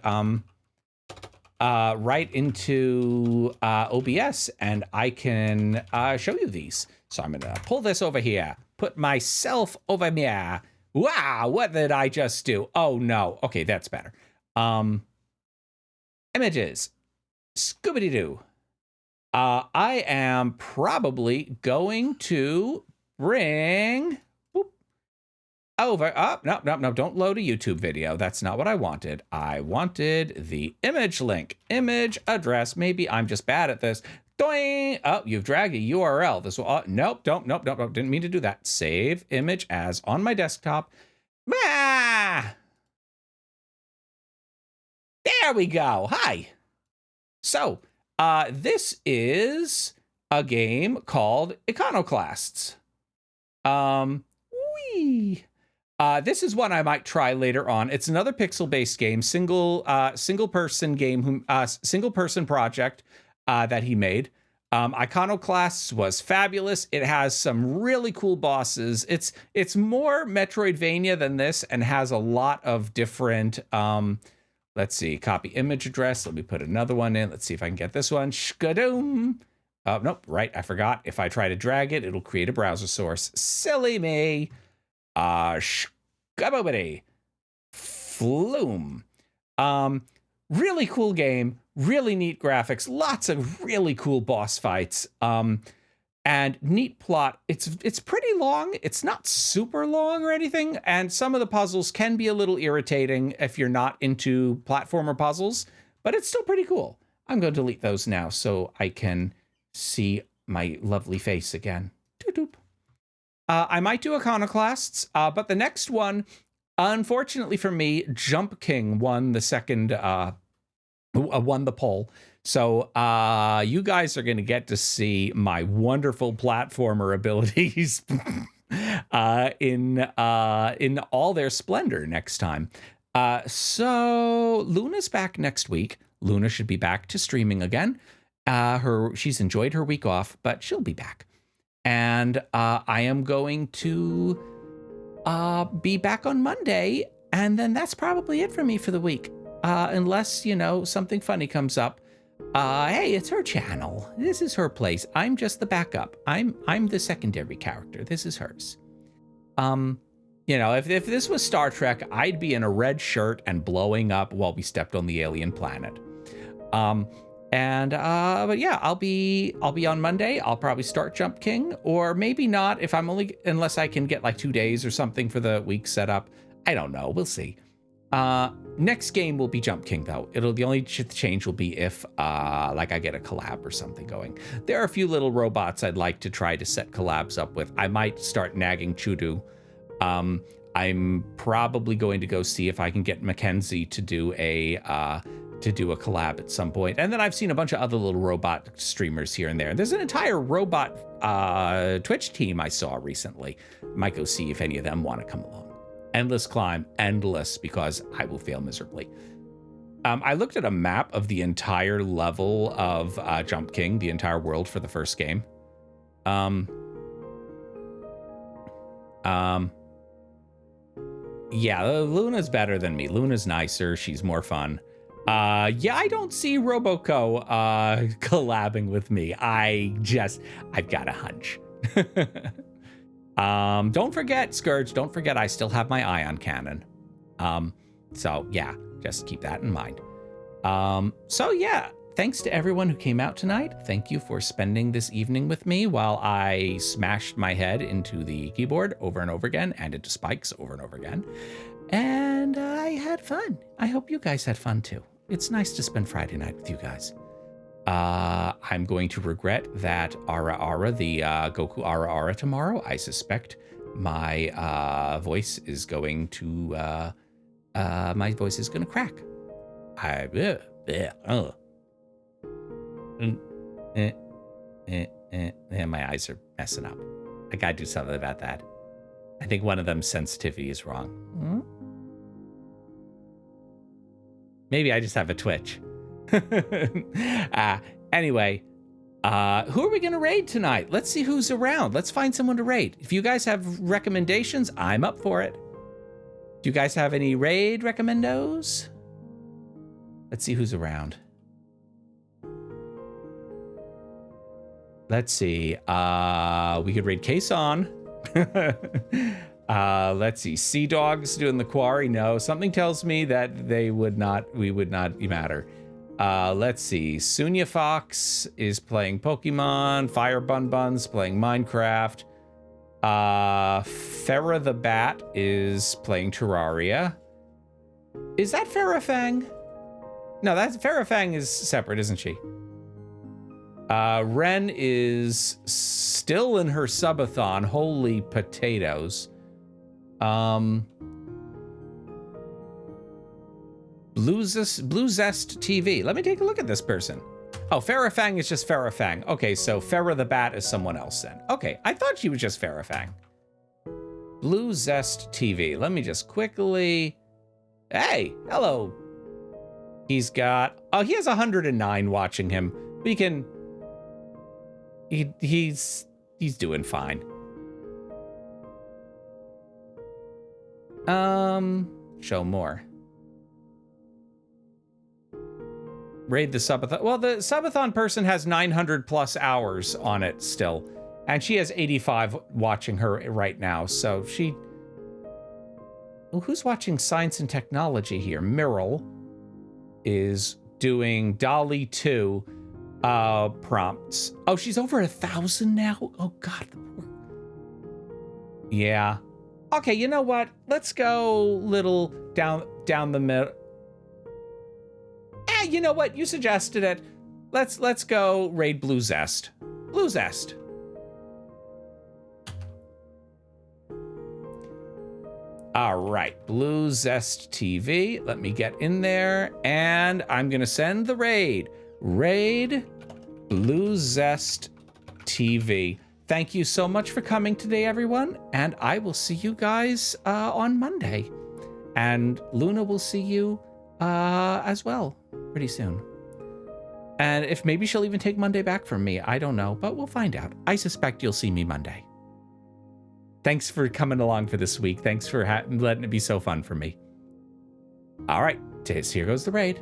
right into OBS, and I can show you these. So I'm going to pull this over here, put myself over here. Wow, what did I just do? Oh, no. Okay, that's better. Images. Scooby-Doo. I am probably going to bring over. Oh, no, don't load a YouTube video. That's not what I wanted. I wanted the image link, image address. Maybe I'm just bad at this. Doing. Oh, you've dragged a URL. This will. Nope. Didn't mean to do that. Save image as on my desktop. Ah! There we go. Hi. So, this is a game called Iconoclasts. This is one I might try later on. It's another pixel-based game, single-person game, single-person project that he made. Iconoclasts was fabulous. It has some really cool bosses. It's more Metroidvania than this and has a lot of different. Let's see, copy image address. Let me put another one in. Let's see if I can get this one. Shkadoom. Nope, right, I forgot. If I try to drag it, it'll create a browser source. Silly me. Shkabobity. Flume. Really cool game, really neat graphics, lots of really cool boss fights, and neat plot. It's pretty long. It's not super long or anything, and some of the puzzles can be a little irritating if you're not into platformer puzzles, but it's still pretty cool. I'm going to delete those now so I can see my lovely face again. Doop. I might do Iconoclasts, but the next one, unfortunately for me, Jump King won the second, won the poll. So you guys are going to get to see my wonderful platformer abilities in all their splendor next time. So Luna's back next week. Luna should be back to streaming again. She's enjoyed her week off, but she'll be back. And I am going to be back on Monday, and then that's probably it for me for the week. Unless, something funny comes up. Hey, it's her channel. This is her place. I'm just the backup. I'm the secondary character. This is hers. If this was Star Trek, I'd be in a red shirt and blowing up while we stepped on the alien planet. But yeah, I'll be on Monday. I'll probably start Jump King, or maybe not unless I can get like 2 days or something for the week set up. I don't know. We'll see. Next game will be Jump King though. The only change will be if I get a collab or something going. There are a few little robots I'd like to try to set collabs up with. I might start nagging Chudu. I'm probably going to go see if I can get Mackenzie to do a collab at some point. And then I've seen a bunch of other little robot streamers here and there. There's an entire robot Twitch team I saw recently. Might go see if any of them want to come along. Endless climb, endless, because I will fail miserably. I looked at a map of the entire level of Jump King, the entire world for the first game. Yeah, Luna's better than me. Luna's nicer. She's more fun. Yeah, I don't see Roboco collabing with me. I've got a hunch. Don't forget, Scourge, don't forget I still have my ion cannon. So yeah, just keep that in mind. So yeah, thanks to everyone who came out tonight. Thank you for spending this evening with me while I smashed my head into the keyboard over and over again and into spikes over and over again. And I had fun. I hope you guys had fun too. It's nice to spend Friday night with you guys. I'm going to regret that Ara, the Goku Ara tomorrow. I suspect my voice is going to crack. My eyes are messing up. I gotta do something about that. I think one of them's sensitivity is wrong. Maybe I just have a twitch. Anyway, who are we going to raid tonight? Let's see who's around. Let's find someone to raid. If you guys have recommendations, I'm up for it. Do you guys have any raid recommendos? Let's see who's around. Let's see. We could raid Kason. Let's see. Sea Dogs doing the quarry. No, something tells me that we would not matter. Let's see. Sunya Fox is playing Pokemon. Fire Bun Bun's playing Minecraft. Farrah the Bat is playing Terraria. Is that Farrah Fang? No, Farrah Fang is separate, isn't she? Ren is still in her subathon. Holy potatoes. Blue Zest TV. Let me take a look at this person. Oh, Farrah Fang is just Farrah Fang. Okay, so Farrah the Bat is someone else then. Okay, I thought she was just Farrah Fang. Blue Zest TV. Let me just quickly... Hey, hello. He has 109 watching him. We can... He's doing fine. Show more. Raid the subathon. Well, the subathon person has 900 plus hours on it still, and she has 85 watching her right now. So she... Well, who's watching science and technology here? Mirrell. is doing Dolly 2 prompts. Oh, she's over 1,000 now? Oh, God. Yeah. Okay, you know what? Let's go little down the middle. You know what? You suggested it. Let's go raid Blue Zest. Blue Zest. All right, Blue Zest TV. Let me get in there, and I'm gonna send the raid. Raid Blue Zest TV. Thank you so much for coming today, everyone, and I will see you guys on Monday. And Luna will see you as well pretty soon. And if maybe she'll even take Monday back from me, I don't know, but we'll find out. I suspect you'll see me Monday. Thanks for coming along for this week. Thanks for letting it be so fun for me. All right, here goes the raid.